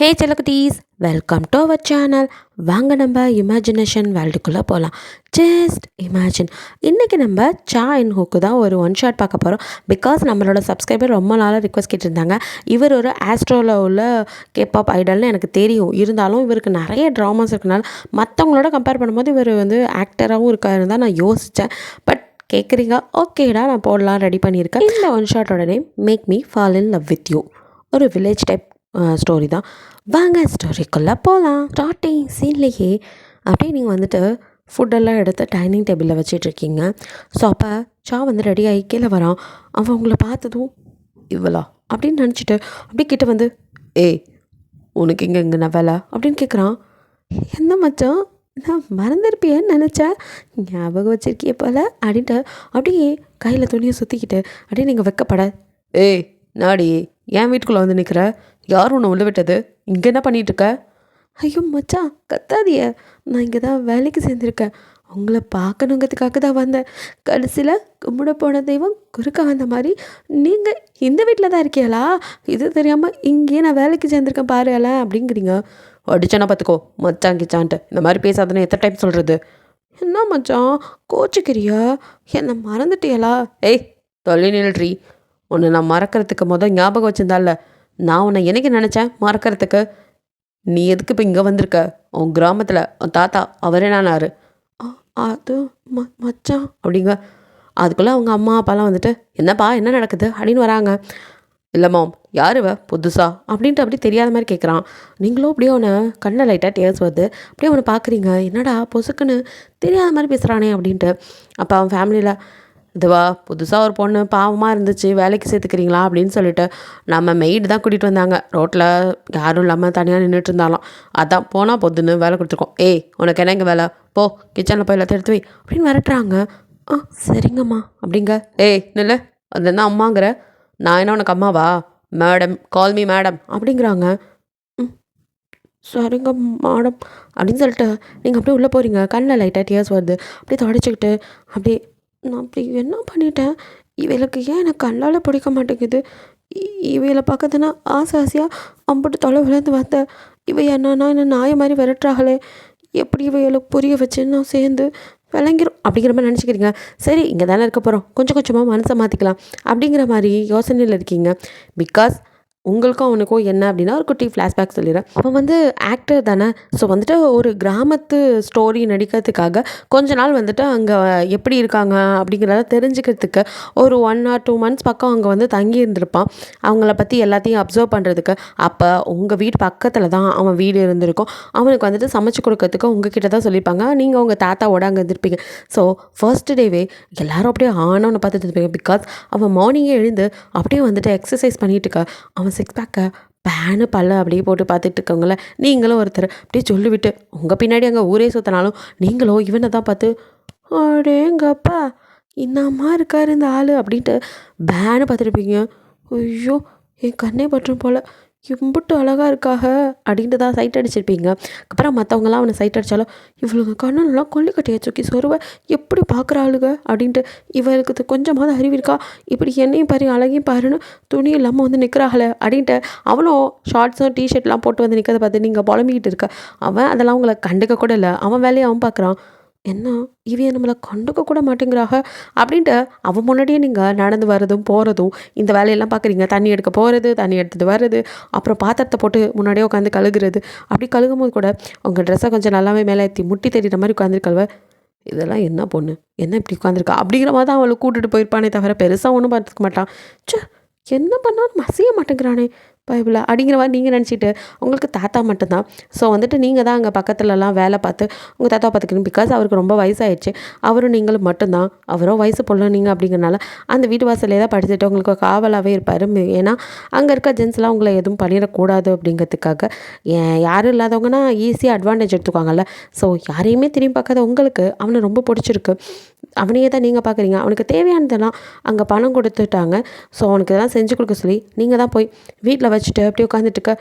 ஹே செல்லக்குட்டீஸ், welcome to our channel. வாங்க நம்ம இமேஜினேஷன் வேர்ல்டுக்குள்ளே போகலாம். Just imagine. இன்றைக்கி நம்ம சா இன் ஹூக்கு தான் ஒரு ஒன் ஷாட் பார்க்க போகிறோம். பிகாஸ் நம்மளோட சப்ஸ்கிரைபர் ரொம்ப நாளாக ரிக்வஸ்ட் கேட்டிருந்தாங்க. இவர் ஒரு ஆஸ்ட்ரோவில் உள்ள கேபாப் ஐடல்னு எனக்கு தெரியும். இருந்தாலும் இவருக்கு நிறைய ட்ராமாஸ் இருக்கனால மற்றவங்களோட கம்பேர் பண்ணும்போது இவர் வந்து ஆக்டராகவும் இருக்காருன்னு தான் நான் யோசித்தேன். பட் கேட்குறீங்க, ஓகேடா, நான் போடலாம், ரெடி பண்ணியிருக்கேன். இந்த ஒன் ஷாட்டோட name make me fall in love with you. ஒரு வில்லேஜ் டைப் ஸ்டோரி தான். வாங்க ஸ்டோரிக்குள்ளே போகலாம். ஸ்டார்டிங் சீன்லேயே அப்படியே நீங்கள் வந்துட்டு ஃபுட்டெல்லாம் எடுத்து டைனிங் டேபிளில் வச்சிட்ருக்கீங்க. ஸோ அப்போ சா வந்து ரெடி ஆகி கீழே வரான். அவன் உங்களை பார்த்ததும் இவ்வளோ அப்படின்னு நினச்சிட்டு அப்படியே கிட்ட வந்து, ஏய் உனக்கு இங்கே நான் வேலை அப்படின்னு கேட்குறான். என்ன மச்சான், நான் மறந்துருப்பியேன்னு நினச்சேன், ஞாபகம் வச்சிருக்கிய போல் அப்படின்ட்டு அப்படியே கையில் துணியை சுற்றிக்கிட்டு அப்படியே நீங்கள் வைக்கப்பட, ஏய் நாடி என் வீட்டுக்குள்ளே வந்து நிற்கிற, யார் உன்னை உள்ள விட்டது, இங்கே என்ன பண்ணிகிட்ருக்க? ஐயோ மச்சான் கத்தாதிய, நான் இங்கே தான் வேலைக்கு சேர்ந்துருக்கேன், உங்களை பார்க்கணுங்கிறதுக்காக தான் வந்தேன். கடைசியில் கும்பிட போன தெய்வம் குறுக்க வந்த மாதிரி நீங்கள் இந்த வீட்டில் தான் இருக்கீங்களா, இது தெரியாமல் இங்கேயே நான் வேலைக்கு சேர்ந்துருக்கேன் பாருல அப்படிங்கிறீங்க. அடிச்சேன்னா பார்த்துக்கோ மச்சான் கிச்சான்ட்டு இந்த மாதிரி பேசாதுன்னு எத்தனை டைம் சொல்கிறது? என்ன மச்சான் கோச்சிக்கிறியா, என்னை மறந்துட்டியலா? ஏய் தொல்லை நில்றி, உன்னை நான் மறக்கிறதுக்கு ஞாபகம் வச்சிருந்தால, நான் உன்னை என்னைக்கு நினச்சேன் மறக்கிறதுக்கு? நீ எதுக்கு இப்போ இங்கே வந்திருக்க? உன் கிராமத்தில் உன் தாத்தா அவர் என்னானாரு? அது மச்சான் அப்படிங்க. அதுக்குள்ளே அவங்க அம்மா அப்பாலாம் வந்துட்டு, என்னப்பா என்ன நடக்குது அப்படின்னு வராங்க. இல்லை மாம், யார் இவ புதுசா அப்படின்ட்டு அப்படி தெரியாத மாதிரி கேட்குறான். நீங்களும் அப்படியே அவனை கண்ணில் லைட்டாக டேர்ஸ் வருது, அப்படியே அவனை பார்க்குறீங்க. என்னடா பொசுக்குன்னு தெரியாத மாதிரி பேசுகிறானே அப்படின்ட்டு. அப்போ அவன் ஃபேமிலியில், இதுவா புதுசாக ஒரு பொண்ணு பாவமாக இருந்துச்சு, வேலைக்கு சேர்த்துக்கிறீங்களா அப்படின்னு சொல்லிட்டு நம்ம மெய்டு தான் கூட்டிகிட்டு வந்தாங்க. ரோட்டில் யாரும் இல்லாமல் தனியாக நின்றுட்டு இருந்தாலும், அதான் போனால் பொதுன்னு வேலை கொடுத்துருக்கோம். ஏய் உனக்கு என்ன இங்கே வேலை, போ கிச்சனில் போய் எல்லாத்தையும் எடுத்து வை அப்படின்னு விரட்டுறாங்க. சரிங்கம்மா அப்படிங்க. ஏய் நில்ல, அது என்ன அம்மாங்கிற, நான் என்ன உனக்கு அம்மாவா? மேடம் கால் மீ மேடம் அப்படிங்கிறாங்க. சரிங்க மேடம் அப்படின்னு சொல்லிட்டு நீங்கள் அப்படியே உள்ளே போகிறீங்க. கண்ணில் லைட்டாக டியர்ஸ் வருது, அப்படியே தொடச்சிக்கிட்டு அப்படியே, நான் அப்படி என்ன பண்ணிட்டேன், இவளுக்கு ஏன் எனக்கு கண்ணால் பிடிக்க மாட்டேங்குது, இவையில் பார்க்கறதுனா ஆசை ஆசையாக அம்பிட்டு தொலை விழுந்து வந்த இவ என்னன்னா என்ன நாய மாதிரி விரட்டுறாங்களே, எப்படி இவைகளுக்கு புரிய வச்சு நான் சேர்ந்து விளங்கிரும் அப்படிங்கிற மாதிரி நினச்சிக்கிறீங்க. சரி இங்கே தானே இருக்க போகிறோம், கொஞ்சம் கொஞ்சமாக மனசை மாற்றிக்கலாம் அப்படிங்கிற மாதிரி யோசனையில் இருக்கீங்க. பிகாஸ் உங்களுக்கும் அவனுக்கும் என்ன அப்படின்னா ஒரு குட்டி ஃப்ளாஷ்பேக் சொல்லிடுறேன். அவன் வந்து ஆக்டர் தானே. ஸோ வந்துட்டு ஒரு கிராமத்து ஸ்டோரி நடிக்கிறதுக்காக கொஞ்ச நாள் வந்துட்டு அங்கே எப்படி இருக்காங்க அப்படிங்கிறத தெரிஞ்சுக்கிறதுக்கு ஒரு 1 or 2 months பக்கம் அங்கே வந்து தங்கி இருந்திருப்பான். அவங்கள பற்றி எல்லாத்தையும் அப்சர்வ் பண்ணுறதுக்கு. அப்போ உங்கள் வீடு பக்கத்தில் தான் அவன் வீடு இருந்திருக்கும். அவனுக்கு வந்துட்டு சமைச்சு கொடுக்கறதுக்கு உங்ககிட்ட தான் சொல்லியிருப்பாங்க. நீங்கள் உங்கள் தாத்தாவோட அங்கே இருந்திருப்பீங்க. ஸோ ஃபர்ஸ்ட் டேவே எல்லோரும் அப்படியே ஆனவனை பார்த்துட்டு இருப்பீங்க. பிகாஸ் அவன் மார்னிங்கே எழுந்து அப்படியே வந்துட்டு எக்ஸசைஸ் பண்ணிட்டு இருக்க. அவன் சிக்ஸ் பேக்கை பேனு பல்ல அப்படியே போட்டு பார்த்துட்டு இருக்கவங்கள நீங்களும் ஒருத்தர் அப்படியே சொல்லிவிட்டு உங்கள் பின்னாடி அங்கே ஊரே சுற்றினாலும் நீங்களும் இவனை தான் பார்த்து, அடேங்கப்பா என்னம்மா இருக்கார் இந்த ஆள் அப்படின்ட்டு பேனு பார்த்துருப்பீங்க. ஐயோ என் கண்ணே பற்றும் போல், இம்புட்டு அழகாக இருக்காக அப்படின்ட்டு தான் சைட் அடிச்சிருப்பீங்க. அப்புறம் மற்றவங்களாம் அவனை சைட் அடித்தாலும், இவளுக்கு கண்ணெல்லாம் கொல்லிக்கட்டையை சுக்கி சொருவை எப்படி பார்க்குறாளுங்க அப்படின்ட்டு, இவளுக்கு கொஞ்சமாவது அறிவு இருக்கா, இப்படி என்னையும் பாரு அழகையும் பாருன்னு துணி இல்லாமல் வந்து நிற்கிறாங்களே அப்படின்ட்டு அவனும் ஷார்ட்ஸும் டிஷர்ட்லாம் போட்டு வந்து நிற்கிறத பார்த்து நீங்கள் புலம்பிக்கிட்டு இருக்க. அவன் அதெல்லாம் உங்களை கண்டுக்க கூட இல்லை, அவன் வேலையை அவன் பார்க்குறான். என்ன இவையை நம்மளை கண்டுக்க கூட மாட்டேங்கிறாக அப்படின்ட்டு அவன் முன்னாடியே நீங்கள் நடந்து வர்றதும் போகிறதும் இந்த வேலையெல்லாம் பார்க்குறீங்க. தண்ணி எடுக்க போகிறது, தண்ணி எடுத்துகிட்டு வர்றது, அப்புறம் பாத்திரத்தை போட்டு முன்னாடியே உட்காந்து கழுகுறது. அப்படி கழுகும் போது கூட உங்கள் ட்ரெஸ்ஸை கொஞ்சம் நல்லாவே மேலே ஏற்றி முட்டி தெரிகிற மாதிரி உட்காந்துருக்கல்வ, இதெல்லாம் என்ன பொண்ணு என்ன இப்படி உட்காந்துருக்கா அப்படிங்கிற மாதிரி தான் அவளை கூட்டிகிட்டு போயிருப்பானே தவிர பெருசாக ஒன்றும் பார்த்துக்க மாட்டான். என்ன பண்ணாலும் மசிய மாட்டேங்கிறானே பைபிளா அப்படிங்கிற மாதிரி நீங்கள் நினச்சிட்டு உங்களுக்கு தாத்தா மட்டும்தான். ஸோ வந்துட்டு நீங்கள் தான் அங்கே பக்கத்துலலாம் வேலை பார்த்து உங்கள் தாத்தா பார்த்துக்கணும். பிகாஸ் அவருக்கு ரொம்ப வயசாகிடுச்சு. அவரும் நீங்களும் மட்டும்தான். அவரும் வயசு பொண்ணு நீங்கள் அப்படிங்கிறனால அந்த வீட்டு வாசலே தான் படிச்சுட்டு உங்களுக்கு காவலாகவே இருப்பார். ஏன்னா அங்கே இருக்க ஜென்ஸ்லாம் உங்களை எதுவும் பண்ணிடக்கூடாது அப்படிங்கிறதுக்காக. யாரும் இல்லாதவங்கன்னா ஈஸியாக அட்வான்டேஜ் எடுத்துக்குவாங்கல்ல. ஸோ யாரையுமே திரும்பி பார்க்காத உங்களுக்கு அவனை ரொம்ப பிடிச்சிருக்கு. அவனையே தான் நீங்கள் பார்க்குறீங்க. அவனுக்கு தேவையானதெல்லாம் அங்கே பணம் கொடுத்துட்டாங்க. ஸோ அவனுக்கு இதெல்லாம் செஞ்சு கொடுக்க சொல்லி நீங்கள் தான் போய் வீட்டில் வச்சுட்டு அப்படியே உட்காந்துட்டுருக்க.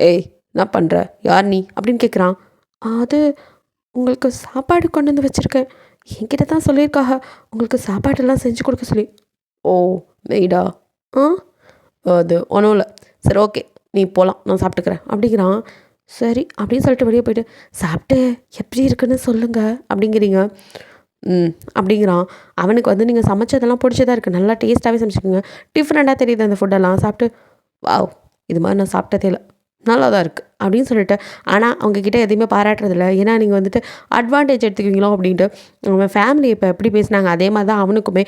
ஏய் என்ன பண்ணுற, யார் நீ அப்படின்னு கேட்குறான். அது உங்களுக்கு சாப்பாடு கொண்டு வந்து வச்சுருக்கேன், என்கிட்ட தான் சொல்லியிருக்காக உங்களுக்கு சாப்பாடெல்லாம் செஞ்சு கொடுக்க சொல்லி. ஓ மெய்டா, அது ஒன்றும் இல்லை, சரி ஓகே நீ போகலாம், நான் சாப்பிட்டுக்கிறேன் அப்படிங்கிறான். சரி அப்படின்னு சொல்லிட்டு வெளியே போயிட்டு சாப்பிட்டு எப்படி இருக்குன்னு சொல்லுங்க அப்படிங்கிறீங்க. அப்படிங்கிறான். அவனுக்கு வந்து நீங்கள் சமைச்சதெல்லாம் பிடிச்சதா இருக்குது, நல்லா டேஸ்ட்டாகவே சமைச்சிக்கோங்க, டிஃப்ரெண்ட்டாக தெரியுது அந்த ஃபுட்டெல்லாம் சாப்பிட்டு. வாவ், இது மாதிரி நான் சாப்பிட்டதே இல்லை, நல்லா தான் இருக்குது அப்படின்னு சொல்லிட்டு. ஆனால் அவங்கக்கிட்ட எதையுமே பாராட்டுறதில்ல. ஏன்னா நீங்கள் வந்துட்டு அட்வான்டேஜ் எடுத்துக்குவீங்களோ அப்படின்ட்டு. அவன் ஃபேமிலி இப்போ எப்படி பேசினாங்க அதே மாதிரி தான் அவனுக்குமே.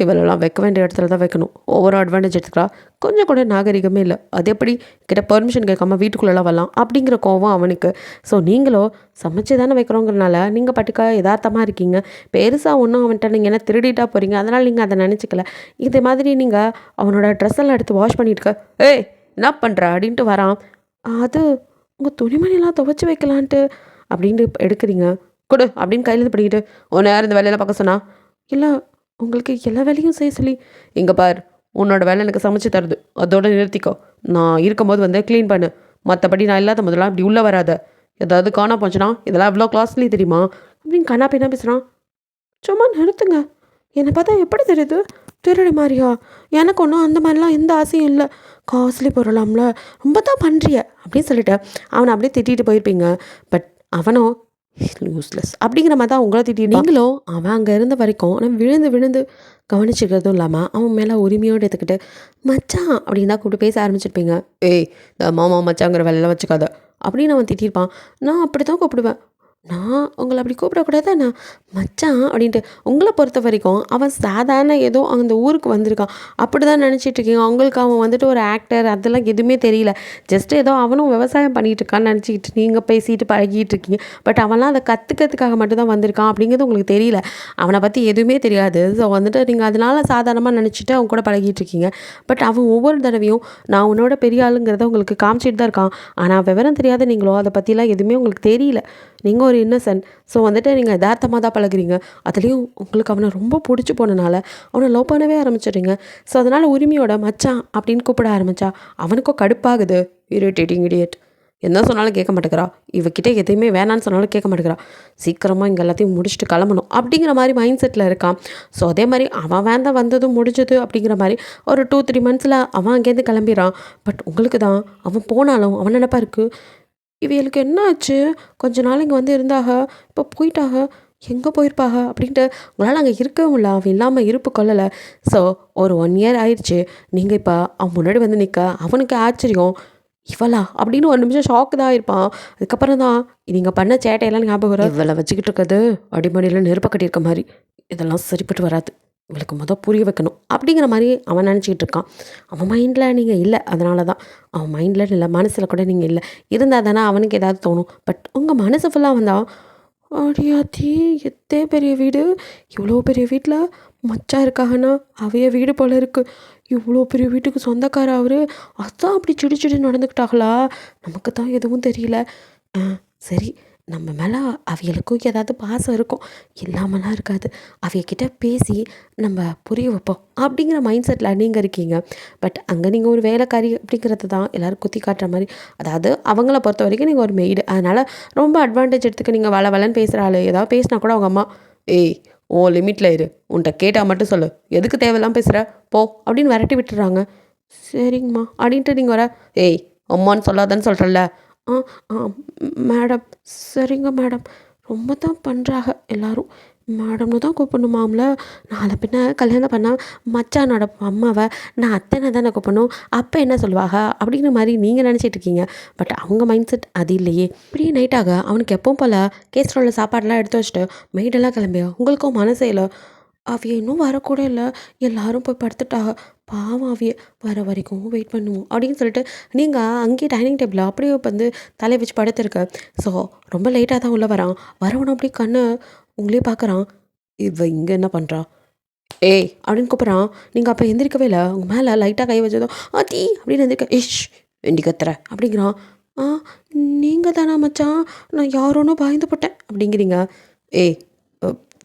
இவளெல்லாம் வைக்க வேண்டிய இடத்துல தான் வைக்கணும், ஓவராக அட்வான்டேஜ் எடுத்துக்கிறா, கொஞ்சம் கூட நாகரிகமே இல்லை, அது எப்படி கிட்ட பெர்மிஷன் கேட்காம வீட்டுக்குள்ளெல்லாம் வரலாம் அப்படிங்கிற கோவம் அவனுக்கு. ஸோ நீங்களோ சமைச்சு தானே வைக்கிறோங்கிறனால நீங்கள் பட்டுக்கா யதார்த்தமாக இருக்கீங்க. பெருசாக ஒன்றும் அவன்கிட்ட நீங்கள் என்ன திருடிட்டா போகிறீங்க, அதனால் நீங்கள் அதை நினச்சிக்கல. இதே மாதிரி நீங்கள் அவனோட ட்ரெஸ் எல்லாம் எடுத்து வாஷ் பண்ணிட்டு ஏய் என்ன பண்ணுற அப்படின்ட்டு வரான். அது உங்கள் துணிமணிலாம் துவைச்சி வைக்கலான்ட்டு அப்படின்ட்டு எடுக்கிறீங்க. கொடு அப்படின்னு கையில் பண்ணிக்கிட்டு உன்னை யார் இந்த வேலையெல்லாம் பார்க்க சொன்னா? இல்லை உங்களுக்கு எல்லா வேலையும் செய்ய சொல்லி. இங்கே பார், உன்னோட வேலை எனக்கு சமைச்சு தருது, அதோட நிறுத்திக்கோ. நான் இருக்கும்போது வந்து க்ளீன் பண்ணு, மற்றபடி நான் இல்லாத முதலாம் இப்படி உள்ளே வராத. ஏதாவது காணா போச்சுன்னா இதெல்லாம் எவ்வளோ காஸ்ட்லி தெரியுமா அப்படின்னு கண்ணா பின்னா பேசுகிறான். சும்மா நிறுத்துங்க, என்னை பார்த்தா எப்படி தெரியுது திருடி மாதிரியா? எனக்கு ஒன்றும் அந்த மாதிரிலாம் எந்த ஆசையும் இல்லை. காஸ்ட்லி பொருளாம்ல, ரொம்ப தான் பண்ணுறிய அப்படின்னு சொல்லிட்டு அவனை அப்படியே திட்டிகிட்டு போயிருப்பீங்க. பட் அவனோ யூஸ்லெஸ் அப்படிங்கிற மாதிரி தான் உங்களை திட்டி. நீங்களும் அவன் அங்கே இருந்த வரைக்கும் ஆனால் விழுந்து விழுந்து கவனிச்சுக்கிறதும் இல்லாமல் அவன் மேலே உரிமையோடு எடுத்துக்கிட்டு மச்சான் அப்படின்னு தான் கூப்பிட்டு பேச ஆரம்பிச்சிருப்பீங்க. ஏய், இந்த மாமா மச்சாங்கிற வேலையெல்லாம் வச்சுக்காத அப்படின்னு அவன் திட்டிருப்பான். நான் அப்படி தான் கூப்பிடுவேன், நான் உங்களை அப்படி கூப்பிடக்கூடாது, நான் மச்சான் அப்படின்ட்டு. உங்களை பொறுத்த வரைக்கும் அவன் சாதாரண ஏதோ அந்த ஊருக்கு வந்திருக்கான் அப்படி தான் நினச்சிட்ருக்கீங்க. அவங்களுக்கு அவன் வந்துட்டு ஒரு ஆக்டர் அதெல்லாம் எதுவுமே தெரியல. ஜஸ்ட் ஏதோ அவனும் விவசாயம் பண்ணிகிட்டு இருக்கான்னு நினச்சிக்கிட்டு நீங்கள் பேசிட்டு பழகிட்டு இருக்கீங்க. பட் அவன்லாம் அதை கற்றுக்கிறதுக்காக மட்டும்தான் வந்திருக்கான் அப்படிங்கிறது உங்களுக்கு தெரியல. அவனை பற்றி எதுவுமே தெரியாது. ஸோ வந்துட்டு நீங்கள் அதனால சாதாரணமாக நினச்சிட்டு அவன் கூட பழகிட்டு இருக்கீங்க. பட் அவன் ஒவ்வொரு தடவையும் நான் உன்னோட பெரிய ஆளுங்கிறத உங்களுக்கு காமிச்சிட்டு தான் இருக்கான். ஆனால் விவரம் தெரியாத நீங்களோ அதை பற்றிலாம் எதுவுமே உங்களுக்கு தெரியல. நீங்கள் ஒரு இன்னசென்ட். ஸோ வந்துட்டு நீங்கள் யதார்த்தமாக தான் பழகுறீங்க. அதுலேயும் உங்களுக்கு அவனை ரொம்ப பிடிச்சி போனனால அவனை லவ் பண்ணவே ஆரம்பிச்சிடுறீங்க. ஸோ அதனால் உரிமையோட மச்சான் அப்படின்னு கூப்பிட ஆரம்பித்தா அவனுக்கும் கடுப்பாகுது. இரிட்டேட்டிங் இடியட், என்ன சொன்னாலும் கேட்க மாட்டேங்கிறா, இவகிட்ட எதையுமே வேணான்னு சொன்னாலும் கேட்க மாட்டேங்கிறா, சீக்கிரமாக இங்கே எல்லாத்தையும் முடிச்சுட்டு கிளம்பணும் அப்படிங்கிற மாதிரி மைண்ட் செட்டில் இருக்கான். ஸோ அதே மாதிரி அவன் வேண்டாம் வந்ததும் முடிஞ்சது அப்படிங்கிற மாதிரி ஒரு 2-3 மந்த்ஸில் அவன் அங்கேருந்து கிளம்பிடுறான். பட் உங்களுக்கு தான் அவன் போனாலும் அவன் நினைப்பா இருக்குது, இவளுக்கு என்ன ஆச்சு, கொஞ்ச நாள் இங்கே வந்து இருந்தாக, இப்போ போயிட்டாக, எங்கே போயிருப்பாக அப்படின்ட்டு உங்களால் அங்கே இருக்கவும் இல்லை. அவன் இல்லாமல் இருப்பு கொள்ளலை. ஸோ ஒரு 1 இயர் ஆயிடுச்சு. நீங்கள் இப்போ அவன் முன்னாடி வந்து நிற்க அவனுக்கு ஆச்சரியம், இவளா அப்படின்னு ஒரு நிமிஷம் ஷாக்கு தான் இருப்பான். அதுக்கப்புறம் தான் நீங்கள் பண்ண சேட்டையெல்லாம் ஞாபகம் வரும். இவளை வச்சுக்கிட்டு இருக்கிறது அடிமடியில் நெருப்ப கட்டியிருக்க மாதிரி, இதெல்லாம் சரிப்பட்டு வராது, இவளுக்கு புரிய வைக்கணும் அப்படிங்கிற மாதிரி அவன் நினச்சிக்கிட்டு இருக்கான். அவன் மைண்டில் நீங்கள் இல்லை, அதனால தான். அவன் மைண்டில் இல்லை, மனசில் கூட நீங்கள் இல்லை. இருந்தால் தானே அவனுக்கு ஏதாவது தோணும். பட் உங்கள் மனசு ஃபுல்லாக வந்தால் அடியாத்தி எத்தே பெரிய வீடு, இவ்வளோ பெரிய வீட்டில் மச்சா இருக்காங்கன்னா அவைய வீடு போல் இருக்குது, இவ்வளோ பெரிய வீட்டுக்கு சொந்தக்கார அவர், அதான் அப்படி சிடி சிடி நடந்துக்கிட்டாங்களா, நமக்கு தான் எதுவும் தெரியல. சரி, நம்ம மேலே அவைகளுக்கும் ஏதாவது பாசம் இருக்கும், இல்லாமலாம் இருக்காது, அவையக்கிட்ட பேசி நம்ம புரிய வைப்போம் அப்படிங்கிற மைண்ட் செட்டில் நீங்கள் இருக்கீங்க. பட் அங்கே நீங்கள் ஒரு வேலைக்காரி அப்படிங்கிறது தான் எல்லோரும் குத்தி காட்டுற மாதிரி. அதாவது அவங்கள பொறுத்த வரைக்கும் நீங்கள் ஒரு மெய்டு, அதனால் ரொம்ப அட்வான்டேஜ் எடுத்துக்க நீங்கள் வளன்னு பேசுகிற ஆள். ஏதாவது பேசினா கூட அவங்க அம்மா, ஏய் ஓ லிமிட்டில் இரு, உன்கிட்ட கேட்டால் மட்டும் சொல்லு, எதுக்கு தேவையெல்லாம் பேசுகிற போ அப்படின்னு விரட்டி விட்டுறாங்க. சரிங்கம்மா அப்படின்ட்டு நீங்கள் வர, ஏய் அம்மான்னு சொல்லாதன்னு சொல்கிறல்ல. ஆ ஆ மேடம், சரிங்க மேடம், ரொம்ப தான் பண்ணுறாங்க எல்லோரும், மேடம்னு தான் கூப்பிடணுமாம்ல, நாளை பின்ன கல்யாணம் பண்ணால் மச்சானோட அம்மாவை நான் அத்தனை தானே கூப்பிடணும், அப்போ என்ன சொல்லுவாங்க அப்படிங்கிற மாதிரி நீங்கள் நினச்சிட்டு இருக்கீங்க. பட் அவங்க மைண்ட் செட் அது இல்லையே. இப்படி நைட்டாக அவனுக்கு எப்பவும் போல் கேஸ்ட்ரோலில் சாப்பாடெலாம் எடுத்து வச்சுட்டு மெய்டெல்லாம் கிளம்பியா உங்களுக்கும் மனசே இல்லை. அவிய இன்னும் வரக்கூட இல்லை, எல்லாரும் போய் படுத்துட்டாக, பாவம் அவிய வர வரைக்கும் வெயிட் பண்ணுவோம் அப்படின்னு சொல்லிட்டு நீங்கள் அங்கேயே டைனிங் டேபிளில் அப்படியே வந்து தலையை வச்சு படுத்துருக்க. ஸோ ரொம்ப லேட்டாக தான் உள்ளே வரான். வரவனும் அப்படியே கண்ணை உங்களே பார்க்குறான். இவ இங்கே என்ன பண்ணுறா, ஏய் அப்படின்னு கூப்பிட்றான். நீங்கள் அப்போ எந்திரிக்கவே இல்லை, உங்கள் மேலே லைட்டாக கை வச்சதும் ஆத்தி அப்படின்னு எந்திரிக்க, இஷ் வெண்டி கத்துற அப்படிங்கிறான். ஆ நீங்கள் தானே மச்சான், நான் யாரோன்னு பயந்து போட்டேன் அப்படிங்கிறீங்க. ஏய்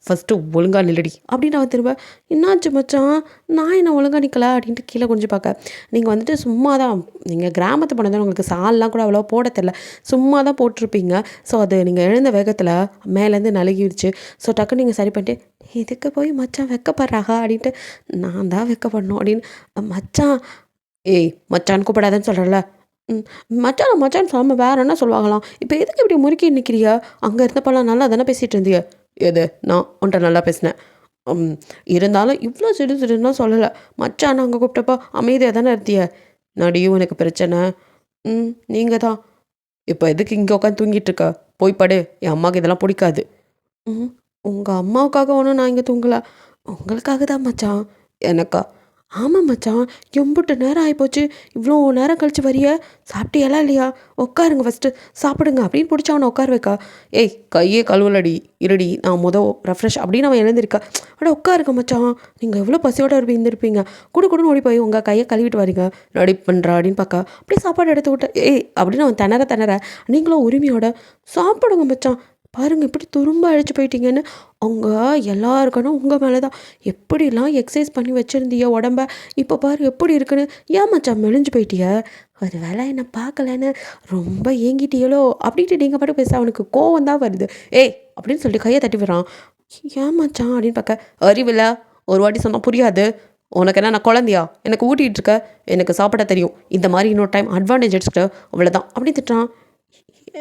ஃபஸ்ட்டு ஒழுங்காக நில்லடி அப்படின்னு அவன் திரும்ப, என்னாச்சு மச்சான், நான் என்ன ஒழுங்காக நிற்கல அப்படின்ட்டு கீழே கொஞ்சம் பார்க்க. நீங்கள் வந்துட்டு சும்மா தான், நீங்கள் கிராமத்து போனதால் உங்களுக்கு சால்லாம் கூட அவ்வளோ போட தெரில, சும்மா தான் போட்டிருப்பீங்க. ஸோ அது நீங்கள் எழுந்த வேகத்தில் மேலேருந்து நழுகிடுச்சு. ஸோ டக்குன்னு நீங்கள் சரி பண்ணிட்டு, இதுக்கு போய் மச்சான் வெக்கப்படுறாகா அப்படின்ட்டு, நான் தான் வெக்கப்படணும் அப்படின்னு. மச்சான், ஏய் மச்சான் கூப்பிடாதன்னு சொல்கிறல, ம். மச்சான் மச்சான் சொல்லாம வேற என்ன சொல்லுவாங்களாம்? இப்போ எதுக்கு இப்படி முறுக்கி நிக்கிறிய? அங்க இருந்தப்பலாம் நல்லா தானே பேசிட்டு இருந்திய. எது? நான் உன்ட்ட நல்லா பேசினேன். ம். இருந்தாலும் இவ்ளோ சிடு சிடுன்னுலாம் சொல்லல. மச்சான்னு அங்க கூப்பிட்டப்போ அமைதியா தானே இருந்திய. என்னாடி உனக்கு பிரச்சனை? நீங்க தான். இப்போ எதுக்கு இங்க உட்காந்து தூங்கிட்டு இருக்க? போய் படு. என் அம்மாவுக்கு இதெல்லாம் புடிக்காது. ம். உங்க அம்மாவுக்காக ஒண்ணும் நான் இங்க தூங்கல. உங்களுக்காக தான் மச்சான். எனக்கா? ஆமா மச்சான். எம்புட்டு நேரம் ஆயிப்போச்சு. இவ்ளோ நேரம் கழிச்சு வரிய. சாப்பிட்டியாலா இல்லையா? உட்காருங்க ஃபர்ஸ்ட்டு. சாப்பிடுங்க அப்படின்னு புடிச்சு அவன உட்கார வைக்கா. ஏய் கையே கழுவலடி. இருடி நான் ரெஃப்ரெஷ் அப்படின்னு அவன் எழுந்திருக்கா. அட உட்காருங்க மச்சான். நீங்க எவ்வளோ பசியோட இருந்திருப்பீங்க. குடுன்னு ஓடி போய் உங்க கையை கழுவிட்டு வரீங்க. ரெடி பண்றா அப்படின்னு பார்க்கா. அப்படியே சாப்பாடு எடுத்து விட்ட. ஏய் அப்படின்னு அவன் திணற நீங்களும் உரிமையோட சாப்பிடுங்க மச்சான். பாருங்க இப்படி துரும்ப அழைச்சி போயிட்டீங்கன்னு. அவங்க எல்லாருக்கணும் உங்கள் மேலே தான். எப்படிலாம் எக்ஸசைஸ் பண்ணி வச்சுருந்திய உடம்ப. இப்போ பாரு எப்படி இருக்குன்னு. ஏன் மச்சான் மெலிஞ்சு போயிட்டிய? ஒரு வேளை என்னை பார்க்கலன்னு ரொம்ப ஏங்கிட்டியலோ அப்படின்ட்டு நீங்கள் பாட்டு பேச அவனுக்கு கோவம் தான் வருது. ஏய் அப்படின்னு சொல்லிட்டு கையை தட்டி விடுறான். ஏன் மச்சான் அப்படின்னு பார்க்க. அறிவில்ல ஒரு வாட்டி சொன்னால் புரியாது. உனக்கு என்ன நான் குழந்தையா? எனக்கு ஊட்டிகிட்டு இருக்க. எனக்கு சாப்பிட தெரியும். இந்த மாதிரி இன்னொரு டைம் அட்வான்டேஜ் எடுத்துக்கிட்டு அவ்வளோதான் அப்படின்னு திட்டுறான்.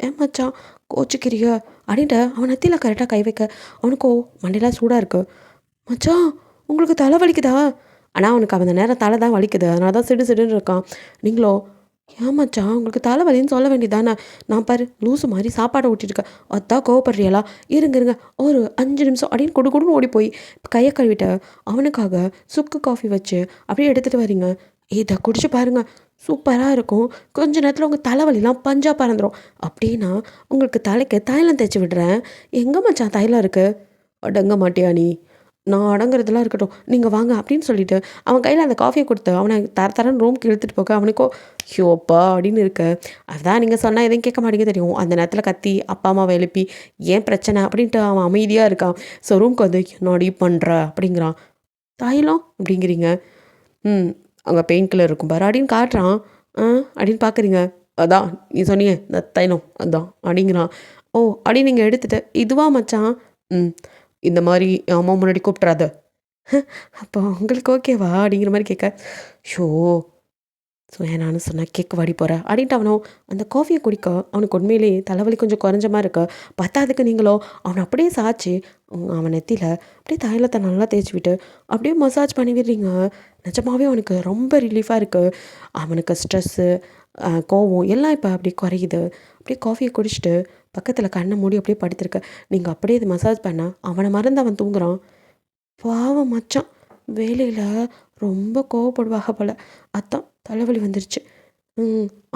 ஏன் மச்சான் கோச்சிக்கிறிய அப்படின்ட்டு அவன் நெத்தியில் கரெக்டாக கை வைக்க அவனுக்கோ மண்டையெல்லாம் சூடாக இருக்கு. மச்சான் உங்களுக்கு தலை வலிக்குதா? ஆனால் அவனுக்கு அந்த நேரம் தலை தான் வலிக்குது. அதனால தான் சிடு சிடுன்னு இருக்கான். நீங்களோ ஏன் மச்சான் உங்களுக்கு தலை வலின்னு சொல்ல வேண்டியதானே? நான் பாரு லூசு மாதிரி சாப்பாடை ஊட்டிருக்கேன். அதான் கோவப்படுறியலா? இருங்க ஒரு 5 நிமிஷம் அப்படின்னு கொடுன்னு ஓடி போய் கையை கழுவிட்ட அவனுக்காக சுக்கு காஃபி வச்சு அப்படியே எடுத்துகிட்டு வரீங்க. இதை குடிச்சு பாருங்க சூப்பராக இருக்கும். கொஞ்ச நேரத்தில் உங்கள் தலைவலிலாம் பஞ்சா பறந்துடும். அப்படின்னா உங்களுக்கு தலைக்கு தைலம் தேய்ச்சி விடுறேன். எங்கே மச்சான் தைலம் இருக்குது? அடங்க மாட்டியா நீ? நான் அடங்குறதுலாம் இருக்கட்டும். நீங்கள் வாங்க அப்படின்னு சொல்லிட்டு அவன் கையில் அந்த காஃபியை கொடுத்து அவனை தரன்னு ரூம்க்கு இழுத்துட்டு போக அவனுக்கோ ஷோப்பா அப்படின்னு இருக்கு. அதான் நீங்கள் சொன்னால் எதையும் கேட்க மாட்டேங்க தெரியும். அந்த நேரத்தில் கத்தி அப்பா அம்மாவை எழுப்பி ஏன் பிரச்சனை அப்படின்ட்டு அவன் அமைதியாக இருக்கான். ஸோ ரூம்க்கு வந்து என்னடி பண்ணுற அப்படிங்கிறான். தைலம் அப்படிங்கிறீங்க. அங்கே பெயின் கில்லர் இருக்கும் பாரு அப்படின்னு காட்டுறான். அப்படின்னு பார்க்குறீங்க. அதான் நீ சொன்னியே இந்த தைலம் அதான் அப்படிங்கிறான். ஓ அப்படின்னு நீங்கள் எடுத்துகிட்டு இதுவா மச்சான்? ம் இந்த மாதிரி அம்மா முன்னாடி கூப்பிட்றாத. அப்போ உங்களுக்கு ஓகேவா அப்படிங்கிற மாதிரி கேட்க. ஷோ ஸோ நானும் சொன்னேன் கேட்க வாடி போகிறேன் அப்படின்ட்டு அவனும் அந்த காஃபியை குடிக்க அவனுக்கு உண்மையிலேயே தலைவலி கொஞ்சம் குறைஞ்ச மாதிரி இருக்கு. பத்தாதுக்கு நீங்களோ அவனை அப்படியே சாய்ச்சி அவன் நெத்தியில் அப்படியே தைலத்தை நல்லா தேய்ச்சி விட்டு அப்படியே மசாஜ் பண்ணி விடுறீங்க. நிஜமாகவே அவனுக்கு ரொம்ப ரிலீஃபாக இருக்குது. அவனுக்கு ஸ்ட்ரெஸ்ஸு கோவம் எல்லாம் இப்போ அப்படி குறையுது. அப்படியே காஃபியை குடிச்சிட்டு பக்கத்தில் கண்ணை மூடி அப்படியே படுத்திருக்க. நீங்கள் அப்படியே இது மசாஜ் பண்ண அவனை மறந்து அவன் தூங்குறான். பாவம் மச்சான் வேலையில் ரொம்ப கோவப்படுவாக போல். அதான் தலைவலி வந்துருச்சு.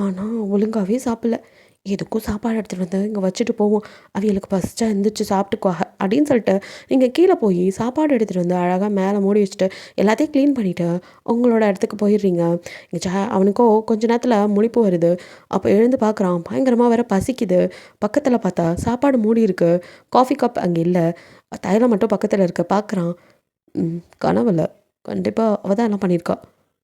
ஆனால் ஒழுங்காகவே சாப்பிடல. எதுக்கும் சாப்பாடு எடுத்துகிட்டு வந்து இங்கே வச்சுட்டு போவோம். அவிகளுக்கு பசிச்சா எழுந்திரிச்சு சாப்பிட்டுக்குவாங்க அப்படின்னு சொல்லிட்டு நீங்கள் கீழே போய் சாப்பாடு எடுத்துகிட்டு வந்து அழகாக மேலே மூடி வச்சுட்டு எல்லாத்தையும் க்ளீன் பண்ணிவிட்டு உங்களோட இடத்துக்கு போயிடுறீங்க. இங்கே அவனுக்கோ கொஞ்ச நேரத்தில் முழிப்பு வருது. அப்போ எழுந்து பார்க்குறான். பயங்கரமாக வேற பசிக்குது. பக்கத்தில் பார்த்தா சாப்பாடு மூடி இருக்கு. காஃபி கப் அங்கே இல்லை. தைலம் மட்டும் பக்கத்தில் இருக்க பார்க்குறான். கனவுல கண்டிப்பாக அவள் தான் எல்லாம் பண்ணியிருக்கா.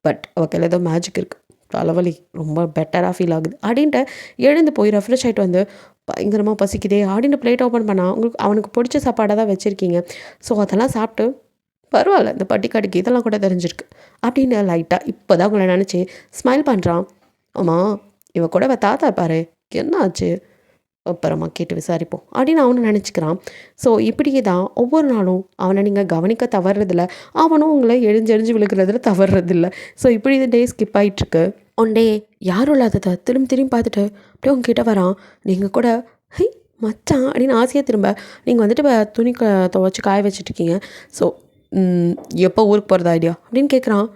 பட் அவள் கையில் ஏதோ மேஜிக் இருக்குது. தலைவலி ரொம்ப பெட்டராக ஃபீல் ஆகுது அப்படின்ட்டு எழுந்து போய் ரெஃப்ரெஷ் ஆகிட்டு வந்து பயங்கரமாக பசிக்குதே அப்படின்னு பிளேட் ஓப்பன் பண்ணால் அவனுக்கு பிடிச்ச சாப்பாடாக தான் வச்சுருக்கீங்க. ஸோ அதெல்லாம் சாப்பிட்டு பரவாயில்ல இந்த பட்டிக்காட்டுக்கு இதெல்லாம் கூட தெரிஞ்சிருக்கு அப்படின்னு லைட்டாக இப்போ தான் உங்களை நினச்சி ஸ்மைல் பண்ணுறான். ஆமாம் இவன் கூட தாத்தா பாரு என்ன ஆச்சு அப்புறமா கேட்டு விசாரிப்போம் அப்படின்னு அவனும் நினச்சிக்கிறான். ஸோ இப்படியே தான் ஒவ்வொரு நாளும் அவனை நீங்கள் கவனிக்க தவறுறதில்ல. அவனும் உங்களை எழிஞ்செழிஞ்சு விழுகிறதுல தவறுறதில்ல. ஸோ இப்படி இந்த டே ஸ்கிப் ஆகிட்டுருக்கு. ஒன் டே யாரும் இல்லாததை திரும்பி பார்த்துட்டு அப்படியே உங்ககிட்ட வரான். நீங்கள் கூட ஹை மச்சான் அப்படின்னு ஆசையாக திரும்ப நீங்கள் வந்துட்டு துணி துவைச்சி காய வச்சுட்ருக்கீங்க. ஸோ எப்போ ஊருக்கு போகிறதா ஐடியா அப்படின்னு கேட்குறான்.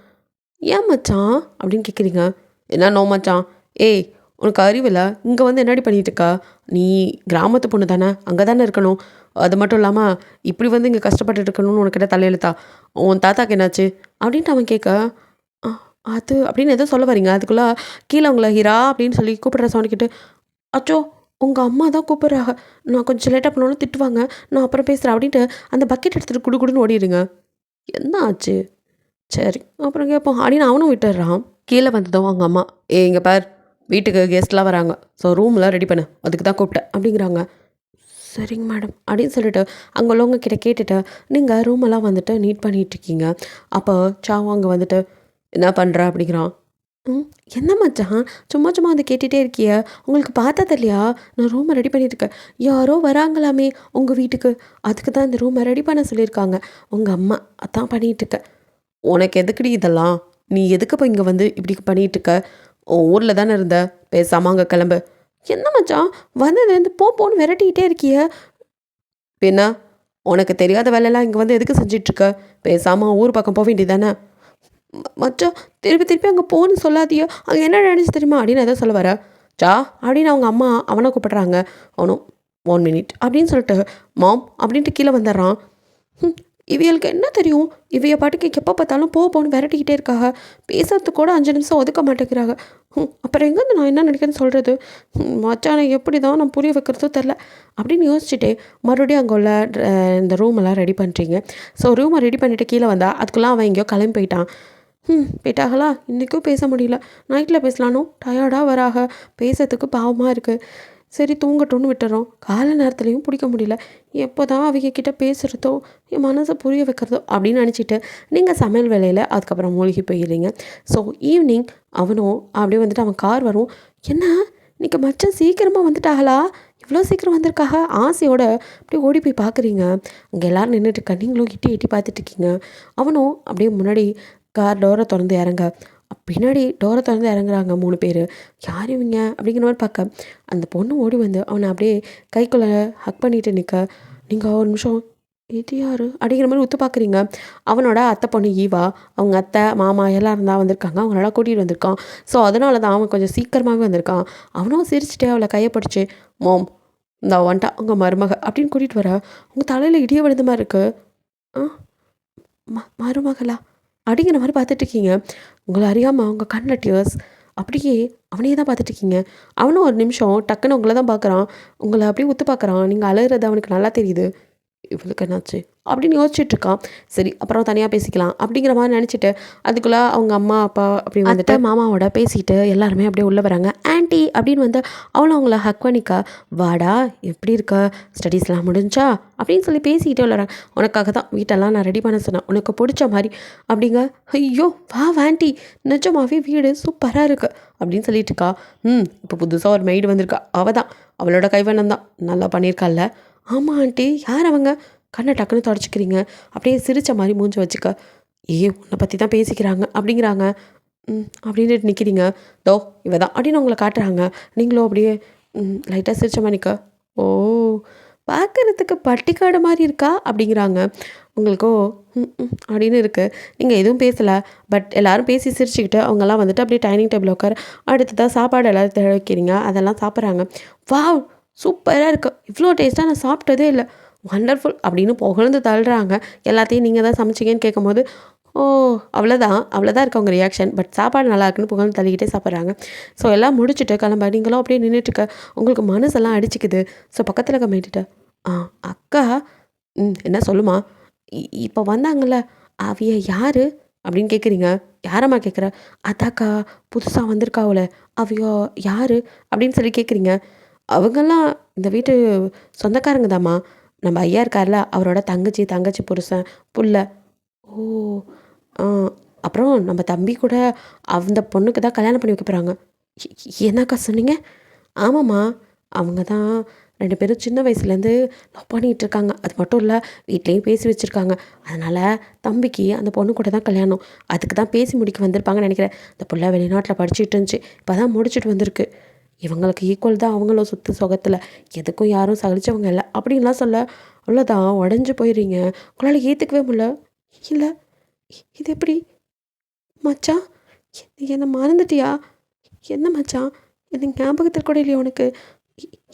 ஏன் மச்சான் அப்படின்னு கேட்குறீங்க. என்ன நோ மச்சான்? ஏய் உனக்கு அறிவில்ல இங்கே வந்து என்னடி பண்ணிகிட்டு இருக்கா? நீ கிராமத்து பொண்ணு தானே அங்கே தானே இருக்கணும். அது மட்டும் இல்லாமல் இப்படி வந்து இங்கே கஷ்டப்பட்டு இருக்கணும்னு உனக்கிட்ட தலையெழுத்தா? உன் தாத்தாக்கு என்னாச்சு அப்படின்ட்டு அவன் கேட்க அது அப்படின்னு எதோ சொல்ல வரீங்க. அதுக்குள்ளே கீழே உங்களை ஹீரா அப்படின்னு சொல்லி கூப்பிட்ற சவுண்ட் கேட்டு அச்சோ உங்கள் அம்மா தான் கூப்பிட்றாங்க. நான் கொஞ்சம் லேட்டாக பண்ணணும் திட்டுவாங்க. நான் அப்புறம் பேசுகிறேன் அப்படின்ட்டு அந்த பக்கெட் எடுத்துகிட்டு குடுன்னு ஓடிடுங்க. என்ன ஆச்சு? சரி அப்புறம் கேட்போம் அப்படின்னு அவனும் விட்டுடுறான். கீழே வந்ததும் அவங்க அம்மா இங்கே பார் வீட்டுக்கு கெஸ்ட்லாம் வராங்க. ஸோ ரூம்லாம் ரெடி பண்ணு அதுக்கு தான் கூப்பிட்டேன் அப்படிங்கிறாங்க. சரிங்க மேடம் அப்படின்னு சொல்லிட்டு அங்கே உள்ளவங்க கிட்ட கேட்டுட்டு நீங்கள் ரூமெல்லாம் வந்துட்டு நீட் பண்ணிகிட்ருக்கீங்க. அப்போ சாவும் அங்கே வந்துட்டு என்ன பண்ணுற அப்படிங்கிறான். ம். என்ன மச்சான் சும்மா சும்மா வந்து கேட்டுட்டே இருக்கிய? உங்களுக்கு பார்த்தது இல்லையா? நான் ரூம ரெடி பண்ணிட்டுருக்கேன். யாரோ வராங்களாமே உங்க வீட்டுக்கு. அதுக்கு தான் இந்த ரூம ரெடி பண்ண சொல்லியிருக்காங்க. உங்க அம்மா. அதான் பண்ணிட்டுருக்கேன். உனக்கு எதுக்குடி இதெல்லாம்? நீ எதுக்கு இப்போ இங்கே வந்து இப்படி பண்ணிட்டுருக்க? உன் ஊரில் தானே இருந்த. பேசாம அங்கே கிளம்பு. என்ன மச்சான் வந்ததுலேருந்து போன்னு விரட்டிக்கிட்டே இருக்கிய? பின்ன உனக்கு தெரியாத வேலையெல்லாம் இங்கே வந்து எதுக்கு செஞ்சிட்ருக்க? பேசாம ஊர் பக்கம் போக வேண்டியதானே? மச்சான் திருப்பி திருப்பி அங்கே போன்னு சொல்லாதியோ, அங்கே என்ன நடந்துச்சு தெரியுமா அப்படின்னு எதாவது சொல்ல வர. சா அப்படின்னு அவங்க அம்மா அவனை கூப்பிட்றாங்க. அவனும் 1 மினிட் அப்படின்னு சொல்லிட்டு மாம் அப்படின்ட்டு கீழே வந்துடுறான். இவியலுக்கு என்ன தெரியும்? இவைய பாட்டுக்கு எப்போ பார்த்தாலும் போன்னு விரட்டிக்கிட்டே இருக்காங்க. பேசுறதுக்கு கூட 5 நிமிஷம் ஒதுக்க மாட்டேங்கிறாங்க. அப்புறம் எங்கேருந்து நான் என்ன நினைக்கிறேன்னு சொல்கிறது? மச்சானை எப்படி தான் நான் புரிய வைக்கிறதோ தெரில அப்படின்னு யோசிச்சுட்டே மறுபடியும் அங்கே உள்ள இந்த ரூமெல்லாம் ரெடி பண்ணுறீங்க. ஸோ ரூமை ரெடி பண்ணிவிட்டு கீழே வந்தா அதுக்குள்ளே அவன் எங்கேயோ கிளம்பி போயிட்டான். போயிட்டாங்களா? இன்றைக்கும் பேச முடியல. நைட்டில் பேசலானோ டயர்டாக வராக. பேசுறதுக்கு பாவமாக இருக்குது. சரி தூங்கட்டும்னு விட்டுறோம். காலை நேரத்துலையும் பிடிக்க முடியல. எப்போ தான் அவங்க கிட்ட பேசுகிறதோ என் மனசை புரிய வைக்கிறதோ அப்படின்னு நினச்சிட்டு நீங்கள் சமையல் வேலையில் அதுக்கப்புறம் மூழ்கி போயிடுறீங்க. ஸோ ஈவினிங் அவனும் அப்படியே வந்துட்டு அவன் கார் வரும். என்ன இன்னைக்கு மச்சான் சீக்கிரமாக வந்துட்டாங்களா? இவ்வளோ சீக்கிரம் வந்திருக்காக ஆசையோட அப்படியே ஓடி போய் பார்க்குறீங்க. அங்கே எல்லோரும் நின்றுட்டுருக்கா. நீங்களும் எட்டி எட்டி பார்த்துட்ருக்கீங்க. அவனும் அப்படியே முன்னாடி கார் டோரை திறந்து இறங்க. பின்னாடி டோரை திறந்து இறங்குறாங்க 3 பேர். யார் இவங்க அப்படிங்கிற மாதிரி பார்க்க அந்த பொண்ணு ஓடி வந்து அவனை அப்படியே கைக்குள்ளே ஹக் பண்ணிட்டு நிற்க. நீங்கள் ஒரு நிமிஷம் இது யார் அப்படிங்கிற மாதிரி உத்து பார்க்குறீங்க. அவனோட அத்தை பொண்ணு ஈவா. அவங்க அத்தை மாமா எல்லோரும் தான் வந்திருக்காங்க. அவங்களோட கூட்டிகிட்டு வந்திருக்கான். ஸோ அதனால தான் அவன் கொஞ்சம் சீக்கிரமாகவே வந்திருக்கான். அவனும் சிரிச்சுட்டே அவளை கையை பிடிச்சி மோம் இந்த வந்துட்டா உங்கள் மருமக அப்படின்னு கூட்டிகிட்டு வர. உங்கள் தலையில் இடிய விழுந்த மாதிரி இருக்குது. ஆ மருமகளா அப்படிங்கிற மாதிரி பார்த்துட்ருக்கீங்க. உங்களை அறியாமல் அவங்க கண்ணில் டியர்ஸ். அப்படியே அவனையே தான் பார்த்துட்ருக்கீங்க. அவனும் ஒரு நிமிஷம் டக்குன்னு உங்களை தான் பார்க்குறான். உங்களை அப்படியே உத்து பார்க்குறான். நீங்கள் அழுகிறது அவனுக்கு நல்லா தெரியுது. இவளுக்கு என்னாச்சு அப்படின்னு யோசிச்சுட்ருக்கான். சரி அப்புறம் தனியாக பேசிக்கலாம் அப்படிங்கிற மாதிரி நினச்சிட்டு அதுக்குள்ளே அவங்க அம்மா அப்பா அப்படின்னு வந்துட்டு மாமாவோட பேசிட்டு எல்லாருமே அப்படியே உள்ளே வராங்க. ஆன்ட்டி அப்படின்னு வந்து அவளும் அவங்கள ஹக் பண்ணிக்கா. வாடா எப்படி இருக்க? ஸ்டடீஸ்லாம் முடிஞ்சா அப்படின்னு சொல்லி பேசிக்கிட்டே விளாட்றாங்க. உனக்காக தான் வீட்டெல்லாம் நான் ரெடி பண்ண சொன்னேன். உனக்கு பிடிச்ச மாதிரி அப்படிங்க. ஐயோ வா ஆன்ட்டி நிஜமாவே வீடு சூப்பராக இருக்குது அப்படின்னு சொல்லிட்டு இருக்கா. இப்போ புதுசாக ஒரு மெய்டு வந்திருக்கா. அவள் தான் அவளோட கைவண்ணம் தான் நல்லா பண்ணியிருக்காள்ல. ஆமாம் ஆண்டி யார் அவங்க? கண்ணை டக்குன்னு தொடச்சிக்கிறீங்க. அப்படியே சிரித்த மாதிரி மூஞ்சி வச்சுக்க. உன்னை பற்றி தான் பேசிக்கிறாங்க அப்படிங்கிறாங்க. அப்படின்ட்டு நிற்கிறீங்க. தோ இவ தான் அப்படின்னு உங்களை காட்டுறாங்க. நீங்களும் அப்படியே லைட்டாக சிரித்த மாதிரி நிற்க. ஓ பார்க்குறதுக்கு பட்டிக்காடு மாதிரி இருக்கா அப்படிங்கிறாங்க. உங்களுக்கோ அப்படின்னு இருக்குது. நீங்கள் எதுவும் பேசலை. பட் எல்லோரும் பேசி சிரிச்சுக்கிட்டு அவங்கெல்லாம் வந்துட்டு அப்படியே டைனிங் டேபிள் உட்கார அடுத்ததாக சாப்பாடு எல்லோரும் வைக்கிறீங்க. அதெல்லாம் சாப்பிட்றாங்க. வாவ் சூப்பராக இருக்குது. இவ்வளோ டேஸ்ட்டாக நான் சாப்பிட்டதே இல்லை. வண்டர்ஃபுல் அப்படின்னு புகழ்ந்து தள்ளுறாங்க. எல்லாத்தையும் நீங்கள் தான் சமைச்சிங்கன்னு கேட்கும்போது ஓ அவ்வளோதான் இருக்கு அவங்க ரியாக்ஷன். பட் சாப்பாடு நல்லா இருக்குன்னு புகழ்ந்து தள்ளிக்கிட்டே சாப்பிட்றாங்க. ஸோ எல்லாம் முடிச்சுட்டு கிளம்ப நீங்களும் அப்படியே நின்றுட்டுருக்க. உங்களுக்கு மனசெல்லாம் அடிச்சிக்குது. ஸோ பக்கத்தில் கம்மிட்டுட்ட அக்கா என்ன சொல்லுமா? இப்போ வந்தாங்கள்ல அவிய யார் அப்படின்னு கேட்குறீங்க. யாரம்மா கேட்குற? அதாக்கா புதுசாக வந்திருக்காவுல அவையோ யார் அப்படின்னு சொல்லி கேட்குறீங்க. அவங்கெல்லாம் இந்த வீட்டு சொந்தக்காரங்க தாம்மா. நம்ம ஐயா இருக்கார்ல அவரோட தங்கச்சி புருஷன் புள்ள. ஓ ஆ அப்புறம் நம்ம தம்பி கூட அந்த பொண்ணுக்கு தான் கல்யாணம் பண்ணி வைக்க போகிறாங்க. என்னக்கா சொன்னீங்க? ஆமாம்மா அவங்க தான் 2 பேரும் சின்ன வயசுலேருந்து லவ் பண்ணிகிட்டு இருக்காங்க. அது மட்டும் இல்லை வீட்லேயும் பேசி வச்சுருக்காங்க. அதனால் தம்பிக்கு அந்த பொண்ணு கூட தான் கல்யாணம். அதுக்கு தான் பேசி முடிக்க வந்திருப்பாங்கன்னு நினைக்கிறேன். அந்த புள்ள வெளிநாட்டில் படிச்சுட்டு இருந்துச்சு. இப்போ தான் முடிச்சுட்டு வந்திருக்கு. இவங்களுக்கு ஈக்குவல் தான் அவங்களும் சுற்று சுகத்தில். எதுக்கும் யாரும் சகிச்சவங்க இல்லை அப்படின்லாம் சொல்ல அவ்வளோதான் உடஞ்சி போயிடுறீங்க. உங்களால் ஏற்றுக்கவே முடியல. இல்லை இது எப்படி மச்சான்? என்னை மறந்துட்டியா? என்ன மச்சான் எனக்கு ஞாபகத்தில் கூட இல்லையா உனக்கு?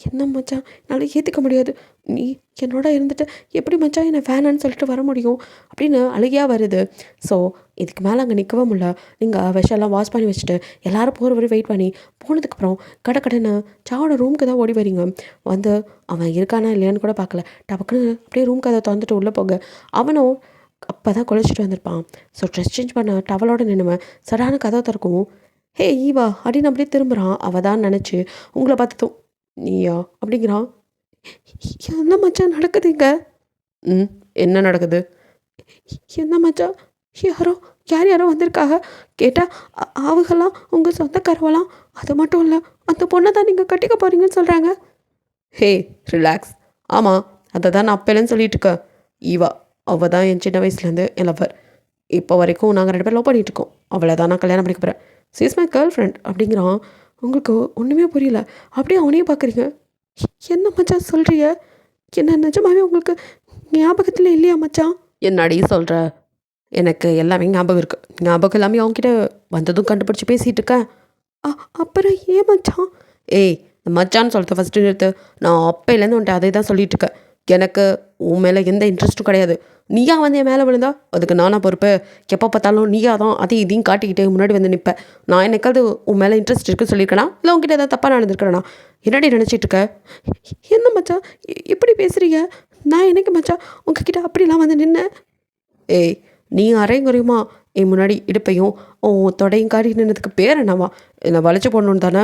என்ன மச்சான் என்னால் ஏற்றுக்க முடியாது. நீ என்னோட இருந்துட்டு எப்படி மச்சான் என்னை வேணான்னு சொல்லிட்டு வர முடியும் அப்படின்னு அழுகையாக வருது. ஸோ இதுக்கு மேலே அங்கே நிற்கவே முடியல. நீங்கள் விஷெல்லாம் வாஷ் பண்ணி வச்சுட்டு எல்லோரும் போகிற வரை வெயிட் பண்ணி போனதுக்கப்புறம் கடைன்னு சாவோட ரூமுக்கு தான் ஓடி வரீங்க. வந்து அவன் இருக்கானா இல்லையான்னு கூட பார்க்கல. டபக்குன்னு அப்படியே ரூம் கதை திறந்துட்டு உள்ளே போக அவனும் அப்போ தான் குளிச்சுட்டு வந்திருப்பான். ஸோ ட்ரெஸ் சேஞ்ச் பண்ண டவலோட நின்னுவன் சடான கதை திறக்கும். ஹே ஈவா அப்படின்னு அப்படியே திரும்புகிறான். அவள் தான் நினச்சி உங்களை பார்த்ததும் நீயா அப்படிங்கிறான். என்ன மச்சான் நடக்குதுங்க? என்ன நடக்குது? என்ன மச்சான் யாரோ யார் யாரோ வந்திருக்காங்க. கேட்டால் அவங்களாம் உங்கள் சொந்தக்காரவலாம். அது மட்டும் இல்லை, அந்த பொண்ணை தான் நீங்கள் கட்டிக்க போகிறீங்கன்னு சொல்கிறாங்க. ஹே, ரிலாக்ஸ். ஆமாம், அதை தான் நான் அப்போலேருந்து சொல்லிட்டு இருக்கேன். ஈவா, அவள் தான் என் சின்ன வயசுலேருந்து என் லவ்வர். இப்போ வரைக்கும் நாங்கள் 2 பேரும் லவ் பண்ணிகிட்ருக்கோம். அவளை தான் நான் கல்யாணம் பண்ணிக்க போகிறேன். She is my girl friend அப்படிங்கிறான். உங்களுக்கு ஒன்றுமே புரியல. அப்படியே அவனையும் பார்க்குறீங்க. என்ன மச்சான் சொல்கிறிய? என்ன நிஜமாவே உங்களுக்கு ஞாபகத்தில் இல்லையா மச்சான்? என்னடி சொல்கிற? எனக்கு எல்லாமே ஞாபகம் இருக்குது. ஞாபகம் எல்லாமே அவங்ககிட்ட வந்ததும் கண்டுபிடிச்சி பேசிகிட்டு இருக்கேன். அப்புறம் ஏன் மச்சான்? ஏய், இந்த மச்சான்னு சொல்லிட்டு ஃபஸ்ட்டு நிறுத்து. நான் அப்பையிலேருந்து உன்ட்ட அதே தான் சொல்லிட்டு இருக்கேன். எனக்கு உன் மேலே எந்த இன்ட்ரெஸ்ட்டும் கிடையாது. நீயா வந்து என் மேலே விழுந்தா அதுக்கு நானா பொறுப்பு? எப்போ பார்த்தாலும் நீயா தான் அதையும் இதையும் காட்டிக்கிட்டு முன்னாடி வந்து நிற்பேன். நான் என்னைக்காவது உன் மேலே இன்ட்ரெஸ்ட் இருக்குன்னு சொல்லியிருக்கேனா? இல்லை உங்ககிட்ட ஏதாவது தப்பாக நடந்திருக்கிறேனா? என்னடி நினச்சிட்டு இருக்க? என்ன மச்சான் இப்படி பேசுகிறீங்க? நான் என்னைக்கு மச்சான் உங்ககிட்ட அப்படிலாம் வந்து நின்னேன்? ஏய், நீ அரைங்குறையுமா என் முன்னாடி இடுப்பையும் உன் தொடையும் காட்டி நின்னதுக்கு பேர் என்னவா? என்னை வளைச்சு போடணுன்னு தானே?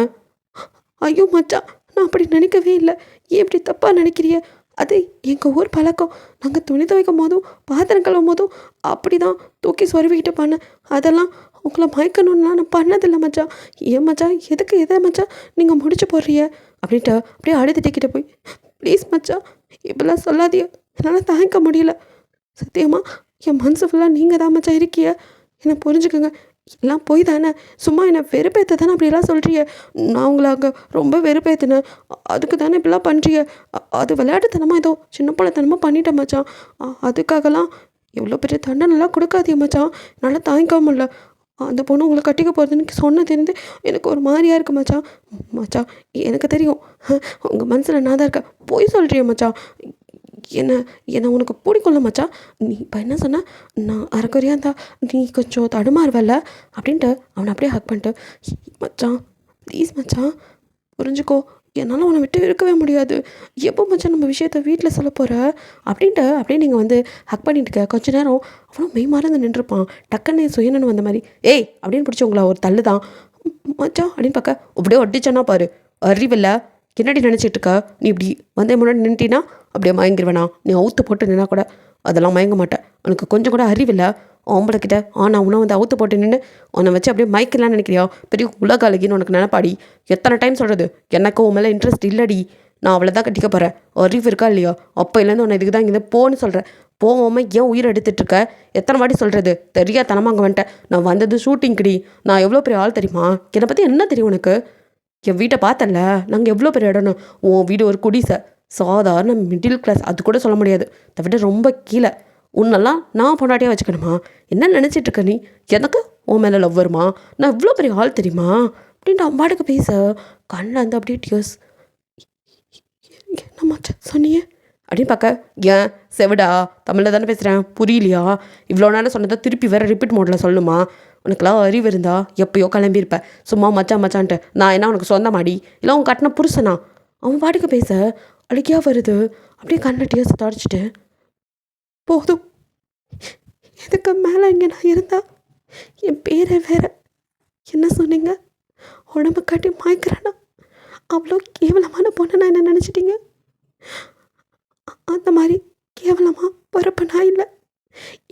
ஐயோ மச்சான், நான் அப்படி நினைக்கவே இல்லை. ஏன் இப்படி தப்பாக நினைக்கிறிய? அது எங்கள் ஊர் பழக்கம். நாங்கள் துணி துவைக்கும் போதும் பாத்திரம் கழுவும் போதும் அப்படி தான் தூக்கி சொருவிக்கிட்டு பண்ணேன். அதெல்லாம் உங்களை மயக்கணும்லாம் நான் பண்ணதில்லை மச்சான். ஏன் மச்சான், எதுக்கு எதை மச்சான் நீங்கள் முடிச்சு போடுறிய? அப்படின்ட்டு அப்படியே அழுதுட்டிக்கிட்ட போய், ப்ளீஸ் மச்சான் இப்படிலாம் சொல்லாதியோ, என்னால் தாங்கிக்க முடியல. சத்தியமாக என் மனசு ஃபுல்லாக நீங்கள் தான் மச்சான் இருக்கிய. என்னை புரிஞ்சுக்கோங்க. எல்லாம் போய் தானே, சும்மா என்னை வெறுப்பேற்ற தானே அப்படிலாம் சொல்கிறிய. நான் உங்களை அங்கே ரொம்ப வெறுப்பேற்றினேன். அதுக்கு தானே இப்படிலாம் பண்ணுறிய. அது விளையாட்டுத்தனமாக ஏதோ சின்ன பிள்ளைத்தனமாக பண்ணிட்டேன் மச்சான். அதுக்காகலாம் எவ்வளோ பெரிய தண்டனைலாம் கொடுக்காதீங்க மச்சான். என்னால் தாங்கிக்க முடியல. அந்த பொண்ணு உங்களை கட்டிக்க போகிறதுன்னு சொன்னதுலேருந்து எனக்கு ஒரு மாதிரியாக இருக்குது மச்சான். மச்சான் எனக்கு தெரியும், உங்கள் மனசில் நான் தான் இருக்கேன். போய் சொல்கிறிய மச்சான். என்னை உனக்கு பிடிக்கும்ல மச்சான். நீ இப்போ என்ன சொன்ன? நான் அரைக்குறையாக இருந்தா நீ கொஞ்சம் தடுமாறுவல்ல அப்படின்ட்டு அவனை அப்படியே ஹக் பண்ணிட்டு, மச்சான் ப்ளீஸ் மச்சான் புரிஞ்சுக்கோ, என்னால் உன்னை விட்டு இருக்கவே முடியாது. எப்போ மச்சான் நம்ம விஷயத்த வீட்டில் சொல்ல போகிற அப்படின்ட்டு அப்படியே நீங்கள் வந்து ஹக் பண்ணிட்டுக்க கொஞ்ச நேரம் அவ்வளோ மெய் மறந்து நின்றுருப்பான். டக்குன்னு சுயனன்னு வந்த மாதிரி, ஏய் அப்படின்னு பிடிச்சி உங்களை ஒரு தள்ளு தான் மச்சான் அப்படின்னு பார்க்க அப்படியே ஒட்டிச்சோன்னா பாரு. அறிவில்லை, என்னடி நினச்சிட்டு இருக்க? நீ இப்படி வந்தே முன்னாடி நின்ட்டினா அப்படியே மயங்கிடுவேண்ணா. நீ அவுத்து போட்டு நின்னா கூட அதெல்லாம் மயங்க மாட்டேன். உனக்கு கொஞ்சம் கூட அறிவில்லை ஆம்பளைக்கிட்ட. ஆனால் உன்னை வந்து அவுத்து போட்டு நின்று உன்னை வச்சு அப்படியே மயக்கலான்னு நினைக்கிறியா? பெரிய உலக அழகின்னு உனக்கு நினைப்பாடி. எத்தனை டைம் சொல்கிறது, எனக்கு உன் மேலே இன்ட்ரெஸ்ட் இல்லடி, நான் அவளை தான் கட்டிக்க போகிறேன். அறிவு இருக்கா இல்லையா? அப்போலேருந்து உன்னை இதுக்கு தான் இங்கே போன்னு சொல்கிறேன். போகாமல் ஏன் உயிர் எடுத்துகிட்ருக்க? எத்தனை வாட்டி சொல்கிறது? தெரியாதனமாக அங்கே வந்துட்டேன். நான் வந்தது ஷூட்டிங்க்குடி. நான் எவ்வளோ பெரிய ஆள் தெரியுமா? என்னை பற்றி என்ன தெரியும் உனக்கு? என் வீட்டை பார்த்தல, நாங்கள் எவ்வளோ பெரிய இடம்னு. உன் வீடு ஒரு குடிசை, சாதாரண மிடில் கிளாஸ், அது கூட சொல்ல முடியாது. அதை விட ரொம்ப கீழே. உன்னெல்லாம் நான் பொண்டாட்டியாக வச்சுக்கணுமா? என்ன நினச்சிட்டு இருக்க நீ? எனக்கு உன் மேலே லவ் வருமா? நான் இவ்வளோ பெரிய ஆள் தெரியுமா அப்படின்ட்டு அம்மாட்டுக்கு பேச கண்ணில் வந்து அப்படியே டியர்ஸ். என்ன மச்சான் சொன்னியே அப்படின்னு பார்க்க, ஏன் செவிடா தமிழில் தானே பேசுகிறேன், புரியலையா? இவ்வளோ நேரம் சொன்னதை திருப்பி வேறு ரிப்பீட் மோடில் சொல்லணுமா? உனக்குலாம் அறிவு இருந்தா எப்பயோ கிளம்பியிருப்பேன். சும்மா மச்சான் மச்சான்ட்டு நான் என்ன உனக்கு சொந்தமாடி இல்லை உன் கட்டின புருஷனா? அவன் பாட்டுக்கு பேச அழுகியா வருது. அப்படியே கண்ணை டியர்ஸ் தொடச்சிட்டு, போதும், இதுக்கு மேலே இங்கே நான் இருந்தா என் பேரை வேற என்ன சொன்னீங்க? உடம்பு காட்டி மாய்க்கிறேன்னா அவ்வளோ கேவலமான பொண்ணை நான் என்ன நினச்சிட்டீங்க? அந்த மாதிரி கேவலமாக பொறப்ப நான் இல்லை.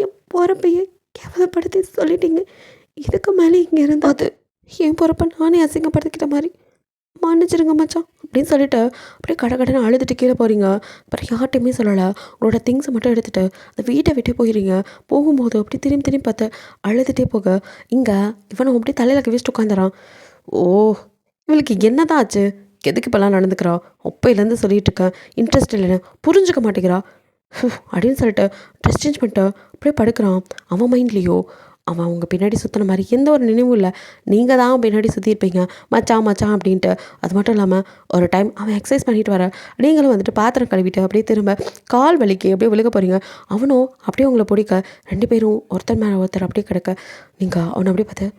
என் பொறப்பையே கேவலப்படுத்தி சொல்லிட்டீங்க. இதுக்கு மேலே இங்கே இருந்தால் அது என் பொறப்பை நானே அசிங்கப்படுத்திக்கிட்ட மாதிரி. மன்னிச்சிருங்க மச்சான் அப்படின்னு சொல்லிட்டு அப்படியே கடை அழுதுட்டு கீழே போகிறீங்க. அப்புறம் யார்ட்டையுமே சொல்லலை. உங்களோட திங்ஸை மட்டும் எடுத்துகிட்டு அந்த வீட்டை விட்டே போயிடுறீங்க. போகும்போது அப்படி திரும்பி பார்த்து அழுதுகிட்டே போக இங்கே இவனை அப்படியே தலையில் கவிச்சிட்டு உட்காந்துறான். ஓ, இவளுக்கு என்ன தான் ஆச்சு? எதுக்கு இப்போல்லாம் நடந்துக்கிறா? அப்பையிலேருந்து சொல்லிகிட்டு இருக்கேன் இன்ட்ரெஸ்ட் இல்லைன்னு, புரிஞ்சுக்க மாட்டேங்கிறா அப்படின்னு சொல்லிட்டு ட்ரெஸ் சேஞ்ச் பண்ணிட்டு அப்படியே படுக்கிறான். அவன் மைண்ட்லேயோ அவன் அவங்க பின்னாடி சுற்றின மாதிரி எந்த ஒரு நினைவும் இல்லை. நீங்கள் தான் பின்னாடி சுற்றிருப்பீங்க மச்சான் மச்சான் அப்படின்ட்டு. அது மட்டும் இல்லாமல் ஒரு டைம் அவன் எக்ஸசைஸ் பண்ணிட்டு வர, நீங்களும் வந்துட்டு பாத்திரம் கழுவிட்டு அப்படியே திரும்ப கால் வலிக்கு அப்படியே விழுக போகிறீங்க. அவனும் அப்படியே உங்களை பிடிக்க 2 பேரும் ஒருத்தர் மேலே ஒருத்தர் அப்படியே கிடக்க நீங்கள் அவனை அப்படியே பார்த்து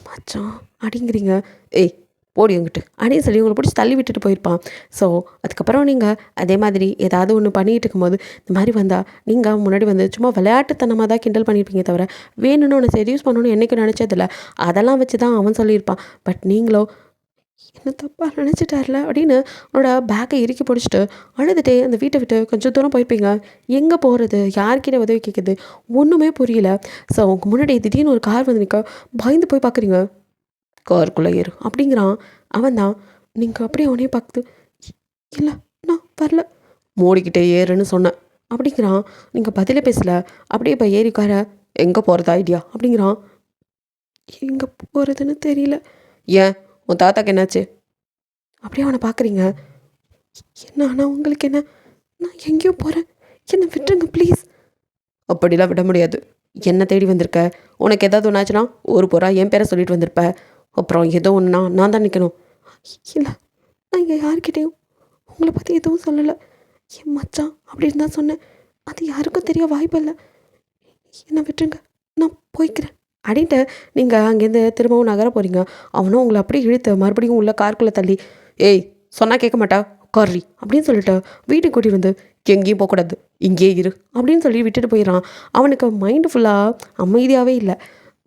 மச்சான் அப்படிங்கிறீங்க. ஏய் போடி எங்கிட்டு அப்படின்னு சொல்லி உங்களை பிடிச்சி தள்ளி விட்டுட்டு போயிருப்பான். ஸோ அதுக்கப்புறம் நீங்கள் அதே மாதிரி ஏதாவது ஒன்று பண்ணிகிட்டு இருக்கும்போது இந்த மாதிரி வந்தால் நீங்கள் முன்னாடி வந்து சும்மா விளையாட்டுத்தனமாக தான் கிண்டல் பண்ணியிருப்பீங்க தவிர வேணும்னு ஒன்று செடியூஸ் பண்ணணும்னு என்றைக்கும் நினச்சதில்ல. அதெல்லாம் வச்சு தான் அவன் சொல்லியிருப்பான். பட் நீங்களோ என்ன தப்பாக நினச்சிட்டார்ல அப்படின்னு அவனோட பேக்கை இறுக்கி பிடிச்சிட்டு அழுதுகிட்டே அந்த வீட்டை விட்டு கொஞ்சம் தூரம் போயிருப்பீங்க. எங்கே போகிறது, யார்கிட்ட உதவி கேட்குது, ஒன்றுமே புரியல. ஸோ அவங்க முன்னாடி திடீர்னு ஒரு கார் வந்து நிற்க பயந்து போய் பார்க்குறீங்க. காருக்குள்ளே ஏறு அப்படிங்கிறான். அவன் தான். நீங்கள் அப்படியே அவனையே பார்க்குது. இல்லை, நான் வரல. மூடிக்கிட்டே ஏறுன்னு சொன்னேன் அப்படிங்கிறான். நீங்கள் பதிலே பேசல. அப்படியே இப்போ ஏறி உட்கார. எங்கே போகிறது ஐடியா அப்படிங்கிறான். எங்கே போகிறதுன்னு தெரியல. ஏன், உன் தாத்தாக்கு என்னாச்சு? அப்படியே அவனை பார்க்குறீங்க. என்ன ஆனால் உங்களுக்கு என்ன? நான் எங்கேயோ போகிறேன், என்னை விட்டுருங்க ப்ளீஸ். அப்படிலாம் விட முடியாது. என்ன தேடி வந்திருக்க. உனக்கு ஏதாவது ஒன்றாச்சுன்னா ஒரு புறா என் பேரை சொல்லிட்டு வந்திருப்ப. அப்புறம் ஏதோ ஒன்றுனா நான் தான் நிற்கணும். இல்லை, நான் இங்கே யார்கிட்டையும் உங்களை பற்றி எதுவும் சொல்லலை. என் மச்சான் அப்படின்னு தான் சொன்னேன். அது யாருக்கும் தெரிய வாய்ப்பில்லை. என்னை விட்டுருங்க, நான் போய்க்கிறேன் அப்படின்ட்டு நீங்கள் அங்கேருந்து திரும்பவும் நகர போகிறீங்க. அவனும் உங்களை அப்படியே இழுத்து மறுபடியும் உள்ள காருக்குள்ளே தள்ளி, ஏய் சொன்னால் கேட்க மாட்டா, உட்கார்றி அப்படின்னு சொல்லிட்டு வீட்டுக்கு கூட்டி வந்து, எங்கேயும் போகக்கூடாது, இங்கேயே இரு அப்படின்னு சொல்லி விட்டுட்டு போயிடறான். அவனுக்கு மைண்டு ஃபுல்லாக அமைதியாகவே இல்லை.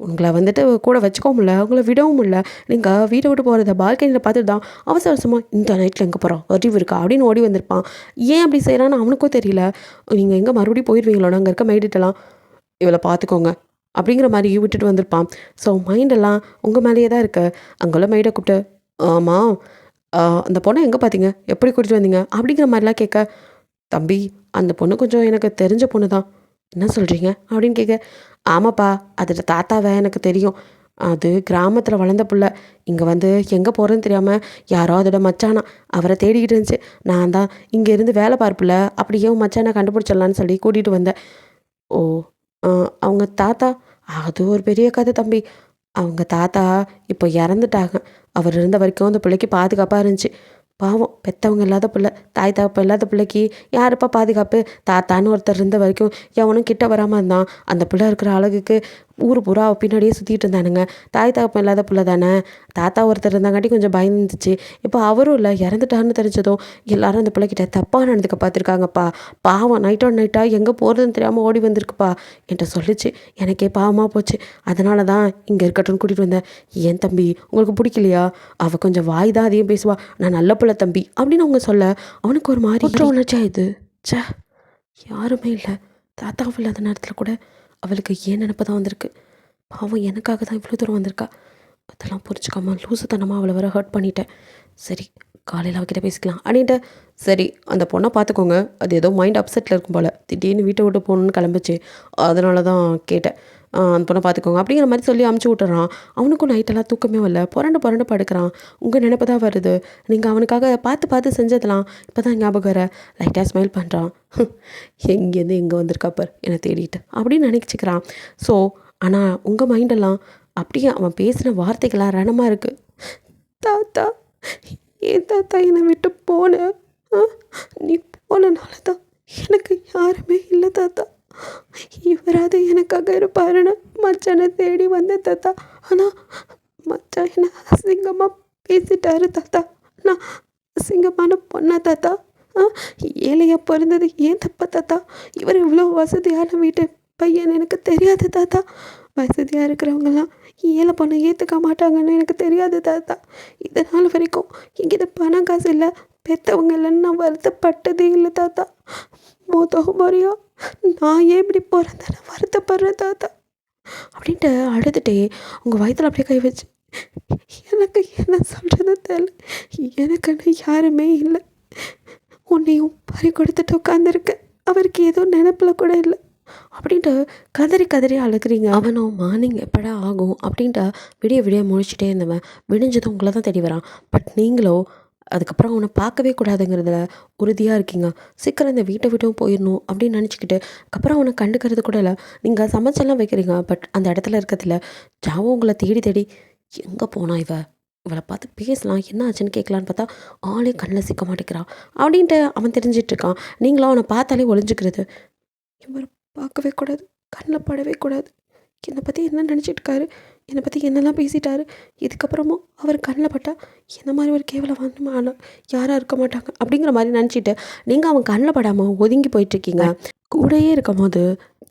உங்களை வந்துட்டு கூட வச்சுக்கவும் இல்லை, உங்களை விடவும் இல்லை. நீங்கள் வீட்டை விட்டு போகிறத பால்கனியில் பார்த்துட்டு தான் அவசர அவசரமாக இந்த நைட்டில் எங்கே போகிறோம், அறிவு இருக்கா அப்படின்னு ஓடி வந்திருப்பான். ஏன் அப்படி செய்கிறான்னு அவனுக்கும் தெரியல. நீங்கள் எங்கே மறுபடியும் போயிடுவீங்களோ அங்கே இருக்க மைடிட்டெல்லாம், இவளை பார்த்துக்கோங்க அப்படிங்கிற மாதிரி விட்டுட்டு வந்திருப்பான். ஸோ மைண்டெல்லாம் உங்கள் மேலேயே தான் இருக்கு. அங்குள்ள மைடை கூப்பிட்டு, ஆமாம் அந்த பொண்ணை எங்கே பார்த்தீங்க, எப்படி கூட்டிகிட்டு வந்தீங்க அப்படிங்கிற மாதிரிலாம் கேட்க, தம்பி அந்த பொண்ணு கொஞ்சம் எனக்கு தெரிஞ்ச பொண்ணு தான். என்ன சொல்கிறீங்க அப்படின்னு கேட்க, ஆமாப்பா அதோட தாத்தாவை எனக்கு தெரியும். அது கிராமத்தில் வளர்ந்த புள்ள. இங்கே வந்து எங்கே போகிறேன்னு தெரியாமல் யாரோ அதோட மச்சானா அவரை தேடிக்கிட்டு இருந்துச்சு. நான் தான் இங்கே இருந்து வேலை பார்ப்பில்ல, அப்படியே உன் மச்சானை கண்டுபிடிச்சிடலான்னு சொல்லி கூட்டிகிட்டு வந்தேன். ஓ, அவங்க தாத்தா, அது ஒரு பெரிய கதை தம்பி. அவங்க தாத்தா இப்போ இறந்துட்டாங்க. அவர் இருந்த வரைக்கும் அந்த பிள்ளைக்கு பாதுகாப்பாக இருந்துச்சு. பாவம், பெற்றவங்க இல்லாத பிள்ளை, தாய் தகப்ப இல்லாத பிள்ளைக்கு யாருப்பா பாதுகாப்பு? தாத்தான்னு ஒருத்தர் இருந்த வரைக்கும் எவனும் கிட்ட வராமல் இருந்தான். அந்த பிள்ளை இருக்கிற அழகுக்கு ஊர் பூரா பின்னாடியே சுற்றிட்டு இருந்தானுங்க. தாய் தகப்பம் இல்லாத பிள்ளை தானே. தாத்தா ஒருத்தர் இருந்தாங்காட்டி கொஞ்சம் பயந்துச்சு. இப்போ அவரும் இல்லை, இறந்துட்டாருன்னு தெரிஞ்சதும் எல்லாரும் அந்த பிள்ளைக்கிட்ட தப்பாக நடந்துக்க பார்த்துருக்காங்கப்பா. பாவம் நைட்டோட நைட்டாக எங்கே போகிறதுன்னு தெரியாமல் ஓடி வந்திருக்குப்பா என்கிட்ட சொல்லிச்சு. எனக்கே பாவமாக போச்சு. அதனால தான் இங்கே இருக்கட்டும்னு கூட்டிகிட்டு வந்தேன். ஏன் தம்பி உங்களுக்கு பிடிக்கலையா? அவள் கொஞ்சம் வாய் தான் அதிகம் பேசுவா, நான் நல்ல பிள்ளை தம்பி அப்படின்னு அவங்க சொல்ல அவனுக்கு ஒரு மாதிரி உணர்ச்சியா இது. சே, யாருமே இல்லை. தாத்தாவும் இல்லாத நேரத்தில் கூட அவளுக்கு ஏன் நினப்பு தான் வந்திருக்கு. பாவம், எனக்காக தான் இவ்வளோ தூரம் வந்திருக்கா. அதெல்லாம் புரிஞ்சுக்காம லூசுத்தனமாக அவளை வர ஹர்ட் பண்ணிட்டேன். சரி, காலையில் அவகிட்ட பேசிக்கலாம் அப்படின்ட்டு. சரி, அந்த பொண்ணை பார்த்துக்கோங்க. அது ஏதோ மைண்ட் அப்செட்டில் இருக்கும் போல், திடீர்னு வீட்டை விட்டு போகணுன்னு கிளம்பிச்சு. அதனால தான் கேட்டேன். அந்த பொண்ணை பார்த்துக்கோங்க அப்படிங்கிற மாதிரி சொல்லி அமுச்சு விட்டுறான். அவனுக்கும் நைட்டெல்லாம் தூக்கமே வரல, புரண்டு புரண்டு படுக்கிறான். உங்கள் நினைப்பு தான் வருது. நீங்கள் அவனுக்காக பார்த்து பார்த்து செஞ்சதெல்லாம் இப்போ தான் ஞாபகம் வர. லைட்டாக ஸ்மைல் பண்ணுறான். எங்கேருந்து எங்கே வந்திருக்கா பார் என்னை தேடிட்டு அப்படின்னு நினச்சிக்கிறான். ஸோ ஆனால் உங்கள் மைண்டெல்லாம் அப்படியே அவன் பேசின வார்த்தைகள்லாம் ரணமாக இருக்குது. தாத்தா, ஏன் தாத்தா என்னை விட்டு போன? நீ போனனால தான் எனக்கு யாருமே இல்லை தாத்தா. இவராது எனக்காக இருப்பாருன்னு மச்சானை தேடி வந்த தாத்தா. ஆனால் மச்சான் என்ன அசிங்கமாக பேசிட்டாரு தாத்தா. நான் அசிங்கமான பொண்ணா தாத்தா? ஏழையாக பிறந்தது ஏன் தப்பா தாத்தா? இவர் இவ்வளோ வசதியான வீட்டு பையன் எனக்கு தெரியாது தாத்தா. வசதியாக இருக்கிறவங்கெல்லாம் ஏழை பொண்ணை ஏற்றுக்க மாட்டாங்கன்னு எனக்கு தெரியாது தாத்தா. இதனால் வரைக்கும் எங்கிட்ட பணம் காசு இல்லை, பெற்றவங்க இல்லைன்னு நான் வருத்தப்பட்டதே இல்லை தாத்தா. முறையாக நான் ஏன் இப்படி பிறந்தேன்னு வருத்தப்படுறேன் தாத்தா அப்படின்ட்டு அழுதுகிட்டே உங்கள் வயிற்றில் அப்படியே கை வச்சு, எனக்கு என்ன சொல்கிறது தெரியல, எனக்குன்னு யாருமே இல்லை, உன்னையும் பறி கொடுத்துட்டு உட்காந்துருக்கேன், அவருக்கு ஏதோ நினப்பில் கூட இல்லை அப்படின்ட்டு கதறி கதறி அழுகிறீங்க. அவனும் மார்னிங் எப்படா ஆகும் அப்படின்ட்டு விடிய விடிய முழிச்சிட்டே இருந்தவன் விடிஞ்சதும் உங்களை தான் தேடி வரான். பட் நீங்களோ அதுக்கப்புறம் அவனை பார்க்கவே கூடாதுங்கிறதுல உறுதியாக இருக்கீங்க. சீக்கிரம் இந்த வீட்டை விட்டும் போயிடணும் அப்படின்னு நினச்சிக்கிட்டு அதுக்கப்புறம் அவனை கண்டுக்கிறது கூட இல்லை. நீங்கள் சமைச்செல்லாம் வைக்கிறீங்க, பட் அந்த இடத்துல இருக்கிறதுல ஜாவும் உங்களை தேடி தேடி எங்கே போனா இவளை பார்த்து பேசலாம், என்ன ஆச்சுன்னு கேட்கலான்னு பார்த்தா ஆளே கண்ணில் சிக்க மாட்டேங்கிறான் அப்படின்ட்டு அவன் தெரிஞ்சிட்ருக்கான். நீங்களும் அவனை பார்த்தாலே ஒளிஞ்சிக்கிறது. இவரை பார்க்கவே கூடாது, கண்ணில் படவே கூடாது, என்னை பற்றி என்ன நினச்சிட்ருக்காரு, என்னை பற்றி என்னெல்லாம் பேசிட்டாரு, இதுக்கப்புறமும் அவர் கண்ணில் பட்டால் என்ன மாதிரி ஒரு கேவலமான யாராக இருக்க மாட்டாங்க அப்படிங்கிற மாதிரி நினச்சிட்டு நீங்கள் அவன் கண்ணில் படாமல் ஒதுங்கி போயிட்டுருக்கீங்க. கூடயே இருக்கும்போது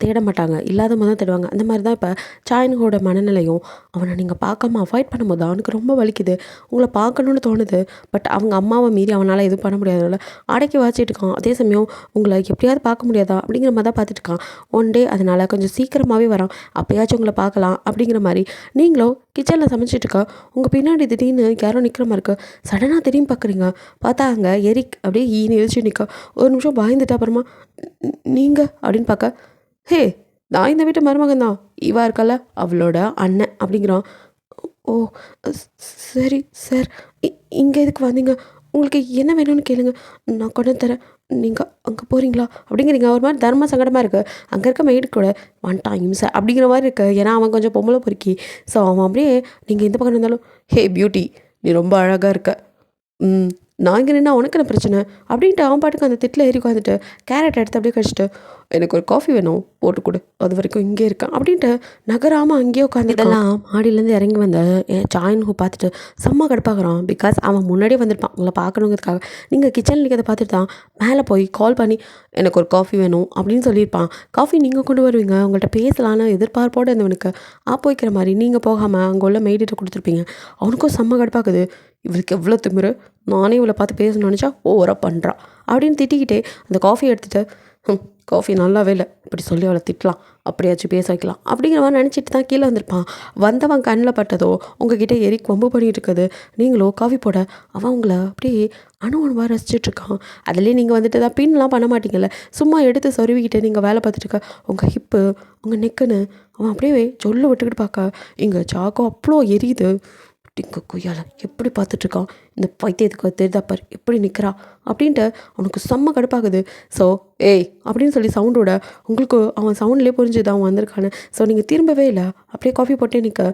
தேட மாட்டாங்க. இல்லாத போது தான் தேடுவாங்க. அந்த மாரி தான் இப்ப சாய்னுவோட மனநிலையும். அவன நீங்க பார்க்காம அவாய்ட் பண்ணும்போது அவனுக்கு ரொம்ப வலிக்குது. உங்கள பார்க்கணும்னு தோணுது. பட் அவங்க அம்மாவ மீறி அவனால எதுவும் பண்ண முடியாதனால அடக்கி வாச்சிட்டு இருக்கான். அதே சமயம் உங்கள எப்படியாவது பார்க்க முடியாதா? அப்படிங்கிற மாரி தான் பார்த்துட்டு இருக்கான். ஒன் டே அதனால கொஞ்சம் சீக்கிரமாவே வரான். அப்பயாச்சும் உங்கள பார்க்கலாம் அப்படிங்கிற மாரி. நீங்களும் கிச்சன்ல சமைச்சிட்டு இருக்க, உங்க பின்னாடி திடீர்னு யாரோ நிக்கிற மாரி இருக்கு. சடனா திரும்பி பார்க்குறீங்க. பார்த்தா அங்க எரிக் அப்படியே ஈன்னு இழுச்சு நிக்க. ஒரு நிமிஷம் பயந்துட்டு அப்புறமா நீங்க அப்படின்னு பார்க்க, ஹே! நான் இந்த வீட்டு மருமகன் தான். இவ இருக்கால்ல, அவளோட அண்ணன் அப்படிங்கிறான். ஓ! ஸ் சரி சார். இ இங்க எதுக்கு வந்தீங்க? உங்களுக்கு என்ன வேணும்னு கேளுங்க. நான் கொண்டு வந்து தரேன். நீங்க அங்க போறீங்களா? அப்படிங்கிறீங்க. ஒரு மாரி தர்ம சங்கடமா இருக்கு. அங்க இருக்க மெய்டு கூட வந்துட்டான் இம்ச அப்படிங்கிற மாரி இருக்கு. ஏன்னா அவன் கொஞ்சம் பொம்பள பொறுக்கி. ஸோ அவன் அப்படியே நீங்க எந்த பக்கம் இருந்தாலும், ஹே பியூட்டி! நீ ரொம்ப அழகா இருக்க. ம். நான் இங்க நின்னா உனக்கு என்ன பிரச்சனை? அப்படின்ட்டு அவன் பாட்டுக்கு அந்த திட்டுல ஏறி உட்காந்துட்டு, கேரட் எடுத்து அப்படியே கழிச்சிட்டு, எனக்கு ஒரு காஃபி வேணும் போட்டு குடு. அது வரைக்கும் இங்கே இருக்கேன். அப்படின்ட்டு நகராம அங்கேயே உட்காந்துருக்கான். இதெல்லாம் மாடியிலேருந்து இறங்கி வந்த சாயன்ஹூ பார்த்துட்டு செம்ம கடுப்பாகிறான். பிகாஸ் அவன் முன்னாடியே வந்திருப்பான் உங்களை பார்க்கணுங்கிறதுக்காக. நீங்கள் கிச்சனில் நிற்கிறத பார்த்துட்டு தான் மேலே போய் கால் பண்ணி எனக்கு ஒரு காஃபி வேணும் அப்படின்னு சொல்லியிருப்பான். காஃபி நீங்கள் கொண்டு வருவீங்க, உங்கள்கிட்ட பேசலான்னு எதிர்பார்ப்போடு இருந்தவனுக்கு ஆப்பு வைக்கிற மாதிரி நீங்கள் போகாமல் அங்கே உள்ள மெய்டிட்ட கொடுத்துருப்பீங்க. அவனுக்கும் செம்ம கடுப்பாக்குது. இவருக்கு எவ்வளோ திமிரு, நானே இவளை பார்த்து பேசணும்னு நினச்சா ஓவராக பண்ணுறான் அப்படின்னு திட்டிக்கிட்டே அந்த காஃபி எடுத்துகிட்டு, காஃபி நல்லாவே இல்லை, இப்படி சொல்லி அவளை திட்டலாம், அப்படியாச்சும் பேச வைக்கலாம் அப்படிங்கிற மாதிரி நினச்சிட்டு தான் கீழே வந்திருப்பான். வந்தவன் கண்ணில் பட்டதோ உங்ககிட்ட எரிக் வம்பு பண்ணிகிட்டு இருக்குது. நீங்களோ காஃபி போட அவன் உங்களை அப்படியே அணுவணுவாக ரசிச்சிட்ருக்கான். அதுலேயே நீங்கள் வந்துட்டு தான் பின்லாம் பண்ண மாட்டீங்கல்ல, சும்மா எடுத்து சொருவிக்கிட்டு நீங்கள் வேலை பார்த்துட்டு இருக்க உங்கள் ஹிப்பு உங்கள் நெக்குன்னு அவன் அப்படியே சொல்லு விட்டுக்கிட்டு பார்க்க இங்கே சாக்கோ அவ்வளோ எரியுது. டிங்க கொய்யால எப்படி பார்த்துட்ருக்கான், இந்த பைத்தியத்துக்கு தெரிதாப்பார் எப்படி நிற்கிறா அப்படின்ட்டு அவனுக்கு செம்ம கடுப்பாகுது. ஸோ ஏய் அப்படின்னு சொல்லி சவுண்டோட உங்களுக்கு அவன் சவுண்ட்லேயே புரிஞ்சுது அவன் வந்திருக்கான்னு. ஸோ நீங்கள் திரும்பவே இல்லை, அப்படியே காஃபி போட்டே நிற்க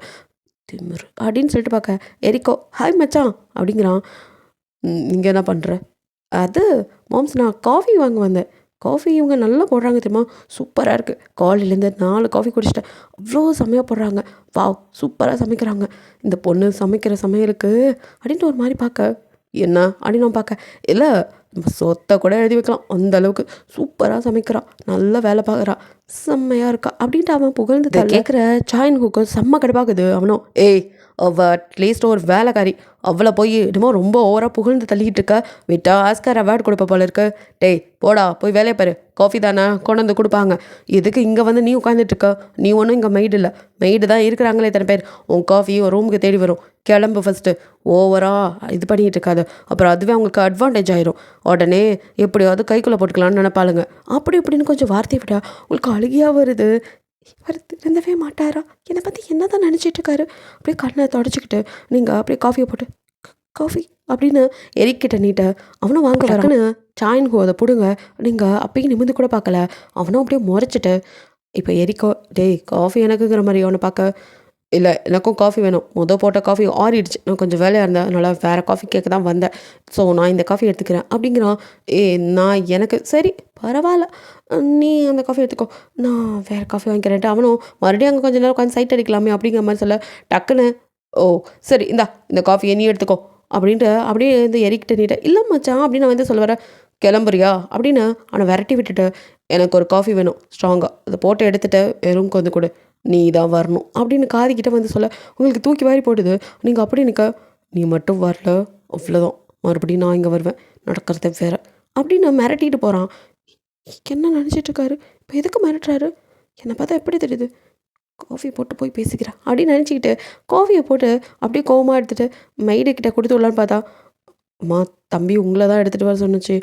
திமிரு அப்படின்னு சொல்லிட்டு பார்க்க எரிக்கோ ஹாய் மச்சான் அப்படிங்கிறான். நீங்கள் என்ன பண்ணுற? அது மாம்ஸ் நான் காஃபி வாங்க வந்தேன். காஃபி இவங்க நல்லா போடுறாங்க தெரியுமா, சூப்பராக இருக்குது. காலையிலேருந்து 4 காஃபி குடிச்சிட்டேன். அவ்வளோ செம்மையாக போடுறாங்க. வாவ் சூப்பராக சமைக்கிறாங்க இந்த பொண்ணு. சமைக்கிற சமையலுக்கு அப்படின்ட்டு ஒரு மாதிரி பார்க்க என்ன அப்படின்னு நான் பார்க்க, இல்லை நம்ம சொத்தை கூட எழுதி வைக்கலாம் அந்த அளவுக்கு சூப்பராக சமைக்கிறா, நல்லா வேலை பார்க்குறா, செம்மையாக இருக்கா அப்படின்ட்டு அவன் புகழ்ந்து கேட்குற சாயின் ஹூக்கு செம்ம கடுப்பாகுது. அவனும் ஏய் அவள் அட்லீஸ்ட் ஒரு வேலைக்காரி, அவளை போய் என்னமோ ரொம்ப ஓவராக புகழ்ந்து தள்ளிக்கிட்டு இருக்க, விட்டா ஆஸ்கார் அவார்டு கொடுப்ப போல இருக்கு. டேய் போடா போய் வேலையை பாரு, காஃபி தானே கொண்டு வந்து கொடுப்பாங்க, எதுக்கு இங்கே வந்து நீ உட்காந்துட்ருக்க? நீ ஒன்றும் இங்கே மெய்டு இல்லை, மெய்டு தான் இருக்கிறாங்களே இத்தனை பேர். உன் காஃபி ஒரு ரூமுக்கு தேடி வரும், கிளம்பு ஃபஸ்ட்டு. ஓவராக இது பண்ணிகிட்டு இருக்காது, அப்புறம் அதுவே அவங்களுக்கு அட்வான்டேஜ் ஆயிரும். உடனே எப்படியாவது கைக்குள்ளே போட்டுக்கலான்னு நினைப்பாளுங்க. அப்படி இப்படின்னு கொஞ்சம் வார்த்தை விட்டா உங்களுக்கு அழுகியாக வருது. இவர் திருந்தவே மாட்டாரா? என்னை பற்றி என்ன தான் நினச்சிட்டு இருக்காரு? அப்படியே கண்ணை தொடச்சிக்கிட்டு நீங்கள் அப்படியே காஃபியை போட்டு காஃபி அப்படின்னு எரிக்கிட்ட நீட்ட அவனும் வாங்க வரக்குன்னு சாயின் ஹோ அதை பிடுங்க. நீங்கள் அப்பயும் நிமிந்து கூட பார்க்கல. அவனும் அப்படியே முறைச்சிட்டு இப்போ எரிக்கோ டேய் காஃபி எனக்குங்கிற மாதிரி அவனை பார்க்க, இல்லை எனக்கும் காஃபி வேணும், போட்ட காஃபி ஆறிடுச்சு, நான் கொஞ்சம் வேலையாக இருந்தேன், அதனால் வேறு காஃபி கேட்க தான் வந்தேன், ஸோ நான் இந்த காஃபி எடுத்துக்கிறேன் அப்படிங்கிறான். நான் எனக்கு சரி பரவாயில்ல, நீ அந்த காஃபி எடுத்துக்கோ, நான் வேறு காஃபி வாங்கிக்கிறேன்ட்டு அவனும் மறுபடியும் அங்கே கொஞ்சம் நேரம் உட்காந்து சைட் அடிக்கலாமே அப்படிங்கிற மாதிரி சொல்ல டக்குன்னு ஓ சரி இந்த காஃபியை நீ எடுத்துக்கோ அப்படின்ட்டு அப்படியே இந்த எரிக்கிட்ட நீட்ட இல்லை மச்சான் அப்படின்னு நான் வந்து சொல்ல வரேன். கிளம்புறியா அப்படின்னு அவனை விரட்டி விட்டுட்டு எனக்கு ஒரு காஃபி வேணும் ஸ்ட்ராங்காக, அதை போட்டு எடுத்துகிட்டு ரூம்க்கு வந்து கொடு, நீ தான் வரணும் அப்படின்னு காதிக்கிட்ட வந்து சொல்ல உங்களுக்கு தூக்கி வாரி போடுது. நீங்கள் அப்படி நிற்க நீ மட்டும் வரல அவ்வளோதான், மறுபடியும் நான் இங்கே வருவேன், நடக்கிறத வேற அப்படின்னு மிரட்டிட்டு போகிறான். என்ன நினச்சிட்டு இருக்காரு? இப்போ எதுக்கு மிரட்டுறாரு? என்னை பார்த்தா எப்படி தெரியுது? காஃபி போட்டு போய் பேசிக்கிறேன் அப்படின்னு நினச்சிக்கிட்டு காஃபியை போட்டு அப்படியே கோவமாக எடுத்துகிட்டு மெய்டுக்கிட்ட கொடுத்து விடலான்னு பார்த்தா, அம்மா தம்பி உங்களை தான் எடுத்துகிட்டு வர சொன்னுச்சு,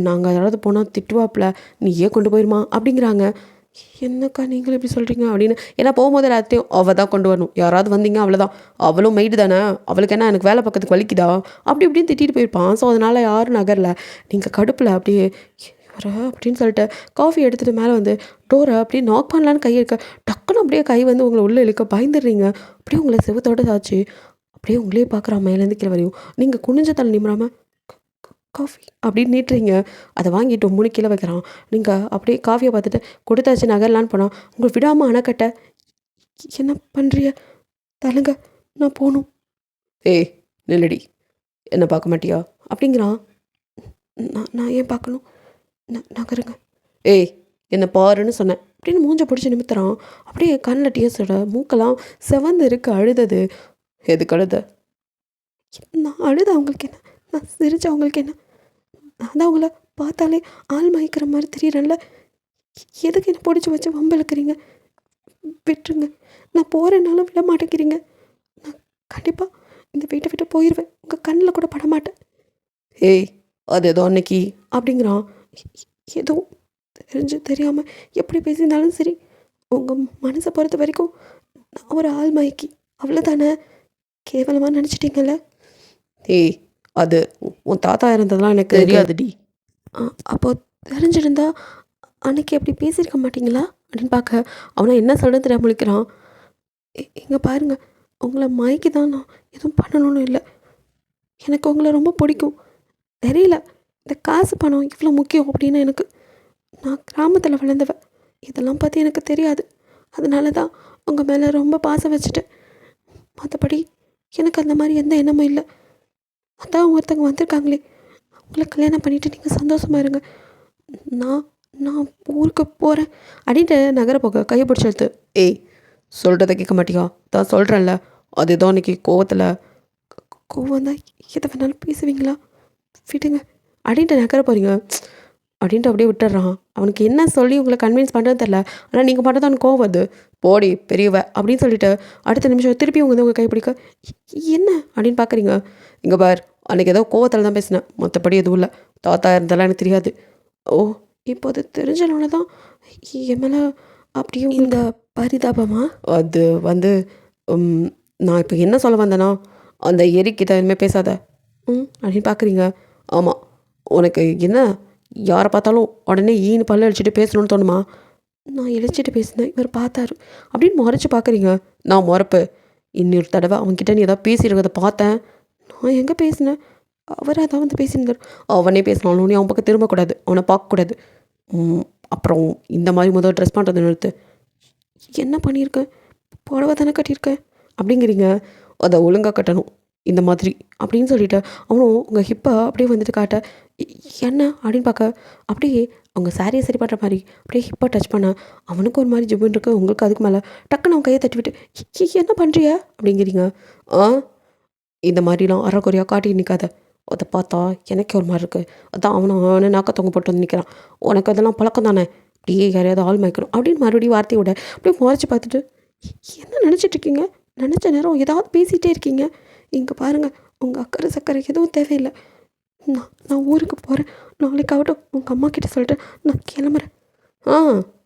நாங்கள் யாராவது போனால் திட்டுவாப்பில், நீயே கொண்டு போயிருமா அப்படிங்கிறாங்க. என்னக்கா நீங்களும் இப்படி சொல்கிறீங்க அப்படின்னு. ஏன்னா போகும்போது எல்லாத்தையும் அவள் தான் கொண்டு வரணும், யாராவது வந்தீங்க அவ்வளோதான், அவளும் மெய்டு தானே, அவளுக்கு என்ன எனக்கு வேலை பக்கத்துக்கு வலிக்குதா அப்படி இப்படின்னு திட்டிட்டு போயிருப்பான். ஸோ அதனால் யாரும் நகரில் நீங்கள் கடுப்பில் அப்படியே வர அப்படின்னு சொல்லிட்டு காஃபி எடுத்துகிட்டு மேலே வந்து டோரை அப்படியே நாக் பண்ணலான்னு கை இருக்க டக்குன்னு அப்படியே கை வந்து உங்களை உள்ளே இழுக்க பயந்துடுறீங்க. அப்படியே உங்களை செவத்தோட சாச்சு அப்படியே உங்களே பார்க்குறான் மேலேருந்து கீழே வரையும். நீங்கள் குனிஞ்ச தலை நிமிராமல் காஃபி அப்படின்னு நீட்டுறீங்க. அதை வாங்கிட்டு 3 கீழே வைக்கிறான். நீங்கள் அப்படியே காஃபியை பார்த்துட்டு கொடுத்தாச்சு நகரலான்னு போனால் உங்களை விடாமல் அணைக்கட்ட என்ன பண்ணுறிய தலுங்க நான் போகணும். ஏய் நில்லடி, என்ன பார்க்க மாட்டியா அப்படிங்கிறான். நான் ஏன் பார்க்கணும், நகருங்க. ஏய் என்ன பாருன்னு சொன்னேன் அப்படின்னு மூஞ்ச பிடிச்சி நிமித்துறான். அப்படியே கண்ணில் டியர்ஸோட மூக்கெல்லாம் செவந்து இருக்கு அழுதது. எதுக்கு அழுத? நான் அழுத அவங்களுக்கு என்ன, நான் சிரிச்ச அவங்களுக்கு என்ன, நான் தான் அவங்கள பார்த்தாலே ஆள் மயக்கிற மாதிரி தெரியறேன்ல, எதுக்கு என்ன பிடிச்சி வச்சு வம்பிழுக்கிறீங்க? விட்டுருங்க, நான் போகிறேன்னாலும் விட மாட்டேங்கிறீங்க. நான் கண்டிப்பாக இந்த வீட்டை விட்டு போயிடுவேன், உங்கள் கண்ணில் கூட பட மாட்டேன். ஏய், அது ஏதோ அன்னைக்கு அப்படிங்கிறான். ஏதோ தெரிஞ்சு தெரியாமல் எப்படி பேசியிருந்தாலும் சரி, உங்கள் மனசை பொறுத்த வரைக்கும் நான் ஒரு ஆள் மயக்கி அவ்வளோதானே, கேவலமாக நினச்சிட்டிங்கல்ல. ஏய், அது உன் தாத்தா இருந்ததெல்லாம் எனக்கு தெரியாதுடி. அப்போ தெரிஞ்சிருந்தா அன்னைக்கு அப்படி பேசியிருக்க மாட்டிங்களா அப்படின்னு பார்க்க அவனை என்ன சொல்ல தெரியாம முழிக்கிறான். இங்கே பாருங்க, உங்களை மயக்கி தான் நான் எதுவும் பண்ணணும்னு இல்லை. எனக்கு உங்களை ரொம்ப பிடிக்கும். தெரியல, இந்த காசு பணம் இவ்வளோ முக்கியம் அப்படின்னு எனக்கு. நான் கிராமத்தில் வளர்ந்தவன், இதெல்லாம் பற்றி எனக்கு தெரியாது. அதனால தான் உங்கள் மேலே ரொம்ப பாசம் வச்சுட்டேன். மற்றபடி எனக்கு அந்த மாதிரி எந்த எண்ணமும் இல்லை. அதான் ஒருத்தவங்க வந்திருக்காங்களே, உங்களை கல்யாணம் பண்ணிவிட்டு நீங்கள் சந்தோஷமாக இருங்க. நான் நான் ஊருக்கு போகிறேன் அப்படின்ட்டு நகர போக கையை பிடிச்சி எடுத்து. ஏய், சொல்கிறத கேட்க மாட்டியா? தான் சொல்கிறேன்ல, அது ஏதோ அன்றைக்கி கோவத்தில். கோவம் தான் எதை வேணாலும் பேசுவீங்களா? விடுங்க அப்படின்ட்டு நகர போகிறீங்க அப்படின்ட்டு அப்படியே விட்டுடுறான். அவனுக்கு என்ன சொல்லி உங்களை கன்வின்ஸ் பண்ணுறது தெரில. ஆனால் நீங்கள் மட்டும் தான் கோவம் வருது. போடி பெரியவ அப்படின்னு சொல்லிட்டு அடுத்த நிமிஷம் திருப்பி உங்க வந்து உங்கள் கைப்பிடிக்க என்ன அப்படின்னு பார்க்குறீங்க. இங்கே பார், அன்றைக்கி ஏதோ கோவத்தில் தான் பேசினேன், மற்றபடி எதுவும் இல்லை. தாத்தா இருந்தெல்லாம் எனக்கு தெரியாது. ஓ, இப்போ அது தெரிஞ்சனால தான் என் மேலே அப்படியும் இந்த பரிதாபமா? அது வந்து நான் இப்போ என்ன சொல்ல வந்தேன்னா, அந்த எரிக்கிட்ட இனிமேல் பேசாத அப்படின்னு பார்க்குறீங்க. ஆமாம், உனக்கு என்ன யாரை பார்த்தாலும் உடனே ஈன்னு பல்ல அழிச்சிட்டு பேசணும்னு தோணுமா? நான் இழைச்சிட்டு பேசினேன், இவர் பார்த்தாரு அப்படின்னு முறைச்சி பார்க்குறீங்க. நான் முறைப்பு, இன்னொரு தடவை அவன்கிட்ட நீ ஏதாவது பேசியிருக்கிறத பார்த்தேன். நான் எங்கே பேசினேன்? அவராக தான் வந்து பேசியிருந்தார். அவனே பேசினாலும் நீ அவன் பக்கம் திரும்பக்கூடாது, அவனை பார்க்கக்கூடாது. அப்புறம் இந்த மாதிரி முதல் ட்ரெஸ் பண்ணுறது நிறுத்து. என்ன பண்ணியிருக்கேன்? புடவை தானே கட்டியிருக்கேன் அப்படிங்கிறீங்க. அதை ஒழுங்காக கட்டணும் இந்த மாதிரி அப்படின்னு சொல்லிட்டு அவனும் உங்கள் ஹிப்பை அப்படியே வந்துட்டு காட்ட என்ன அப்படின்னு பார்க்க அப்படியே அவங்க சாரியை சரி பண்ணுற மாதிரி அப்படியே ஹிப்பை டச் பண்ண அவனுக்கு ஒரு மாதிரி ஜிப்புன்னு இருக்குது. உங்களுக்கு அதுக்கு மேலே டக்குன்னு அவன் கையை தட்டி விட்டு என்ன பண்ணுறிய அப்படிங்கிறீங்க. இந்த மாதிரிலாம் அறக்குறையாக காட்டி நிற்காத, அதை பார்த்தா எனக்கு ஒரு மாதிரி இருக்குது. அதான் அவனை நாக்கத்தவங்க போட்டு வந்து நிற்கிறான். உனக்கு அதெல்லாம் பழக்கம் தானே, அப்படியே யாரையாவது ஆள் மயக்கணும் அப்படின்னு மறுபடியும் வார்த்தையை விட அப்படியே முறைச்சி பார்த்துட்டு என்ன நினச்சிட்ருக்கீங்க? நினச்ச நேரம் ஏதாவது பேசிகிட்டே இருக்கீங்க. இங்கே பாருங்கள், உங்கள் அக்கறை சக்கரை எதுவும் தேவையில்லை. நான் ஊருக்கு போகிறேன், நாளைக்காகட்டும் உங்கள் அம்மா கிட்ட சொல்லிட்டு நான் கிளம்புறேன்.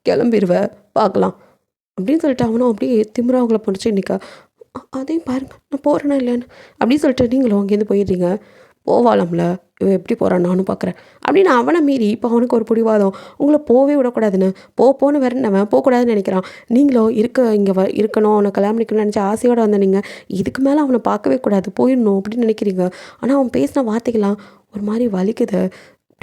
கிளம்பிடுவேன், பார்க்கலாம் அப்படின்னு சொல்லிட்டு அவனும் அப்படியே திமிரா அவங்கள பிடிச்சி நிற்க. அதையும் பாருங்கள், நான் போகிறேன்னா இல்லைன்னு அப்படின்னு சொல்லிட்டு நீங்களும் அங்கேருந்து போயிடுறீங்க. போவாளாம்ல, இவன் எப்படி போகிறான் நானும் பார்க்குறேன் அப்படின்னு அவனை மீறி இப்போ அவனுக்கு ஒரு பிடிவாதம், உங்களை போவே விடக்கூடாதுன்னு போன்னு வரனவன் போகக்கூடாதுன்னு நினைக்கிறான். நீங்களும் இங்கே இருக்கணும், அவனை கல்யாணம் பண்ணிக்கணும்னு நினச்ச ஆசையோடு வந்த நீங்கள் இதுக்கு மேலே அவனை பார்க்கவே கூடாது, போயிடணும் அப்படின்னு நினைக்கிறீங்க. ஆனால் அவன் பேசின வார்த்தைகள்லாம் ஒரு மாதிரி வலிக்குது.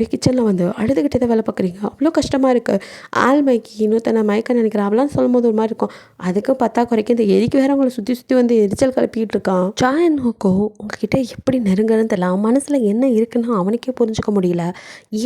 அப்படியே கிச்சனில் வந்து அழுதுகிட்டே தான் வேலை பார்க்குறீங்க. அவ்வளோ கஷ்டமாக இருக்குது. ஆள் மயக்கி இன்னொருத்தனை மயக்க நினைக்கிறேன் அவளாம் சொல்லும் போது ஒரு மாதிரி இருக்கும். அதுக்கு குறைக்கும் இந்த எரிக்கு வேறு அவங்களை சுற்றி சுற்றி வந்து எரிச்சல் கிளப்பிக்கிட்டு இருக்கான். சாயன் ஹோக்கோ உங்ககிட்ட எப்படி நெருங்குறன்னு தெரியல, அவன் மனசில் என்ன இருக்குன்னு அவனுக்கே புரிஞ்சுக்க முடியல.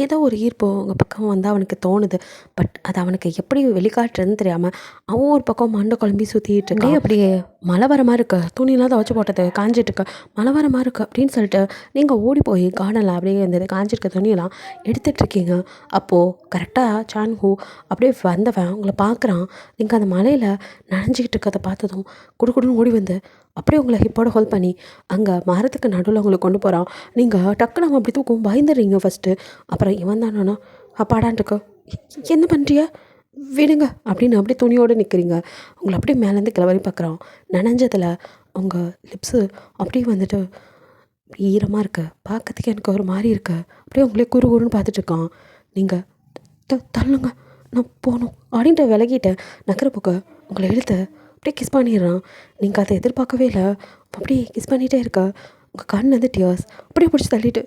ஏதோ ஒரு ஈர்ப்பு உங்கள் பக்கம் வந்து அவனுக்கு தோணுது. பட் அது அவனுக்கு எப்படி வெளிக்காட்டுறதுன்னு தெரியாமல் அவன் ஒரு பக்கம் மண்டை குழம்பி சுற்றிட்டு இருக்கான். அப்படியே மழை வர மாதிரி இருக்குது, துணியெல்லாம் துவச்சி போட்டது காஞ்சிட்ருக்கு, மழை வர மாதிரி இருக்குது அப்படின்னு சொல்லிட்டு நீங்கள் ஓடி போய் கார்டனில் அப்படியே இந்த காஞ்சிருக்க துணியெல்லாம் எடுத்துகிட்ருக்கீங்க. அப்போது கரெக்டாக சான்ஹூ அப்படியே வந்தவன் உங்களை பார்க்குறான். நீங்கள் அந்த மலையில் நனைஞ்சிக்கிட்டு இருக்கிறத பார்த்ததும் குடுக்குடுன்னு ஓடி வந்து அப்படியே உங்களை ஹிப்போட ஹோல்ட் பண்ணி அங்கே மரத்துக்கு நடுவில் உங்களை கொண்டு போகிறான். நீங்கள் டக்குன்னு அவன் அப்படி தூக்கும் பயந்துடுறீங்க ஃபஸ்ட்டு. அப்புறம் இவன் தானா அப்பாடான்ட்டுக்கு என்ன பண்ணுறிய விடுங்க அப்படின்னு அப்படியே துணியோடு நிற்கிறீங்க. உங்களை அப்படியே மேலேருந்து கிளவரி பார்க்குறான். நனைஞ்சதில் உங்கள் லிப்ஸு அப்படியே வந்துட்டு ஈரமாக இருக்குது, பார்க்கறதுக்கு எனக்கு ஒரு மாதிரி இருக்குது. அப்படியே உங்களே குறுன்னு பார்த்துட்ருக்கான். நீங்கள் தள்ளுங்க நான் போகணும் அப்படின்ட்டு விலகிட்டு நகர போக்க உங்களை எடுத்து அப்படியே கிஸ் பண்ணிடுறான். நீங்கள் அதை எதிர்பார்க்கவே இல்லை. அப்படியே கிஸ் பண்ணிகிட்டே இருக்க உங்கள் கண் வந்து டியர்ஸ் அப்படியே பிடிச்சி தள்ளிட்டு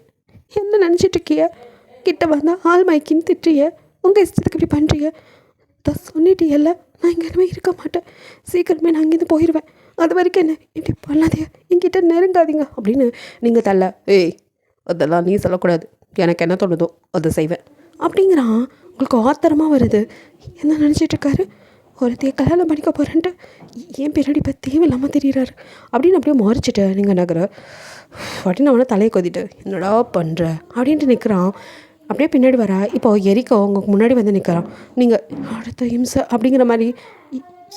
என்ன நினச்சிட்ருக்கிய, கிட்ட வந்தால் ஆள் மயக்கின்னு திட்டுறிய, உங்கள் இஷ்டத்துக்கு இப்படி பண்ணுறிய, தான் சொல்லிட்டியல்ல நான் இங்கே இனிமேல் இருக்க மாட்டேன், சீக்கிரமே நான் அங்கேருந்து போயிடுவேன், அது வரைக்கும் என்ன இப்படி பண்ணாதே, என்கிட்ட நெருங்காதீங்க அப்படின்னு நீங்கள் தள்ள. ஏய், அதெல்லாம் நீ சொல்லக்கூடாது, எனக்கு என்ன தோணுதோ அதை செய்வேன் அப்படிங்கிறான். உங்களுக்கு ஆத்திரமாக வருது. என்ன நினச்சிட்ருக்காரு, ஒருத்தைய கல்யாணம் பண்ணிக்க போகிறேன்ட்டு ஏன் பின்னாடி இப்போ தேவையில்லாமல் தெரியுறாரு அப்படின்னு அப்படியே முறைச்சிட்டு நீங்கள் நகர அப்படின்னு அவனை தலையை கொதிட்டு என்னடா பண்ணுற அப்படின்ட்டு நிற்கிறான். அப்படியே பின்னாடி வர இப்போ எரிக்கோ உங்களுக்கு முன்னாடி வந்து நிற்கிறான். நீங்கள் அடுத்த இம்சை அப்படிங்கிற மாதிரி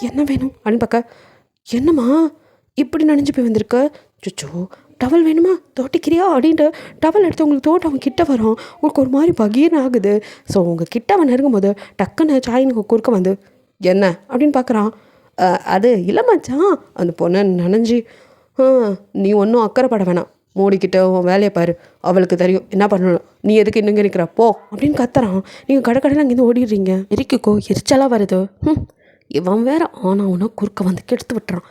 என்ன வேணும் அப்படின்னு பார்க்க, என்னம்மா இப்படி நனைஞ்சு போய் வந்திருக்க, சுச்சோ டவல் வேணுமா தோட்டிக்கிறியா அப்படின்ட்டு டவல் எடுத்து உங்களுக்கு தோட்டம் அவன் கிட்ட வரும். உங்களுக்கு ஒரு மாதிரி பகீர்னு ஆகுது. ஸோ உங்கள் கிட்ட அவன் நெருங்கும்போது டக்குன்னு சாயினுக்கு குறுக்க வந்து என்ன அப்படின்னு பார்க்குறான். அது இல்லை மச்சான், அந்த பொண்ணை நனைஞ்சி நீ ஒன்றும் அக்கறைப்பட வேணாம், மூடிக்கிட்ட உன் வேலையை பாரு, அவளுக்கு தெரியும் என்ன பண்ணணும், நீ எதுக்கு இன்னுங்க இருக்கிற போ அப்படின்னு கத்துறான். நீங்கள் கடைக்கடையில் அங்கேருந்து ஓடிடுறீங்க. எரிக்குக்கோ எரிச்சலாக வருது. இவன் வேற ஆனால் உன குறுக்க வந்து கெடுத்து விட்டுறான்.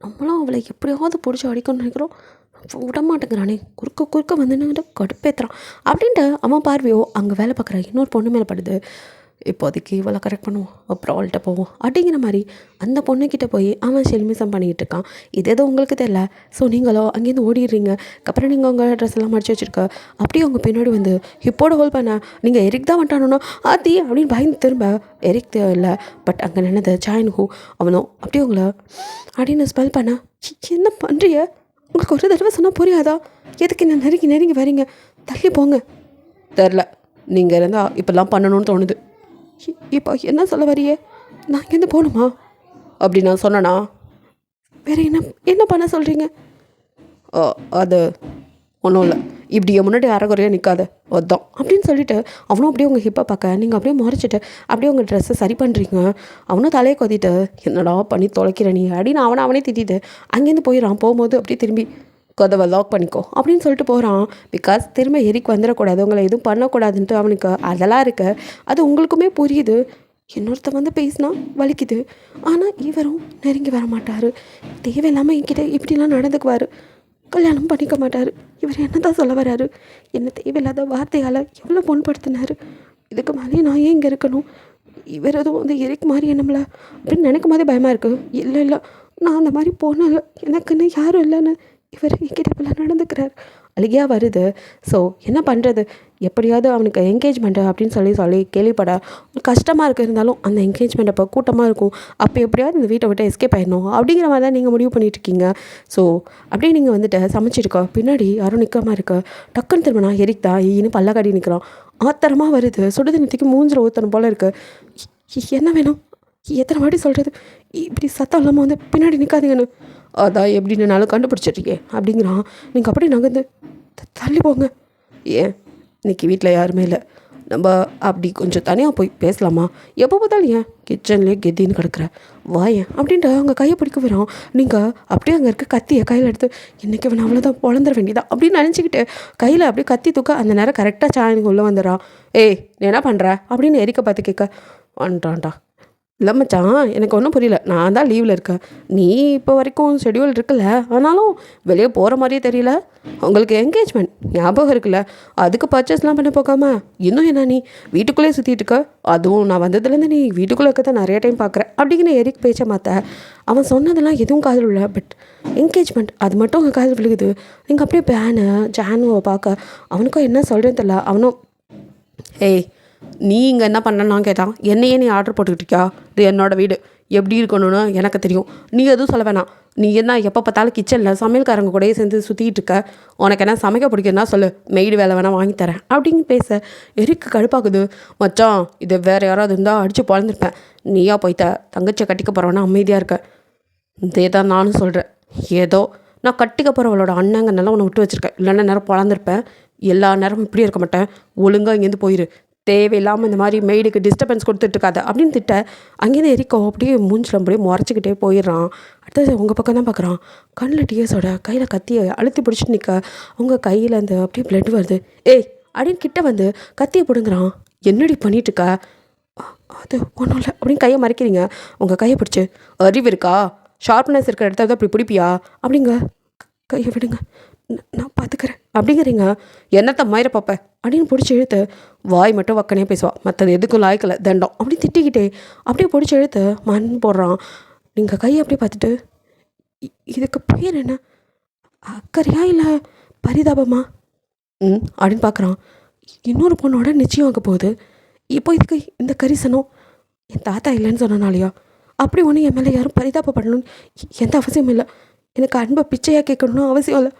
நம்மளும் அவளை எப்படியாவது பிடிச்சி அடிக்கணும்னு நினைக்கிறோம், விட மாட்டேங்கிறானே, குறுக்க வந்து கடுப்பேற்றுறான் அப்படின்ட்டு அவன் பார்வையோ அங்கே வேலை பார்க்குற இன்னொரு பொண்ணு மேலே படுது. இப்போதைக்கு இவளை கரெக்ட் பண்ணுவோம், அப்புறம் அவள்கிட்ட போவோம் அப்படிங்கிற மாதிரி அந்த பொண்ணுக்கிட்ட போய் அவன் செல்மிசம் பண்ணிகிட்டு இருக்கான். இது எதுவும் உங்களுக்கு தெரியல. ஸோ நீங்களோ அங்கேருந்து ஓடிடுறீங்க. அப்புறம் நீங்கள் உங்கள் ட்ரெஸ் எல்லாம் மடிச்சு வச்சுருக்க அப்படியே அவங்க பின்னாடி வந்து ஹிப்போட ஹோல் பண்ண நீங்கள் எரிக் தான் வந்துட்டானோன்னா ஆத்தி அப்படின்னு பயந்து திரும்ப எரிக் இல்லை, பட் அங்கே நின்னது சாயன்ஹூ அவனும் அப்படியே உங்களை அப்படின்னு ஸ்மெல் பண்ண, என்ன பண்ணுறிய, உங்களுக்கு ஒரு தடவை சொன்னால் புரியாதா, எதுக்கு என்ன நெருங்கி வரீங்க, தள்ளி போங்க. தெரில, நீங்கள் இருந்தால் இப்போல்லாம் பண்ணணும்னு தோணுது. இப்போ என்ன சொல்ல வரியே, நான் இங்கேருந்து போகணுமா அப்படி நான் சொன்னேன்னா வேறு என்ன பண்ண சொல்கிறீங்க? அது ஒன்றும் இல்லை, இப்படி முன்னாடி அரைகுறையாக நிற்காத அதான் அப்படின்னு சொல்லிவிட்டு அவனும் அப்படியே உங்கள் ஹிப்பை பார்க்க நீங்கள் அப்படியே முறைச்சிட்டு அப்படியே உங்கள் ட்ரெஸ்ஸை சரி பண்ணுறீங்க. அவனும் தலையை கொதிட்டு என்னடா பண்ணி தொலைக்கிற நீ அப்படின்னு அவனே திட்டிட்டு அங்கேருந்து போயிடறான். போகும்போது அப்படியே திரும்பி கதவை லாக் பண்ணிக்கோ அப்படின்னு சொல்லிட்டு போகிறான். பிகாஸ் திரும்ப எரிக்கு வந்துடக்கூடாது, உங்களை எதுவும் பண்ணக்கூடாதுன்ட்டு அவனுக்கு அதெல்லாம் இருக்கு. அது உங்களுக்குமே புரியுது. இன்னொருத்த வந்து பேசினா வலிக்குது, ஆனால் இவரும் நெருங்கி வர மாட்டார், தேவையில்லாமல் என்கிட்ட இப்படிலாம் நடந்துக்குவார், கல்யாணம் பண்ணிக்க மாட்டார். இவர் என்ன தான் சொல்ல வர்றாரு, என்ன தேவையில்லாத வார்த்தையால் எவ்வளோ பொன்படுத்தினார், இதுக்கு மேலே நான் ஏன் இங்கே இருக்கணும், இவர் எதுவும் வந்து எரிக்கு மாதிரி என்னம்ல அப்படின்னு நினைக்கும் போதே பயமாக இருக்குது. இல்லை நான் அந்த மாதிரி போனால எனக்குன்னு யாரும் இல்லைன்னு இவர் என்கிட்ட இப்பெல்லாம் நடந்துக்கிறார், அழுகியாக வருது. ஸோ என்ன பண்ணுறது, எப்படியாவது அவனுக்கு என்கேஜ்மெண்ட்டு அப்படின்னு சொல்லி கேள்விப்பட கஷ்டமாக இருக்க, இருந்தாலும் அந்த என்கேஜ்மெண்ட் அப்போ கூட்டமாக இருக்கும், அப்போ எப்படியாவது இந்த வீட்டை விட்டு எஸ்கேப் ஆயிடணும் அப்படிங்கிற மாதிரி தான் நீங்கள் முடிவு பண்ணிட்டுருக்கீங்க. ஸோ அப்படியே நீங்கள் வந்துட்டு சமைச்சிருக்கா, பின்னாடி யாரும் நிற்காமல் இருக்க, டக்குன்னு திரும்பினா எரிக் தான் ஈன்னு பல்லக்காடி நிற்கிறான். ஆத்திரமாக வருது, சுடுதண்ணிக்கு மூஞ்சில் ஊற்றணும் போல் இருக்குது. என்ன வேணும், எத்தனை வாட்டி சொல்கிறது, இப்படி சத்தம் இல்லாமல் வந்து பின்னாடி நிற்காதீங்கன்னு, அதான் எப்படின்னாலும் கண்டுபிடிச்சிட்ருக்கே அப்படிங்கிறான். நீங்கள் அப்படியே நகர்ந்து தள்ளி போங்க. ஏன் இன்றைக்கி வீட்டில் யாருமே இல்லை, நம்ம அப்படி கொஞ்சம் தனியாக போய் பேசலாமா, எப்போ பார்த்தாலும் ஏன் கிச்சன்லேயே கெத்தின்னு கிடக்குற, வாயேன் அப்படின்ட்டு அவங்க கையை பிடிக்க வரோம். நீங்கள் அப்படியே அங்கே இருக்க கத்தியை கையில் எடுத்து இன்றைக்கி அவனை அவ்வளோதான் பொழந்துட வேண்டியதான் அப்படின்னு நினச்சிக்கிட்டு கையில் அப்படியே கத்தி தூக்க அந்த நேரம் கரெக்டாக சாயனுக்கு உள்ளே வந்துடுறான். ஏய் நீ என்ன பண்ணுற அப்படின்னு எரிக்க பார்த்து கேட்க, வந்துட்டான்டா. இல்லை மச்சான், எனக்கு ஒன்றும் புரியல, நான் தான் லீவில் இருக்கேன், நீ இப்போ வரைக்கும் ஷெடியூல் இருக்குல்ல, ஆனாலும் வெளியே போகிற மாதிரியே தெரியல, உங்களுக்கு என்கேஜ்மெண்ட் ஞாபகம் இருக்குல்ல, அதுக்கு பர்ச்சேஸ்லாம் பண்ண போகாமல் இன்னும் என்ன நீ வீட்டுக்குள்ளேயே சுற்றிட்டு இருக்க, அதுவும் நான் வந்ததுலேருந்து நீ வீட்டுக்குள்ளே இருக்க தான் நிறைய டைம் பார்க்குறேன் அப்படிங்கிற எரிக் பேச்சை மாற்ற அவன் சொன்னதெல்லாம் எதுவும் காதல் இல்லை, பட் என்கேஜ்மெண்ட் அது மட்டும் உங்கள் காதல் விழுகுது. நீங்கள் அப்படியே ஜானுவை பார்க்க அவனுக்கும் என்ன சொல்கிறேன்னு தெரியல. அவனும் ஏய் நீ இங்கே என்ன பண்ணலாம் கேட்டான், என்னையே நீ ஆர்டர் போட்டுக்கிட்டு இருக்கியா, இது என்னோடய வீடு, எப்படி இருக்கணும்னு எனக்கு தெரியும், நீ எதுவும் சொல்ல வேணாம், நீ என்ன எப்போ பார்த்தாலும் கிச்சனில் சமையல்காரங்க கூடயே சேர்ந்து சுற்றிக்கிட்டு இருக்க, உனக்கு என்ன சமைக்க பிடிக்குன்னா சொல்லு, மெய்டு வேலை வேணால் வாங்கித்தரேன் அப்படின்னு பேச எரிக்கு கடுப்பாகுது. மச்சான் இது வேறு யாராவது இருந்தால் அடித்து பொழந்திருப்பேன், நீயா போய்த்த தங்கச்சியை கட்டிக்க போகிறவனா அமைதியாக இருக்க, இதே தான் நானும் சொல்கிறேன், ஏதோ நான் கட்டிக்க போகிறவளோட அண்ணங்கனால உன்னை விட்டு வச்சுருக்கேன், இல்லைன்னா நேரம் பொழந்திருப்பேன், எல்லா நேரமும் இப்படி இருக்க மாட்டேன், ஒழுங்காக இங்கேருந்து போயிரு, தேவையில்லாமல் இந்த மாதிரி மெய்டுக்கு டிஸ்டர்பன்ஸ் கொடுத்துட்ருக்காத அப்படின்னு திட்ட அங்கேருந்து எரிக்கோ அப்படியே மூஞ்சில் அப்படியே முறைச்சிக்கிட்டே போயிடுறான். அடுத்தது உங்கள் பக்கம் தான் பார்க்குறான். கண்ணில் டிஎஸோட கையில் கத்தியை அழுத்தி பிடிச்சிட்டு நிற்க அவங்க கையில் அந்த அப்படியே பிளட் வருது. ஏய் அப்படின்னு கிட்ட வந்து கத்தியை பிடுங்குறான். என்னடி பண்ணிட்டுருக்க, அது ஒன்றும் இல்லை அப்படின்னு கையை மறைக்கிறீங்க. உங்கள் கையை பிடிச்சி அறிவு இருக்கா, ஷார்ப்னஸ் இருக்கிற இடத்த அப்படி பிடிப்பியா அப்படிங்க, கையை விடுங்க நான் பார்த்துக்கிறேன் அப்படிங்கிறீங்க. என்னத்த மயிர பாப்ப அப்படின்னு பிடிச்சி இழுத்து வாய் மட்டும் வக்கனே பேசுவாள், மற்றது எதுக்கும் லாய்க்கலை தண்டம் அப்படி திட்டிக்கிட்டே அப்படியே பிடிச்சி இழுத்து மண் போடுறான். நீங்கள் கையை அப்படியே பார்த்துட்டு இதுக்கு பேர் என்ன, அக்கறையா இல்லை பரிதாபமா அப்படின்னு பார்க்குறான். இன்னொரு பொண்ணோட நிச்சயம் ஆக போகுது, இப்போ இதுக்கு இந்த கரிசனம் என் தாத்தா இல்லைன்னு சொன்னனாலையா? அப்படி ஒன்றும் என் மேலே யாரும் பரிதாபப்படணும்னு எந்த அவசியமும் இல்லை. எனக்கு அன்பை பிச்சையாக கேட்கணும்னு அவசியம் இல்லை.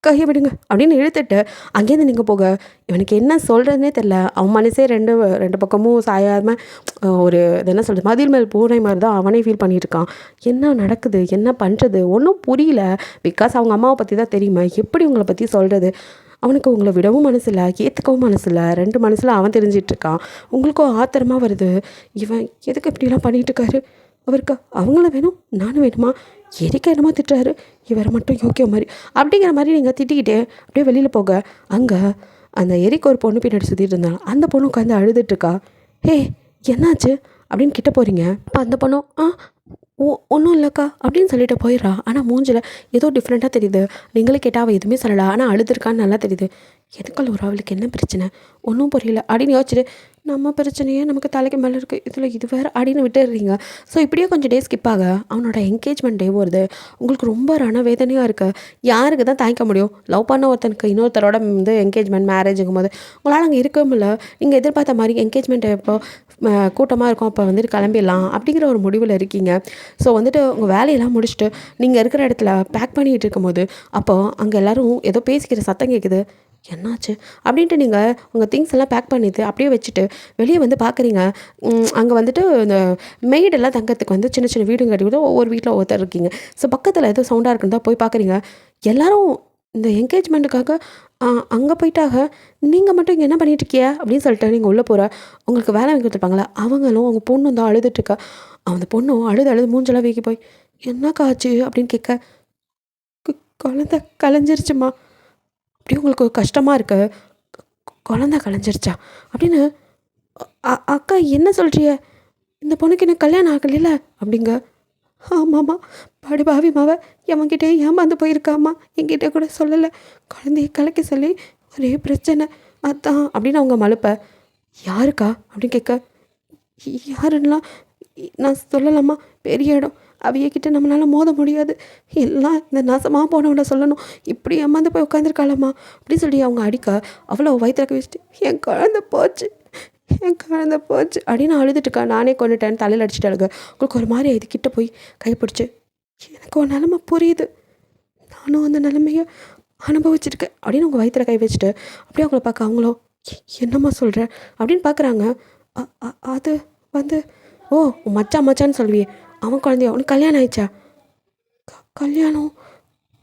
கையை விடுங்க அப்படின்னு இழுத்துட்டு அங்கேருந்து நீங்கள் போக இவனுக்கு என்ன சொல்கிறதுனே தெரில. அவன் மனசே ரெண்டு ரெண்டு பக்கமும் சாயாமல் ஒரு இது என்ன சொல்கிறது, மதில் மேல் பூனை மாதிரி தான் அவனே ஃபீல் பண்ணிட்டு இருக்கான். என்ன நடக்குது, என்ன பண்ணுறது ஒன்றும் புரியல. பிகாஸ் அவங்க அம்மாவை பற்றி தான் தெரியுமா, எப்படி உங்களை பற்றி சொல்கிறது. அவனுக்கு உங்களை விடவும் மனசு இல்லை, ஏற்றுக்கவும் மனசு இல்லை. ரெண்டு மனசில் அவன் தெரிஞ்சிட்ருக்கான். உங்களுக்கும் ஆத்திரமாக வருது. இவன் எதுக்கு இப்படிலாம் பண்ணிகிட்ருக்காரு? அவருக்கு அவங்கள வேணும், நானும் வேணுமா? எரிக்க என்னமோ திட்டுறாரு, இவரை மட்டும் யோக்கிய மாதிரி அப்படிங்கிற மாதிரி நீங்கள் திட்டிக்கிட்டே அப்படியே வெளியில் போக அங்கே அந்த எரிக்கு ஒரு பொண்ணு பின்னாடி சுற்றிட்டு இருந்தான். அந்த பொண்ணு உட்காந்து அழுதுட்டுருக்கா. ஹே என்னாச்சு அப்படின்னு கிட்ட போகிறீங்க. அப்போ அந்த பொண்ணும் ஒன்றும் இல்லைக்கா அப்படின்னு சொல்லிட்டு போயிடுறா. ஆனால் மூஞ்சில் ஏதோ டிஃப்ரெண்ட்டாக தெரியுது. நீங்களே கேட்டால் அவள் எதுவுமே சொல்லலை, ஆனால் அழுதுருக்கான்னு நல்லா தெரியுது. எதுக்குள்ள ஒரு அவளுக்கு என்ன பிரச்சனை ஒன்றும் புரியல அப்படின்னு யோசிச்சுட்டு, நம்ம பிரச்சனையே நமக்கு தலைக்கு மேலே இருக்குது, இதில் இது வேறு அப்படின்னு விட்டுடுறீங்க. ஸோ இப்படியே கொஞ்சம் டே ஸ்கிப் ஆக அவனோட என்கேஜ்மெண்ட் டே வருது. உங்களுக்கு ரொம்ப ரணவேதனையாக இருக்குது. யாருக்கு தான் தாங்கிக்க முடியும்? லவ் பண்ண ஒருத்தனுக்கு இன்னொருத்தரோட என்கேஜ்மெண்ட் மேரேஜுங்கும் போது உங்களால் அங்கே இருக்கவும் இல்லை. நீங்கள் எதிர்பார்த்த மாதிரி என்கேஜ்மெண்ட் எப்போ கூட்டமாக இருக்கும் அப்போ கிளம்பிடலாம் அப்படிங்கிற ஒரு முடிவில் இருக்கீங்க. ஸோ உங்கள் வேலையெல்லாம் முடிச்சுட்டு நீங்கள் இருக்கிற இடத்துல பேக் பண்ணிகிட்டு இருக்கும்போது அப்போது அங்கே எல்லோரும் ஏதோ பேசிக்கிற சத்தம் கேட்குது. என்னாச்சு அப்படின்ட்டு நீங்கள் உங்கள் திங்ஸ் எல்லாம் பேக் பண்ணிட்டு அப்படியே வச்சுட்டு வெளியே பார்க்குறீங்க. அங்கே இந்த மெய்டெல்லாம் தங்கறதுக்கு சின்ன சின்ன வீடு கட்டி விட்டு ஒவ்வொரு வீட்டில் ஒருத்தர் இருக்கீங்க. ஸோ பக்கத்தில் ஏதோ சவுண்டாக இருக்குன்னு தான் போய் பார்க்குறீங்க. எல்லோரும் இந்த என்கேஜ்மெண்ட்டுக்காக அங்கே போயிட்டாக. நீங்கள் மட்டும் இங்கே என்ன பண்ணிகிட்ருக்கிய அப்படின்னு சொல்லிட்டு நீங்கள் உள்ளே போகிற உங்களுக்கு வேலை வாங்கி கொடுத்துருப்பாங்களா, அவங்களும் அவங்க பொண்ணு தான் அழுதுட்டுருக்கா. அந்த பொண்ணும் அழுது மூஞ்செல்லாம் வீக்கி போய் என்ன காச்சு அப்படின்னு கேட்க, குழந்தை கலைஞ்சிருச்சுமா. அப்படி உங்களுக்கு கஷ்டமாக இருக்கு, குழந்தை கலைஞ்சிருச்சா அப்படின்னு. அக்கா என்ன சொல்கிறிய, இந்த பொண்ணுக்கு என்ன கல்யாணம் ஆகலையில அப்படிங்க. ஆமாம்மா, பாவி மாவ எவன்கிட்டே ஏமாந்து போயிருக்காம்மா, என்கிட்ட கூட சொல்லலை. குழந்தைய கலைக்க சொல்லி ஒரே பிரச்சனை அதான் அப்படின்னு அவங்க மழுப்ப. யாருக்கா அப்படின்னு கேட்க, யாருன்னெலாம் நான் சொல்லலாமா, பெரிய இடம், அவையக்கிட்ட நம்மளால் மோத முடியாது, எல்லாம் இந்த நாசமாக போனவனை சொல்லணும், இப்படி ஏமாந்து போய் உட்காந்துருக்காளம்மா அப்படின்னு சொல்லி அவங்க அடிக்க அவ்வளோ வயிற்றுக்க வச்சுட்டு என் குழந்தை போச்சு அப்படின்னு அழுதுட்டுருக்கா. நானே கொண்டுட்டேன்னு தலையில் அடிச்சுட்டு அழுக. உங்களுக்கு ஒரு மாதிரி இது கிட்ட போய் கைப்பிடிச்சு, எனக்கு ஒரு நிலமை புரியுது, நானும் அந்த நிலைமையை அனுபவிச்சிருக்கேன் அப்படின்னு உங்கள் வயிற்றுல கை வச்சுட்டு அப்படியே அவங்கள பார்க்க அவங்களோ என்னம்மா சொல்கிற அப்படின்னு பார்க்குறாங்க. அது ஓ மச்சான்னு சொல்லுவியே, அவன் குழந்தைய உனக்கு கல்யாணம் ஆயிடுச்சா?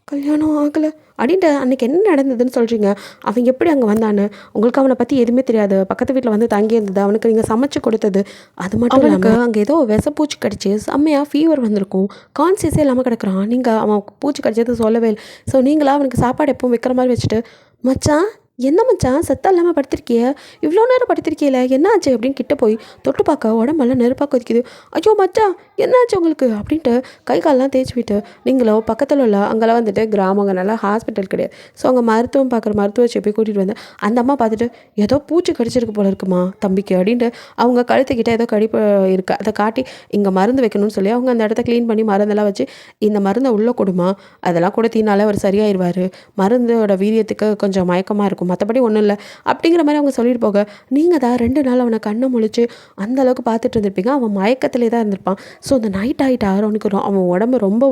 கல்யாணம் ஆகலை அப்படின்ட்டு அன்றைக்கி என்ன நடந்ததுன்னு சொல்கிறீங்க. அவன் எப்படி அங்கே வந்தான்னு உங்களுக்கு அவனை பற்றி எதுவுமே தெரியாது. பக்கத்து வீட்டில் தங்கி இருந்தது, அவனுக்கு நீங்கள் சமைச்சு கொடுத்தது, அது மட்டும் இல்லாமல் அங்கே ஏதோ விஷப்பூச்சி கடிச்சு செம்மையாக ஃபீவர் வந்திருக்கும், கான்சியஸே இல்லாமல் கிடக்குறான். நீங்கள் அவன் பூச்சி கடிச்சது சொல்லவே இல்லை. ஸோ நீங்களா அவனுக்கு சாப்பாடு எப்பவும் வைக்கிற மாதிரி வச்சுட்டு, மச்சான் என்ன மச்சான் சத்தம் இல்லாமல் படுத்திருக்கிய, இவ்வளோ நேரம் படுத்திருக்கியில என்னாச்சு அப்படின்னு கிட்ட போய் தொட்டு பார்க்க உடம்பெல்லாம் நெருப்பாக கொதிக்குது. ஐயோ மச்சான் என்னாச்சு உங்களுக்கு அப்படின்ட்டு கை காலெலாம் தேய்ச்சி விட்டு நீங்களோ பக்கத்தில் உள்ள அங்கெல்லாம் கிராமங்க நல்லா ஹாஸ்பிட்டல் கிடையாது. ஸோ அங்கே மருத்துவம் பார்க்குற மருத்துவச்சியை போய் கூட்டிகிட்டு வந்தேன். அந்த அம்மா பார்த்துட்டு ஏதோ பூச்சி கடிச்சிருக்கு போல இருக்குமா தம்பிக்கு அப்படின்ட்டு அவங்க கழுத்துக்கிட்ட ஏதோ கடிப்பு இருக்குது அதை காட்டி இங்கே மருந்து வைக்கணும்னு சொல்லி அவங்க அந்த இடத்த க்ளீன் பண்ணி மருந்தெல்லாம் வச்சு இந்த மருந்தை உள்ளே கொடுமா, அதெல்லாம் கொடுத்தினாலே அவர் சரியாயிடுவார், மருந்தோட வீரியத்துக்கு கொஞ்சம் மயக்கமாக இருக்கும், மற்றபடி ஒன்றும் இல்லை அப்படிங்கிற மாதிரி அவங்க சொல்லிட்டு போக நீங்கள் தான் 2 நாள் அவனை கண்ணை முழிச்சு அந்தளவுக்கு பார்த்துட்டு இருந்திருப்பீங்க. அவன் மயக்கத்திலே தான் இருந்திருப்பான். ஸோ அந்த நைட் ஆகிட்டு அவனுக்கு அவன் உடம்பு ரொம்ப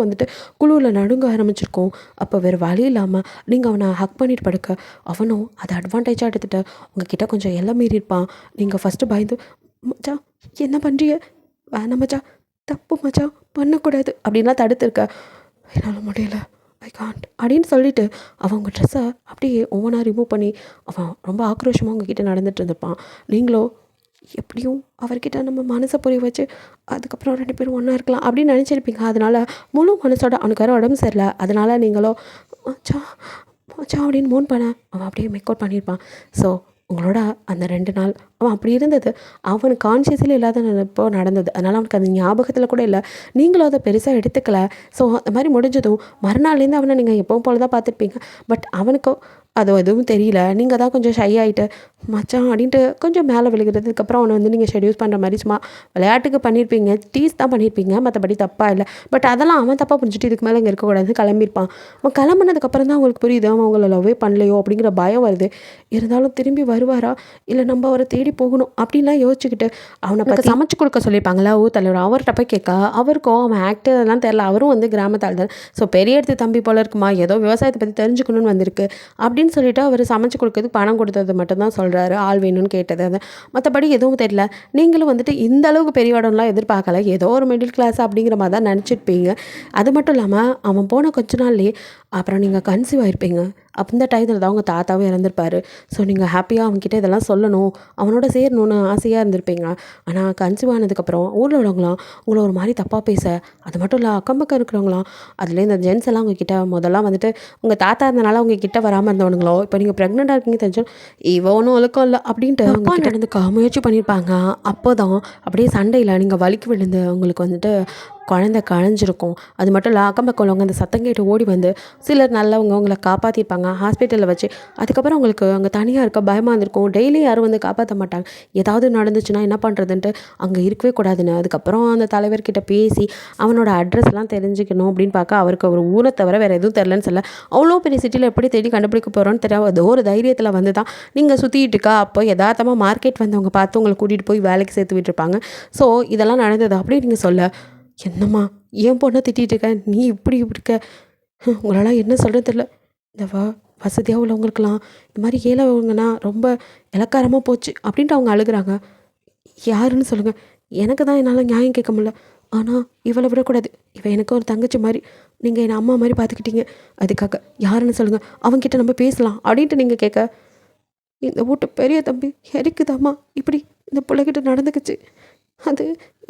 குழுவில் நடுங்க ஆரம்பிச்சிருக்கும். அப்போ வேறு வழி இல்லாமல் நீங்கள் அவனை ஹக் பண்ணிட்டு படுக்க அவனும் அதை அட்வான்டேஜாக எடுத்துகிட்டு உங்ககிட்ட கொஞ்சம் எல்லாம் மீறி இருப்பான். நீங்கள் ஃபஸ்ட்டு பயந்து மச்சா என்ன பண்ணுறிய, வேணாம் மச்சா, தப்பு மச்சா, பண்ணக்கூடாது அப்படின்லாம் தடுத்துருக்க. என்னால் முடியல, ஐ காண்ட் அப்படின்னு சொல்லிவிட்டு அவங்க ட்ரெஸ்ஸை அப்படியே ஒவ்வொன்றா ரிமூவ் பண்ணி அவன் ரொம்ப ஆக்ரோஷமாக உங்ககிட்ட நடந்துகிட்டு இருந்திருப்பான். நீங்களோ எப்படியும் அவர்கிட்ட நம்ம மனசை புரிய வச்சு அதுக்கப்புறம் 2 பேரும் ஒன்றா இருக்கலாம் அப்படின்னு நினச்சிருப்பீங்க. அதனால் முழு மனசோட அவனுக்கு வேறு உடம்பு சரியில்லை, அதனால் நீங்களோ மச்சா அப்படின்னு மூன் பண்ண அவன் அப்படியே மேக் அவுட் பண்ணியிருப்பான். ஸோ உங்களோட அந்த 2 நாள் அவன் அப்படி இருந்தது அவனுக்கு கான்ஷியஸில் இல்லாத இப்போ நடந்தது. அதனால் அவனுக்கு அந்த ஞாபகத்தில் கூட இல்லை. நீங்களும் அதை பெருசாக எடுத்துக்கல. ஸோ அந்த மாதிரி முடிஞ்சதும் மறுநாள்லேருந்து அவனை நீங்கள் எப்பவும் போல தான் பார்த்துருப்பீங்க. பட் அவனுக்கு அது எதுவும் தெரியல. நீங்கள் தான் கொஞ்சம் ஷை ஆகிட்டு மச்சான் அப்படின்ட்டு கொஞ்சம் மேலே விழுகிறதுக்கப்புறம் அவனை வந்து நீங்கள் ஷெடியூஸ் பண்ணுற மாதிரி சும்மா விளையாட்டுக்கு பண்ணியிருப்பீங்க, டீஸ் தான் பண்ணியிருப்பீங்க, மற்றபடி தப்பாக இல்லை. பட் அதெல்லாம் அவன் தப்பாக புரிஞ்சுட்டு இதுக்கு மேலே இங்கே இருக்கக்கூடாது கிளம்பியிருப்பான். அவன் கிளம்புனதுக்கப்புறம் தான் அவங்களுக்கு புரியுது அவன் அவங்கள லவ்வே பண்ணலையோ அப்படிங்கிற பயம் வருது. இருந்தாலும் திரும்பி வருவாரா இல்லை நம்ம அவரை தேடி போகணும் அப்படின்லாம் யோசிச்சுக்கிட்டு அவனை பற்றி சமைச்சு கொடுக்க சொல்லியிருப்பாங்களா ஊர் தலைவர். அவர்கிட்ட போய் கேட்க அவருக்கும் அவன் ஆக்டர்லாம் தெரில, அவரும் வந்து கிராமத்தால் தான். ஸோ பெரிய இடத்து தம்பி போல இருக்குமா, ஏதோ விவசாயத்தை பற்றி தெரிஞ்சுக்கணும்னு வந்திருக்கு அப்படின்னு சொல்லிட்டு அவர் சமைச்சு கொடுக்கறதுக்கு பணம் கொடுத்தது மட்டும்தான் சொல்கிறாரு, ஆள் வேணும்னு கேட்டது. அது மற்றபடி எதுவும் தெரியல. நீங்களும் வந்துட்டு இந்த அளவுக்கு பெரிய இடம்லாம் எதிர்பார்க்கல, ஏதோ ஒரு மிடில் கிளாஸ் அப்படிங்கிற மாதிரி தான் நினச்சிருப்பீங்க. அது மட்டும் இல்லாமல் அவன் போன கொஞ்ச நாள்லேயே அப்புறம் நீங்கள் கன்சீவ் ஆகிருப்பீங்க. அந்த டயத்தில் தான் உங்கள் தாத்தாவும் இறந்துருப்பார். ஸோ நீங்கள் ஹாப்பியாக அவங்ககிட்ட இதெல்லாம் சொல்லணும், அவனோட சேரணும்னு ஆசையாக இருந்திருப்பீங்க. ஆனால் கன்சீவ் ஆனதுக்கப்புறம் ஊரில் உள்ளவங்களாம் உங்களை ஒரு மாதிரி தப்பாக பேச, அது மட்டும் இல்லை அக்கம் பக்கம் இருக்கிறவங்களாம், அதில் இந்த ஜென்ஸ் எல்லாம் உங்ககிட்ட முதல்லாம் வந்துட்டு உங்கள் தாத்தா இருந்தனால உங்கள் கிட்ட வராமல் இருந்தவனுங்களோ இப்போ நீங்கள் ப்ரெக்னெண்ட்டாக இருக்கீங்க தெரிஞ்சோ இவன் ஒன்றும் ஒழுக்கம் இல்லை அப்படின்ட்டு அவங்க நடந்துக்க முயற்சி பண்ணியிருப்பாங்க. அப்போ தான் அப்படியே சண்டையில் நீங்கள் வலிக்கு விழுந்து உங்களுக்கு வந்துட்டு குழந்தை களைஞ்சிருக்கும். அது மட்டும் இல்லை அக்கம் பக்கம் உள்ளவங்க அந்த சத்தம் கேட்டு ஓடி வந்து சிலர் நல்லவங்க உங்களை காப்பாற்றிருப்பாங்க ஹாஸ்பிட்டலில் வச்சு. அதுக்கப்புறம் உங்களுக்கு அங்கே தனியாக இருக்க பயமாக இருந்திருக்கும். டெய்லி யாரும் வந்து காப்பாற்ற மாட்டாங்க. ஏதாவது நடந்துச்சுன்னா என்ன பண்ணுறதுன்ட்டு அங்கே இருக்கவே கூடாதுன்னு அதுக்கப்புறம் அந்த தலைவர்கிட்ட பேசி அவனோட அட்ரஸ்லாம் தெரிஞ்சுக்கணும் அப்படின்னு பார்க்க அவருக்கு ஒரு ஊரை தவிர வேறு எதுவும் தெரிலன்னு சொல்ல, அவ்வளோ பெரிய சிட்டியில் எப்படி தேடி கண்டுபிடிக்க போகிறோன்னு தெரியாது. ஏதோ ஒரு தைரியத்தில் வந்து தான் நீங்கள் சுற்றிட்டு இருக்கா. அப்போ யதார்த்தமாக மார்க்கெட் வந்தவங்க பார்த்து உங்களை கூட்டிகிட்டு போய் வேலைக்கு சேர்த்து விட்டுருப்பாங்க. ஸோ இதெல்லாம் நடந்தது அப்படி நீங்கள் சொல்ல, என்னம்மா ஏன் பொண்ணை திட்டிகிட்டு இருக்க, நீ இப்படி இருக்க, உங்களால் என்ன சொல்கிறது தெரியல. இந்த வசதியாக உள்ளவங்களுக்கெல்லாம் இந்த மாதிரி ஏழைவங்கன்னா ரொம்ப இலக்காரமாக போச்சு அப்படின்ட்டு அவங்க அழுகுறாங்க. யாருன்னு சொல்லுங்கள், எனக்கு தான் என்னால் நியாயம் கேட்க முடியல. ஆனால் இவளை விடக்கூடாது, இவன் எனக்கு ஒரு தங்கச்சி மாதிரி, நீங்கள் என்னை அம்மா மாதிரி பார்த்துக்கிட்டீங்க, அதுக்காக யாருன்னு சொல்லுங்கள், அவங்ககிட்ட நம்ம பேசலாம் அப்படின்ட்டு நீங்கள் கேட்க, இந்த வீட்டு பெரிய தம்பி எரிக்குதாம்மா இப்படி இந்த பிள்ளைகிட்ட நடந்துக்குச்சு, அது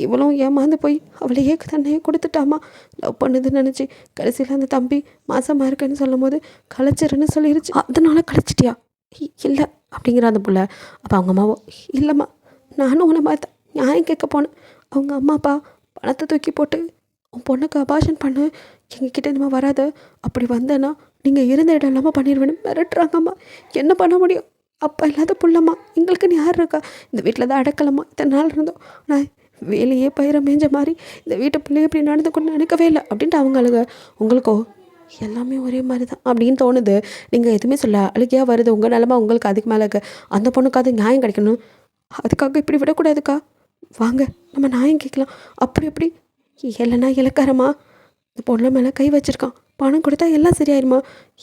இவளும் ஏமாந்து போய் அவளையே தன்னையே கொடுத்துட்டாமா, லவ் பண்ணுதுன்னு நினச்சி கடைசியில் அந்த தம்பி மாசமாக இருக்குன்னு சொல்லும் போது கலைச்சிருன்னு சொல்லிடுச்சு, அதனால கழிச்சிட்டியா இல்லை அப்படிங்கிற அந்த பிள்ளை. அப்போ அவங்க அம்மாவோ, இல்லைம்மா நானும் உன்னை பார்த்தேன், நியாயம் கேட்க போனேன், அவங்க அம்மா அப்பா பணத்தை தூக்கி போட்டு உன் பொண்ணுக்கு அபாஷன் பண்ணு, எங்ககிட்ட இனிமேல் வராத, அப்படி வந்தேன்னா நீங்கள் இருந்த இடம் இல்லாமல் பண்ணிடுவேன்னு மிரட்டுறாங்கம்மா, என்ன பண்ண முடியும், அப்பா இல்லாத புள்ளம்மா, எங்களுக்குன்னு யார் இருக்கா, இந்த வீட்டில் தான் அடக்கலம்மா இத்தனை நாள் இருந்தோம், நான் வேலையே பயிர மேஞ்ச மாதிரி இந்த வீட்டு பிள்ளைய இப்படி நடந்து கொண்டு நினைக்கவே இல்லை அப்படின்ட்டு அவங்க அழுக. உங்களுக்கோ எல்லாமே ஒரே மாதிரி தான் அப்படின்னு தோணுது. நீங்கள் எதுவுமே சொல்ல அழுகையாக வருது, உங்கள் நிலமை உங்களுக்கு அதுக்கு மேலே இருக்க, அந்த பொண்ணுக்கு அது நியாயம் கிடைக்கணும், அதுக்காக இப்படி விடக்கூடாதுக்கா, வாங்க நம்ம நியாயம் கேட்கலாம், அப்படி எப்படி இல்லைன்னா இலக்காரமா இந்த பொண்ணு மேலே கை வச்சுருக்கான், பணம் கொடுத்தா எல்லாம் சரியாயிருமா,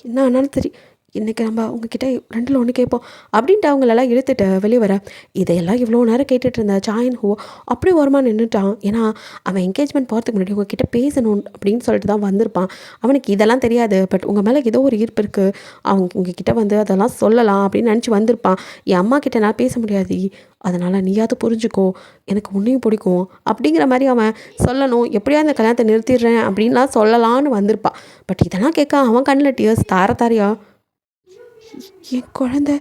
என்ன ஆனாலும் சரி இன்றைக்கி நம்ம உங்ககிட்ட ரெண்டில் ஒன்று கேட்போம் அப்படின்ட்டு அவங்களெல்லாம் இழுத்துட்டு வெளியே வர. இதையெல்லாம் இவ்வளோ நேரம் கேட்டுட்டு இருந்த சாயன் ஹோ அப்படியே ஓரமாக நின்றுட்டான். ஏன்னா அவன் என்கேஜ்மெண்ட் போகிறதுக்கு முன்னாடி உங்ககிட்ட பேசணும் அப்படின்னு சொல்லிட்டு தான் வந்திருப்பான். அவனுக்கு இதெல்லாம் தெரியாது. பட் உங்கள் மேலே ஏதோ ஒரு ஈர்ப்பு இருக்குது, அவங்க உங்ககிட்ட வந்து அதெல்லாம் சொல்லலாம் அப்படின்னு நினச்சி வந்திருப்பான். என் அம்மா கிட்ட நான் பேச முடியாது, அதனால் நீயாவது புரிஞ்சுக்கோ, எனக்கு உன்னையும் பிடிக்கும் அப்படிங்கிற மாதிரி அவன் சொல்லணும், எப்படியா அந்த கல்யாணத்தை நிறுத்திடுறேன் அப்படின்லாம் சொல்லலான்னு வந்திருப்பான். பட் இதெல்லாம் கேட்க அவன் கண்ணில் டியர்ஸ் தாரையா, என் குழந்த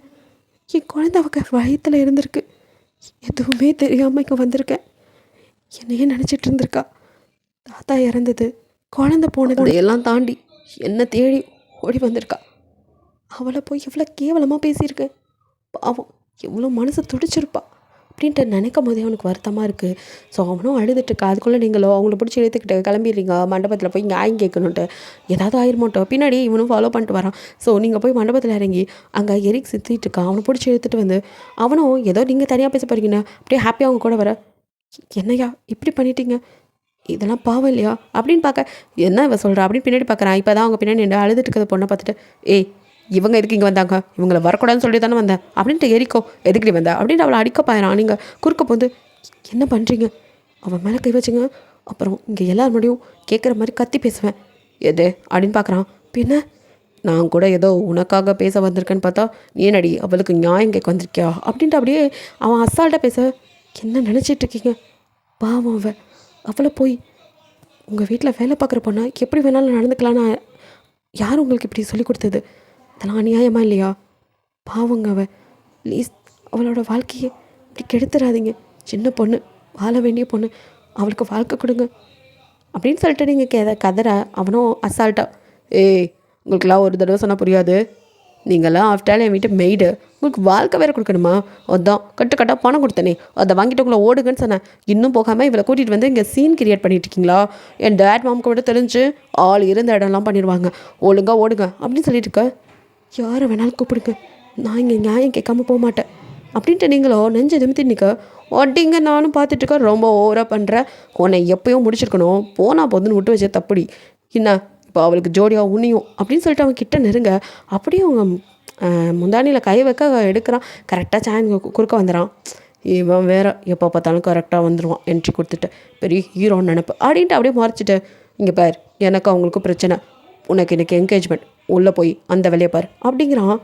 அவங்க வயிற்றில் இருந்திருக்கு, எதுவுமே தெரியாமல் இங்கே வந்திருக்கேன், என்னையே நினச்சிட்டு இருந்திருக்கா, தாத்தா இறந்தது, குழந்த போனது எல்லாம் தாண்டி என்னை தேடி ஓடி வந்திருக்கா, அவளை போய் எவ்வளோ கேவலமாக பேசியிருக்கேன், பாவம் எவ்வளோ மனசு துடிச்சிருப்பா அப்படின்ட்டு நினைக்கும் போதே அவனுக்கு வருத்தமாக இருக்குது. ஸோ அவனும் அழுதுட்டுருக்கா. அதுக்குள்ளே நீங்களோ அவங்கள பிடிச்சி இழுத்துக்கிட்டு கிளம்பிடுறீங்க மண்டபத்தில் போய் நியாயம் கேட்கணுன்ட்டு, ஏதாவது ஆயிருமாட்டோம் பின்னாடி இவனும் ஃபாலோ பண்ணிட்டு வரான். ஸோ நீங்கள் போய் மண்டபத்தில் இறங்கி அங்கே எரிக் சுற்றிட்டு இருக்கான், அவனை பிடிச்சி இழுத்துட்டு வந்து அவனும் ஏதோ நீங்கள் தனியாக பேச போகிறீங்கன்னு அப்படியே ஹாப்பியாக அவங்க கூட வர, என்னையா இப்படி பண்ணிட்டீங்க, இதெல்லாம் பாவம் இல்லையா அப்படின்னு பார்க்க, என்ன இவ சொல்கிறா அப்படின்னு பின்னாடி பார்க்குறான். இப்போ தான் அவங்க பின்னாடி நின்று அழுதுட்டு இருக்கிற பொண்ணை பார்த்துட்டு, ஏய் இவங்க எதுக்கு இங்கே வந்தாங்க, இவங்களை வரக்கூடாதுன்னு சொல்லி தானே வந்தேன் அப்படின்ட்டு எரிக்கோ எதுக்கடி வந்தா அப்படின்ட்டு அவளை அடிக்க பாயிறான். நீங்கள் குறுக்க போந்து என்ன பண்ணுறீங்க, அவன் மேலே கை வச்சுங்க, அப்புறம் இங்கே எல்லார் முடியும் கேட்குற மாதிரி கத்தி பேசுவேன் எது அப்படின்னு பார்க்குறான். பின்ன நான் கூட ஏதோ உனக்காக பேச வந்திருக்கேன்னு பார்த்தா ஏனடி அவளுக்கு நியாயம் கேட்க வந்திருக்கியா அப்படின்ட்டு அப்படியே அவன் அசால்ட்டாக பேச, என்ன நினச்சிட்ருக்கீங்க, பாவம் அவளை போய் உங்கள் வீட்டில் வேலை பார்க்குற பொண்ணா எப்படி வேணாலும் நடந்துக்கலான்னு யார் உங்களுக்கு இப்படி சொல்லி கொடுத்தது, இதெல்லாம் அநியாயமா இல்லையா, பாவங்க ப்ளீஸ் அவளோட வாழ்க்கையை இப்படி கெடுத்துடாதீங்க, சின்ன பொண்ணு வாழ வேண்டிய பொண்ணு, அவளுக்கு வாழ்க்கை கொடுங்க அப்படின்னு சொல்லிட்டு நீங்கள் கதற. அவனும் அசால்ட்டா, ஏய் உங்களுக்கெல்லாம் ஒரு தடவை சொன்னால் புரியாது, நீங்களாம் ஆஃப்டர் என் வீட்டு மெய்டு, உங்களுக்கு வாழ்க்கை வேறு கொடுக்கணுமா? அதான் கட்டாக பணம் கொடுத்தனே, அதை வாங்கிட்டு உங்களை ஓடுங்கன்னு சொன்னேன். இன்னும் போகாமல் இவளை கூட்டிகிட்டு வந்து இங்கே சீன் கிரியேட் பண்ணிட்டு இருக்கீங்களா? என் டேட் மாமுக்கு விட தெரிஞ்சு ஆள் இருந்த இடம்லாம் பண்ணிடுவாங்க. ஒழுங்காக ஓடுங்க அப்படின்னு சொல்லிட்டு இருக்க. யாரை வேணாலும் கூப்பிடுங்க, நான் இங்கே நியாயம் கேட்காம போக மாட்டேன் அப்படின்ட்டு நீங்களோ நெஞ்சு நிமித்தி நிற்க. ஒட்டிங்க நானும் பார்த்துட்டு இருக்க. ரொம்ப ஓவராக பண்ணுற, உன்னை எப்பயும் முடிச்சிருக்கணும், போனால் போதுன்னு விட்டு வச்ச தப்புடி. என்ன இப்போ அவளுக்கு ஜோடியாக உன்னியும் அப்படின்னு சொல்லிட்டு அவங்க கிட்ட நெருங்க. அப்படியே அவங்க முந்தானியில் கை வைக்க எடுக்கிறான். கரெக்டாக சாயன் குறுக்க வந்துடான். இவன் வேற எப்போ பார்த்தாலும் கரெக்டாக வந்துடுவான், என்ட்ரி கொடுத்துட்டு பெரிய ஹீரோன்னு நினப்பு அப்படின்ட்டு அப்படியே மறைச்சிட்டு. இங்கே பார், எனக்கு அவங்களுக்கும் பிரச்சனை, உனக்கு எனக்கு என்கேஜ்மெண்ட், உள்ளே போய் அந்த வேலையை பார் அப்படிங்கிறான்.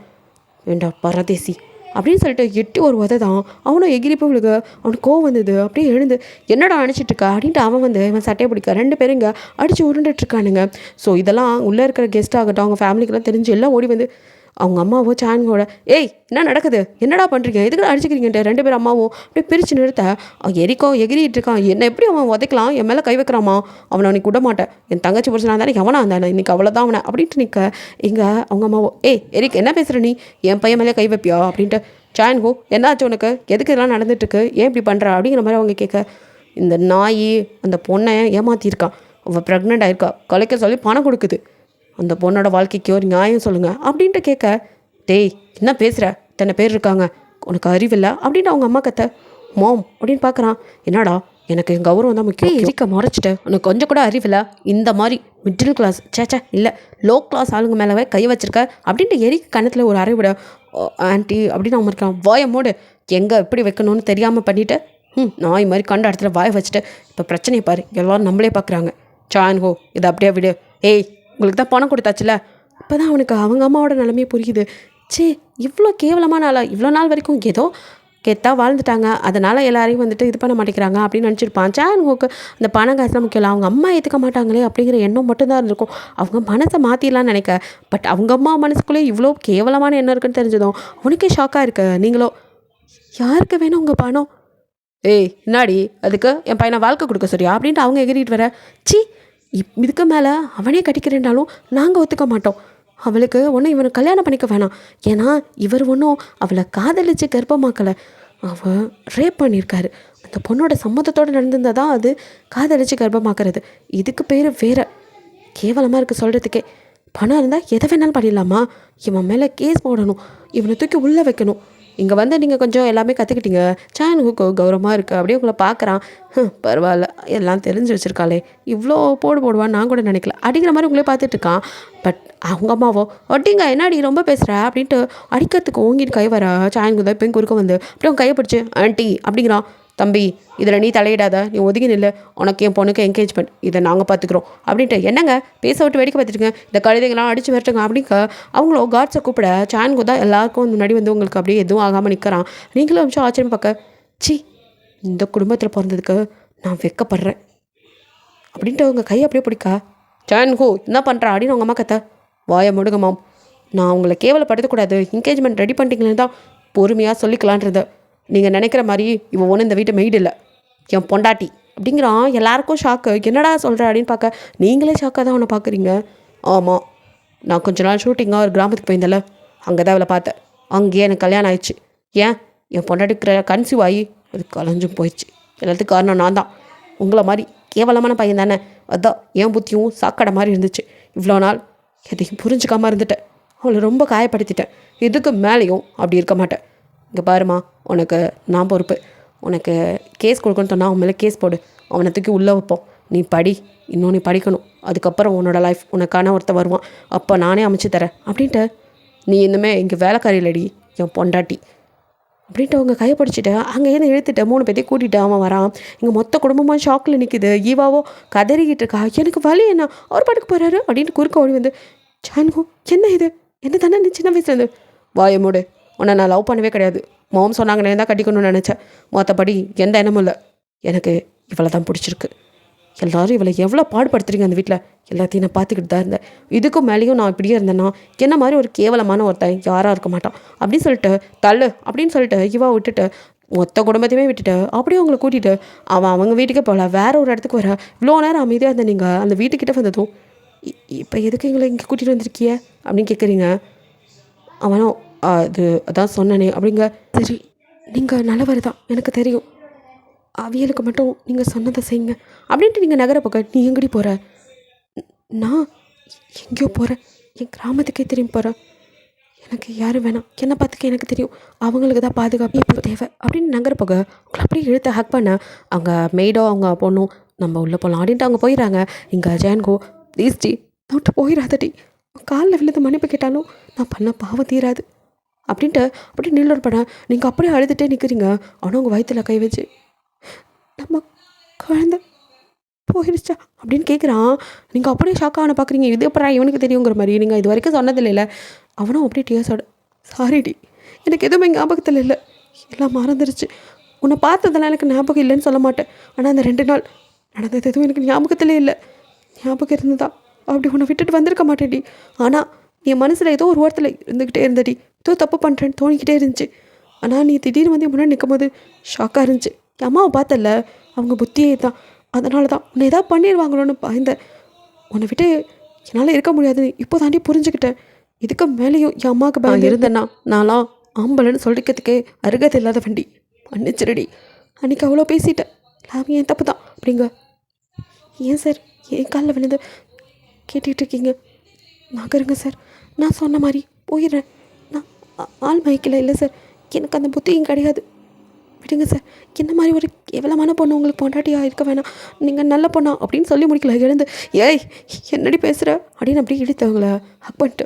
வேண்டா பரதேசி அப்படின்னு சொல்லிட்டு எட்டி ஒரு உதை தான் அவனும் எகிரி போவளுக்கு. அவனுக்கு கோவம் வந்தது. அப்படியே எழுந்து என்னடா அடிச்சிட்ருக்கா அப்படின்ட்டு அவன் வந்து இவன் சட்டையை பிடிக்க. ரெண்டு பேரும் இங்கே அடித்து உருண்டுட்ருக்கானுங்க. ஸோ இதெல்லாம் உள்ளே இருக்கிற கெஸ்ட் ஆகட்டும், அவங்க ஃபேமிலிக்கெல்லாம் தெரிஞ்சு எல்லாம் ஓடி வந்து அவங்க அம்மாவோ சான்கோட, ஏய் என்ன நடக்குது, என்னடா பண்ணுறீங்க, எதுக்கு அடிச்சுக்கிறீங்கன்ட்டு ரெண்டு பேரும் அம்மாவும் அப்படியே பிரித்து நிறுத்த. எரிக்கோ எகிரிட்டு இருக்கான். என்னை எப்படி அவன் உதைக்கலாம், என் மேலே கை வைக்கிறாமா, அவனை அவனுக்கு விட மாட்டேன், என் தங்கச்சி பிடிச்சனா தானே எவனா இருந்தானே, இன்றைக்கி அவ்வளோதான் அவனை அப்படின்ட்டு நிற்க. இங்கே அவங்க அம்மாவோ, ஏய் எரிக் என்ன பேசுகிற நீ, என் பையன் மேலே கை வைப்பியா அப்படின்ட்டு. சான்கோ என்னாச்சு உனக்கு, எதுக்கு இதெல்லாம் நடந்துட்டுருக்கு, ஏன் இப்படி பண்ணுற அப்படிங்கிற மாதிரி அவங்க கேட்க. இந்த நாய் அந்த பொண்ணை ஏமாற்றிருக்கான், அவள் ப்ரெக்னென்ட் ஆயிருக்கா, கலைக்க சொல்லி பணம் கொடுக்குது, அந்த பொண்ணோட வாழ்க்கைக்கு ஒரு நியாயம் சொல்லுங்கள் அப்படின்ட்டு கேட்க. டேய் என்ன பேசுகிற, இத்தனை பேர் இருக்காங்க, உனக்கு அறிவில்லை அப்படின்ட்டு அவங்க அம்மா கத்த. மோம் அப்படின்னு பார்க்குறான். என்னடா, எனக்கு என் கௌரவம் தான் முக்கியம், எரிக்க முறைச்சிட்டு உனக்கு கொஞ்சம் கூட அறிவில்லை, இந்த மாதிரி மிடில் கிளாஸ் சேச்சா இல்லை லோ கிளாஸ் ஆளுங்க மேலவே கை வச்சிருக்க அப்படின்ட்டு எரிக்க கணத்தில் ஒரு அறை விட. ஆன்ட்டி அப்படின்னு அவன் இருக்கான். வாயை மூடு, எங்கே எப்படி வைக்கணும்னு தெரியாமல் பண்ணிவிட்டு நாய் மாதிரி கண்ட இடத்துல வாயை வச்சுட்டு இப்போ பிரச்சனையை பாரு, எல்லோரும் நம்மளே பார்க்குறாங்க. சான்ஹோ இதை அப்படியே விடு. ஏய் உங்களுக்கு தான் பணம் கொடுத்தாச்சுல. இப்போ தான் அவனுக்கு அவங்க அம்மாவோட நிலைமையே புரியுது. சே இவ்வளோ கேவலமான ஆளா, இவ்வளோ நாள் வரைக்கும் ஏதோ கெத்தாக வாழ்ந்துட்டாங்க, அதனால் எல்லாரையும் வந்துட்டு இது பண்ண மாட்டேங்கிறாங்க அப்படின்னு நினச்சிருப்பான். சான்ஹோக்கு அந்த பணம் காசுலாம் முக்கியம் இல்லை, அவங்க அம்மா ஏற்றுக்க மாட்டாங்களே அப்படிங்கிற எண்ணம் மட்டும்தான் இருந்திருக்கும். அவங்க மனசை மாற்றிடலான்னு நினைக்க. பட் அவங்க அம்மா மனசுக்குள்ளே இவ்வளோ கேவலமான எண்ணம் இருக்குன்னு தெரிஞ்சதும் அவனுக்கே ஷாக்காக இருக்கு. நீங்களோ யாருக்கு வேணும் உங்கள் பணம், ஏய் என்னாடி அதுக்கு என் பையனை வாழ்க்கை கொடுக்க சரியா அப்படின்ட்டு அவங்க எகிரிட்டு வர. சி இதுக்கு மேலே அவனே கட்டிக்கிறேன்னாலும் நாங்கள் ஒத்துக்க மாட்டோம். அவளுக்கு ஒன்றும் இவனை கல்யாணம் பண்ணிக்க வேணாம். ஏன்னா இவர் ஒன்றும் அவளை காதலிச்சு கர்ப்பமாக்கலை, அவள் ரேப் பண்ணியிருக்காரு. அந்த பொண்ணோட சம்மதத்தோடு நடந்திருந்தால் தான் அது காதலிச்சு கர்ப்பமாக்குறது. இதுக்கு பேர் வேறு கேவலமாக இருக்குது சொல்கிறதுக்கே. பணம் இருந்தால் எதை வேணாலும் பண்ணிடலாமா? இவன் மேலே கேஸ் போடணும், இவனை தூக்கி உள்ளே வைக்கணும். இங்கே வந்து நீங்கள் கொஞ்சம் எல்லாமே கற்றுக்கிட்டீங்க, சான்ஹுக்கு கௌரவமாக இருக்குது அப்படியே உங்களை பார்க்குறான். பரவாயில்ல எல்லாம் தெரிஞ்சு வச்சுருக்காளே, இவ்வளோ போடுவான்னு நான் கூட நினைக்கல அடிக்கிற மாதிரி உங்களே பார்த்துட்ருக்கான். பட் அவங்க அம்மாவோ ஒட்டிங்க என்னடி ரொம்ப பேசுகிற அப்படின்ட்டு அடிக்கிறதுக்கு ஓங்கிட்டு கை வர. சான்ஹு தான் இப்போ குறுக்க வந்து அப்படியே அவங்க கையை பிடிச்சி ஆன்ட்டி அப்படிங்கிறான். தம்பி இதில் நீ தலையிடாத, நீ ஒதுங்கி நில்லை, உனக்கு என் பொண்ணுக்கு என்கேஜ்மெண்ட், இதை நாங்கள் பார்த்துக்குறோம் அப்படின்ட்டு. என்னங்க பேச விட்டு வேடிக்கை பார்த்துட்டுங்க, இந்த கழுதைங்களாம் அடித்து வரட்டுங்க அப்படிங்க அவங்களோ காட்ஸை கூப்பிட. சான்ஹு தான் எல்லாருக்கும் முன்னாடி வந்து உங்களுக்கு அப்படியே எதுவும் ஆகாமல் நிற்கிறான். நீங்களும் அமிச்சம் ஆச்சரியம் பார்க்க. சி இந்த குடும்பத்தில் பிறந்ததுக்கு நான் வெக்கப்படுறேன் அப்படின்ட்டு அவங்க கையை அப்படியே பிடிக்கா. சான்ஹு என்ன பண்ணுறா அப்படின்னு அவங்க அம்மா கத்த. வாயை முடுங்க மாம், நான் உங்களை கேவலப்படுத்தக்கூடாது, என்கேஜ்மெண்ட் ரெடி பண்ணிட்டீங்களேன்னு தான் பொறுமையாக சொல்லிக்கலான்றது. நீங்கள் நினைக்கிற மாதிரி இவன் ஒன்று இந்த வீட்டை மெய்டு இல்லை, என் பொண்டாட்டி அப்படிங்கிறான். எல்லாருக்கும் ஷாக்கு. என்னடா சொல்கிற அப்படின்னு பார்க்க. நீங்களே ஷாக்காக தான் அவனை பார்க்குறீங்க. ஆமாம், நான் கொஞ்ச நாள் ஷூட்டிங்காக ஒரு கிராமத்துக்கு போயிருந்தேன்ல, அங்கே தான் அவளை பார்த்தேன். அங்கேயே எனக்கு கல்யாணம் ஆயிடுச்சு. ஏன் என் பொண்டாட்டி கன்சீவ் ஆகி அது கலைஞ்சும் போயிடுச்சு. எல்லாத்துக்கும் காரணம் நான் தான். உங்களை மாதிரி கேவலமான பையன் தானே, அதுதான் என் புத்தியும் சாக்கடை மாதிரி இருந்துச்சு. இவ்வளோ நாள் எதையும் புரிஞ்சுக்காமல் இருந்துட்டேன், அவளை ரொம்ப காயப்படுத்திட்டேன். இதுக்கு மேலேயும் அப்படி இருக்க மாட்டேன். இங்கே பாருமா, உனக்கு நான் பொறுப்பு. உனக்கு கேஸ் கொடுக்கணும்னு சொன்னால் அவன் மேலே கேஸ் போடு, அவனை தூக்கி உள்ளே வைப்போம். நீ படி, இன்னும் நீ படிக்கணும், அதுக்கப்புறம் உன்னோட லைஃப் உனக்கான ஒருத்தர் வருவான், அப்போ நானே அமைச்சு தரேன் அப்படின்ட்டு. நீ இன்னுமே இங்கே வேலைக்காரி இல்லடி, என் பொண்டாட்டி அப்படின்ட்டு அவங்க கையை பிடிச்சிட்டு அங்கேருந்து இழுத்துட்டு 3 பேர்த்தையும் கூட்டிகிட்டு அவன் வரான். இங்கே மொத்த குடும்பமாக ஷாக்கில் நிற்கிது. ஈவாவோ கதறிக்கிட்டு இருக்கா. எனக்கு வலி என்ன, அவர் பாட்டுக்கு போகிறாரு அப்படின்ட்டு குறுக்க ஓடி வந்து. சான்ஹு என்ன இது, என்ன தானே நீ சின்ன வயசுலேருந்து. வாயை மூடு, உன்னை நான் லவ் பண்ணவே கிடையாது, மோம் சொன்னாங்கன்னு தான் கட்டிக்கணும்னு நினச்சேன், மற்றபடி எந்த எண்ணமும் இல்லை. எனக்கு இவளை தான் பிடிச்சிருக்கு. எல்லோரும் இவளை எவ்வளோ பாடுபடுத்துறீங்க அந்த வீட்டில், எல்லாத்தையும் நான் பார்த்துக்கிட்டு தான் இருந்தேன். இதுக்கும் மேலேயும் நான் இப்படியே இருந்தேன்னா என்ன மாதிரி ஒரு கேவலமான ஒருத்தன் யாராக இருக்க மாட்டான் அப்படின்னு சொல்லிட்டு தள்ளு அப்படின்னு சொல்லிட்டு இவா விட்டுட்டு மொத்த குடும்பத்தையுமே விட்டுட்டு அப்படியே அவங்கள கூட்டிகிட்டு அவங்க வீட்டுக்கே போகல, வேற ஒரு இடத்துக்கு வர. இவ்வளோ நேரம் அமைதியாக இருந்த நீங்கள் அந்த வீட்டுக்கிட்ட வந்ததும் இப்போ எதுக்கு எங்களை இங்கே கூட்டிகிட்டு வந்திருக்கிய அப்படின்னு கேட்குறீங்க. அவனும் அது அதான் சொன்னனே அப்படிங்க. சரி, நீங்கள் நல்லவர் தான் எனக்கு தெரியும். அவியலுக்கு மட்டும் நீங்கள் சொன்னதை செய்யுங்க அப்படின்ட்டு நீங்கள் நகர போக. நீ எங்கடி போகிற? நான் எங்கேயோ போகிறேன், என் கிராமத்துக்கே திரும்பி போகிறேன். எனக்கு யாரும் வேணாம், என்னை பார்த்துக்க எனக்கு தெரியும், அவங்களுக்கு தான் பாதுகாப்பு இப்போ தேவை அப்படின்னு நகர போக உங்களை அப்படியே இழுத்து ஹக் பண்ண அவங்க மெய்டோ அவங்க பொண்ணும் நம்ம உள்ளே போகலாம் அப்படின்ட்டு அவங்க போயிடறாங்க. இங்கே ஜெயன்கோ ப்ளீஸ் டி நோட்டு போயிடாதடி, காலில் விழுந்து மன்னிப்பு கேட்டாலும் நான் பண்ண பாவம் தீராது அப்படின்ட்டு அப்படியே நில்லோர் பண்ண. நீங்கள் அப்படியே அழுதுகிட்டே நிற்கிறீங்க. ஆனால் உங்கள் வயிற்றில் கை வச்சு நம்ம குழந்தை போயிடுச்சா அப்படின்னு கேட்குறான். நீங்கள் அப்படியே ஷாக்காக பார்க்குறீங்க. இது அப்புறம் இவனுக்கு தெரியுங்கிற மாதிரி. நீங்கள் இது வரைக்கும் சொன்னதில்லை. அவனும் அப்படியே டியர்ஸோட சாரிடி, எனக்கு எதுவுமே ஞாபகத்தில் இல்லை, எல்லாம் மறந்துடுச்சு. உன்னை பார்த்ததெல்லாம் எனக்கு ஞாபகம் இல்லைன்னு சொல்ல மாட்டேன், ஆனால் அந்த 2 நாள் நடந்தது எதுவும் எனக்கு ஞாபகத்திலே இல்லை. ஞாபகம் இருந்ததா அப்படி உன்னை விட்டுட்டு வந்திருக்க மாட்டேன்டி. ஆனால் என் மனசில் ஏதோ ஒரு ஓரத்தில் இருந்துக்கிட்டே இருந்தடி, ஏதோ தப்பு பண்ணுறேன்னு தோணிக்கிட்டே இருந்துச்சு. ஆனால் நீ திடீர்னு வந்து முன்னாடி நிற்கும் போது ஷாக்காக இருந்துச்சு. என் அம்மாவை பார்த்தல, அவங்க புத்தியே தான், அதனால தான் உன்னை எதாவது பண்ணிடுவாங்களோன்னு பயந்தேன். உன்னை விட்டு என்னால் இருக்க முடியாதுன்னு இப்போ தாண்டி புரிஞ்சுக்கிட்டேன். இதுக்கு மேலேயும் என் அம்மாவுக்கு பயந்து இருந்தேன்னா நான்லாம் ஆம்பளைன்னு சொல்லிக்கிறதுக்கே அருகதை இல்லாத வண்டி. மன்னிச்சிருடி, அன்றைக்கி அவ்வளோ பேசிட்டேன், எல்லாமே என் தப்பு தான் அப்படிங்க. ஏன் சார் என் காலில் விழுந்து கேட்டுக்கிட்டு இருக்கீங்க? நகருங்க சார், நான் சொன்ன மாதிரி போயிடுறேன். நான் ஆள் மயக்கில் இல்லை சார், எனக்கு அந்த புத்தியும் கிடையாது. விடுங்க சார், என்ன மாதிரி ஒரு கேவலமான பொண்ணு உங்களுக்கு பொண்டாட்டியாக இருக்க வேணாம், நீங்கள் நல்ல பொண்ணா அப்படின்னு சொல்லி முடிக்கல. எழுந்து ஏய் என்னடி பேசுகிற அப்படின்னு அப்படியே இழுத்தவங்கள ஹக் பண்ணிட்டு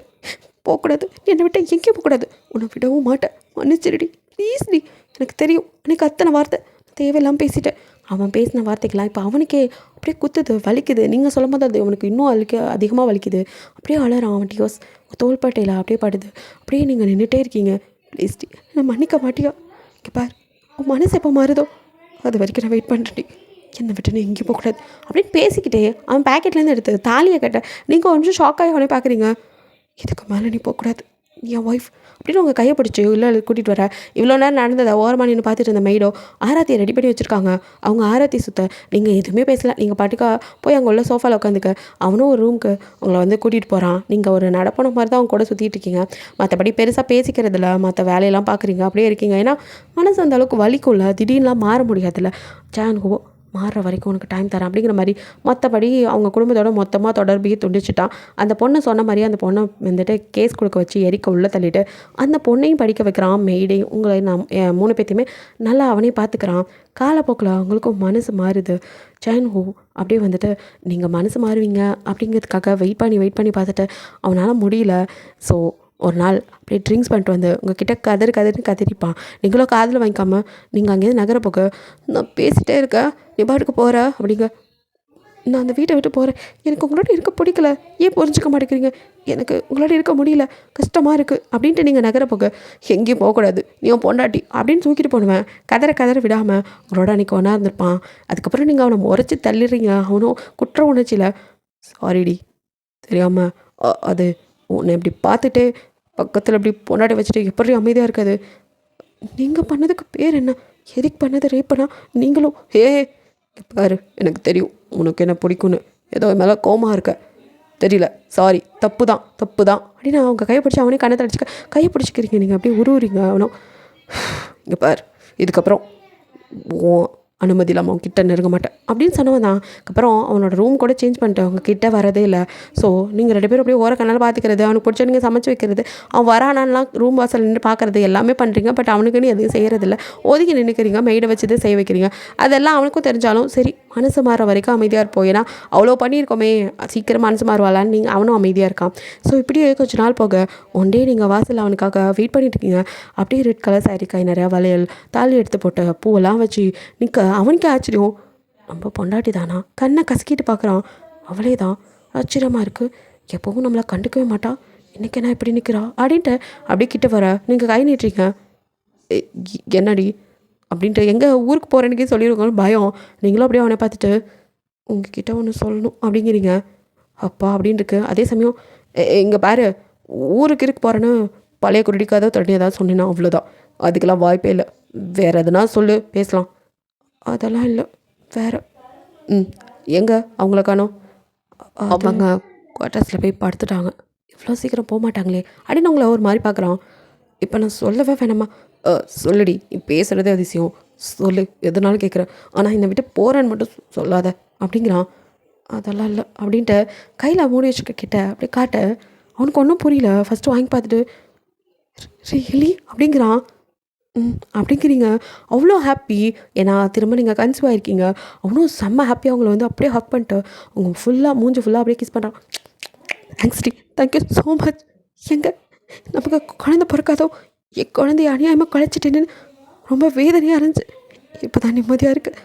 போகக்கூடாது, என்னை விட்டு எங்கேயும் போகக்கூடாது, உன்னை விடவும் மாட்டேன், மன்னிச்சிருடி ப்ளீஸ் டி. எனக்கு தெரியும் எனக்கு அத்தனை வார்த்தை தேவையில்லாமல் பேசிட்டேன். அவன் பேசின வார்த்தைக்கெல்லாம் இப்போ அவனுக்கே அப்படியே குத்துது, வலிக்குது. நீங்கள் சொல்லும் போது அது அவனுக்கு இன்னும் அதிகமாக வலிக்குது. அப்படியே அழறான் அவன். டியோஸ் தோள்பட்டையில் அப்படியே படுது. அப்படியே நீங்கள் நின்றுட்டே இருக்கீங்க. ப்ளீஸ் டி என்னை மன்னிக்க மாட்டியா? இங்கே பார், உன் மனசு எப்போ மாறுதோ அது வரைக்கும் நான் வெயிட் பண்ணுறேன்டி, என்னை விட்டு நீ எங்கேயும் போகக்கூடாது அப்படின்னு பேசிக்கிட்டே அவன் பேக்கெட்லேருந்து எடுத்து தாலியை கட்ட. நீங்கள் ஒரு நிமிஷம் ஷாக்காகி அவனே பார்க்குறீங்க. இதுக்கு மேலே நீ போகக்கூடாது, நீ என் ஒய்ஃப் அப்படின்னு உங்கள் கையை பிடிச்சி இல்லை கூட்டிகிட்டு வர. இவ்வளோ நேரம் நடந்ததை ஓரமாக நின்று பார்த்துட்டு இருந்த மெய்டோ ஆராத்தியை ரெடி பண்ணி வச்சுருக்காங்க. அவங்க ஆராத்தி சுத்த நீங்கள் எதுவுமே பேசல, நீங்கள் பாட்டுக்கா போய் அங்கே உள்ள சோஃபாவில் உட்காந்துக்க. அவனும் ஒரு ரூமுக்கு உங்களை வந்து கூட்டிகிட்டு போகிறான். நீங்கள் ஒரு நடப்பன மாதிரி தான் அவங்க கூட சுற்றிட்டு இருக்கீங்க. மற்றபடி பெருசாக பேசிக்கிறதில்ல, மற்ற வேலையெல்லாம் பார்க்குறீங்க, அப்படியே இருக்கீங்க. ஏன்னா மனசு அந்த அளவுக்கு வலிக்கும்ல, திடீர்னுலாம் மாற முடியாதுல்ல. ஜான்கோ மாறுற வரைக்கும் உனக்கு டைம் தரேன் அப்படிங்கிற மாதிரி. மற்றபடி அவங்க குடும்பத்தோட மொத்தமாக தொடர்பையே துண்டிச்சுட்டான். அந்த பொண்ணை சொன்ன மாதிரியே அந்த பொண்ணை வந்துட்டு கேஸ் கொடுக்க வச்சு எரிக்க உள்ளே தள்ளிட்டு அந்த பொண்ணையும் படிக்க வைக்கிறான். மெய்டையும் உங்களை 3 பேர்த்தையுமே நல்லா அவனே பார்த்துக்கிறான். காலப்போக்கில் அவங்களுக்கும் மனசு மாறுது. ஜான்ஹோ அப்படியே வந்துட்டு நீங்கள் மனசு மாறுவீங்க அப்படிங்கிறதுக்காக வெயிட் பண்ணி பார்த்துட்டு அவனால் முடியல. ஸோ ஒரு நாள் அப்படியே ட்ரிங்க்ஸ் பண்ணிட்டு வந்து உங்ககிட்ட கதறின்னு கதறிப்பான். நீங்களும் காதில் வாங்கிக்காமல் நீங்கள் அங்கேருந்து நகர போக நான் பேசிகிட்டே இருக்கேன், நீ பாட்டுக்கு போகிற அப்படிங்க. நான் அந்த வீட்டை விட்டு போகிறேன், எனக்கு உங்களோட இருக்க பிடிக்கல, ஏன் புரிஞ்சிக்க மாட்டேங்கிறீங்க, எனக்கு உங்களோட இருக்க முடியல, கஷ்டமாக இருக்குது அப்படின்ட்டு நீங்கள் நகர போக. எங்கேயும் போகக்கூடாது, நீ பொண்டாட்டி அப்படின்னு தூக்கிட்டு போடுவேன். கதற விடாமல் உங்களோட அன்றைக்கி ஒன்றா இருந்திருப்பான். அதுக்கப்புறம் நீங்கள் அவனை முறைச்சி தள்ளிடுறீங்க. அவனும் குற்ற உணர்ச்சியில் சாரிடி தெரியாமல் அது உன்னை இப்படி பார்த்துட்டு பக்கத்தில் இப்படி பொண்டாட்டி வச்சுட்டு எப்படி அமைதியாக இருக்காது. நீங்கள் பண்ணதுக்கு பேர் என்ன, எதுக்கு பண்ணது ரேப்பனா நீங்களும்? பாரு எனக்கு தெரியும் உனக்கு என்ன பிடிக்கும்னு, ஏதோ மேலே கோமா இருக்க தெரியல, சாரி, தப்பு தான் அப்படின்னு அவங்க கையை பிடிச்சி அவனே கண்ணை தடிச்சுக்க கையை பிடிச்சிக்கிறீங்க. நீங்கள் அப்படியே உருவுறீங்க. அவனும் இங்கே பார், இதுக்கப்புறம் அனுமதி இல்லாமல் அவங்க கிட்ட நெருங்க மாட்டேன் அப்படின்னு சொன்னவன் தான். அதுக்கப்புறம் அவனோட ரூம் கூட சேஞ்ச் பண்ணிட்டு அவங்க கிட்டே வரதே இல்லை. ஸோ நீங்கள் 2 பேரும் அப்படியே ஓர கண்ணால் பார்த்துக்கிறது, அவனுக்கு பிடிச்ச நீங்கள் சமைச்சு வைக்கிறது, அவன் வரானான்லாம் ரூம் வாசல் நின்று பார்க்குறது எல்லாமே பண்ணுறீங்க. பட் அவனுக்குன்னு எதுவும் செய்கிறதில்ல, ஒதுக்கி நின்றுக்கிறீங்க, மெய்டை வச்சுட்டு செய்ய வைக்கிறீங்க. அதெல்லாம் அவனுக்கும் தெரிஞ்சாலும் சரி மனசு மாற வரைக்கும் அமைதியாக இருப்போம். ஏன்னா அவ்வளோ பண்ணியிருக்கோமே, சீக்கிரம் மனசு மாறுவாளான்னு நீங்கள் அவனும் அமைதியாக இருக்கான். ஸோ இப்படியே கொஞ்சம் நாள் போக ஒன் டே நீங்கள் வாசல் அவனுக்காக வெயிட் பண்ணிட்டு இருக்கீங்க. அப்படியே ரெட் கலர் சாரி, கை நிறையா வளையல், தாலி எடுத்து போட்டு பூவெல்லாம் வச்சு நிற்க அவனுக்கே ஆச்சரியம். நம்ம பொண்டாட்டி தானா, கண்ணை கசக்கிட்டு பார்க்குறான். அவளே தான், ஆச்சரியமாக இருக்குது, எப்போவும் நம்மளை கண்டுக்கவே மாட்டா, இன்றைக்கி என்ன இப்படி நிற்கிறா அப்படின்ட்டு அப்படியே கிட்ட வர. நீங்கள் கை நீட்டுறீங்க. என்னடி அப்படின்ட்டு எங்கே ஊருக்கு போகிறேன்னுக்கே சொல்லிடுவோங்கன்னு பயம். நீங்களும் அப்படியே அவனை பார்த்துட்டு உங்ககிட்ட ஒன்று சொல்லணும் அப்படிங்கிறீங்க. அப்பா அப்படின்னு இருக்கு. அதே சமயம் இங்கே பாரு, ஊருக்கு போகிறேன்னு பழைய குருடிக்காத தண்ணி ஏதாவது சொன்னேன்னா அவ்வளோதான், அதுக்கெல்லாம் வாய்ப்பே இல்லை. வேறு எதுனா சொல்லு, பேசலாம். அதெல்லாம் இல்லை, வேறு. எங்கே அவங்கள காணோம்? அவங்க குவார்ட்டர்ஸில் போய் படுத்துட்டாங்க. இவ்வளோ சீக்கிரம் போக மாட்டாங்களே அப்படின்னு அவங்கள ஒரு மாதிரி பார்க்குறான். இப்போ நான் சொல்லவே வேணாமா? சொல்லுடி, நீ பேசுகிறதே அதிசயம், சொல்லு, எதுனாலும் கேட்குறேன், ஆனால் என்னை விட்டு போகிறேன்னு மட்டும் சொல்லாத அப்படிங்கிறான். அதெல்லாம் இல்லை அப்படின்ட்டு கையில் மூடி வச்சுக்க கிட்ட அப்படியே காட்ட. அவனுக்கு ஒன்றும் புரியல. ஃபஸ்ட்டு வாங்கி பார்த்துட்டு ரியலி அப்படிங்கிறான். அப்படிங்கிறீங்க? அவ்வளோ ஹாப்பி. ஏன்னா திரும்ப நீங்கள் கன்சீவ் ஆகிருக்கீங்க. அவனும் செம்ம ஹாப்பியாக அவங்கள வந்து அப்படியே ஹக் பண்ணிட்டு அவங்க ஃபுல்லாக மூஞ்சி ஃபுல்லாக அப்படியே கிஸ் பண்ணுறான். தேங்க்ஸ் டி, தேங்க்யூ ஸோ மச். எங்க நமக்கு குழந்தை பிறக்காதோ, என் குழந்தைய அநியாயமாக கழிச்சிட்டேன்னு ரொம்ப வேதனையாக இருந்துச்சு. இப்போ தான் நிம்மதியாக இருக்குது.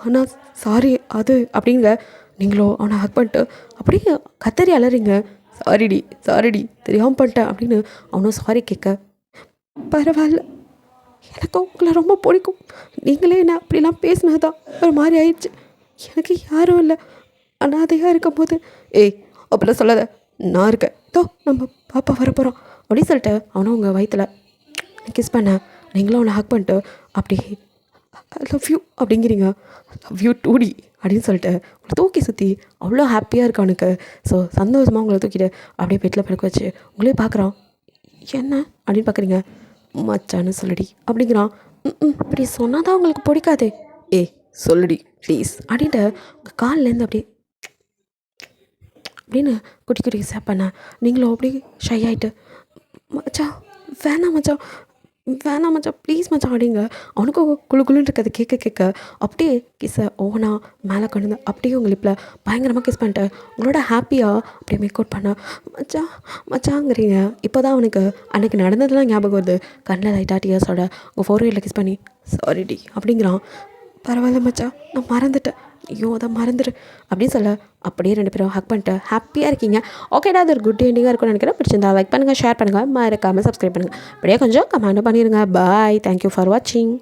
ஆனால் சாரி அது அப்படிங்க. நீங்களோ அவனை ஹக் பண்ணிட்டு அப்படியே கத்தரி அலறீங்க. சாரிடி சாரிடி, தெரியாமல் பண்ணிட்டேன் அப்படின்னு அவனும் சாரி கேட்க. பரவாயில்ல, எனக்கு உங்களை ரொம்ப பிடிக்கும். நீங்களே என்ன அப்படிலாம் பேசினது தான் ஒரு மாதிரி ஆயிடுச்சு. எனக்கு யாரும் இல்லை, அனாதையாக இருக்கும் போது. ஏய் அப்படிலாம் சொல்லாத, நான் இருக்கேன், தோ நம்ம பாப்பா வரப்போகிறோம் அப்படின்னு சொல்லிட்டு அவனும் உங்கள் வயிற்றில் கிஸ் பண்ண. நீங்களும் அவனை ஹக் பண்ணிட்டு அப்படி ஐ லவ் யூ அப்படிங்கிறீங்க. லவ் யூ டூடி அப்படின்னு சொல்லிட்டு உங்களை தூக்கி சுற்றி அவ்வளோ ஹாப்பியாக இருக்கு அவனுக்கு. ஸோ சந்தோஷமாக உங்களை தூக்கிட்டு அப்படியே பெட்டில் படுக்க வச்சு உங்களே பார்க்குறான். என்ன அப்படின்னு பார்க்குறீங்க? மச்சான்னு சொல்லுடி அப்படிங்கிறான். இப்படி சொன்னால் தான் உங்களுக்கு பிடிக்காதே. ஏய் சொல்லுடி ப்ளீஸ் அப்படின்ட்டு உங்கள் கால்லேருந்து அப்படியே அப்படின்னு குட்டி குட்டி சேப் பண்ண. நீங்களும் அப்படியே ஷை ஆகிட்டு மச்சான் வேணாம் மச்சான், வேணாம் மச்சான் ப்ளீஸ் மச்சான் அப்படிங்க. அவனுக்கும் குழு குழுன்னு இருக்கிறது கேட்க கேட்க அப்படியே கிஸ்ஸை ஓனா மேலே கொண்டு வந்து அப்படியே உங்கள் லிப்பில் பயங்கரமாக கிஸ் பண்ணிட்டு உங்களோட ஹாப்பியாக அப்படியே மேக் அவுட் பண்ண. மச்சான் மச்சாங்கிறீங்க. இப்போ தான் அவனுக்கு அன்றைக்கி நடந்ததுலாம் ஞாபகம் வருது. கண்ணில் லைட்டாக டியர்ஸோட உங்கள் ஃபோர்வேடில் கிஸ் பண்ணி சாரிடி அப்படிங்கிறான். பரவாயில்ல மச்சான், நான் மறந்துட்டேன், ஐயோ அதை மறந்துடு அப்படின்னு சொல்ல அப்படியே ரெண்டு பேரும் ஹக் பண்ணிட்டு ஹாப்பியாக இருக்கீங்க. ஓகேடா, அது ஒரு குட் எண்டிங்காக இருக்கும்னு நினைக்கிறேன். பிடிச்சிருந்தா லைக் பண்ணுங்கள், ஷேர் பண்ணுங்கள், மறக்காமல் சப்ஸ்கிரைப் பண்ணுங்கள். அப்படியே கொஞ்சம் கமெண்ட் பண்ணிடுங்க. பாய், தேங்க்யூ ஃபார் வாட்சிங்.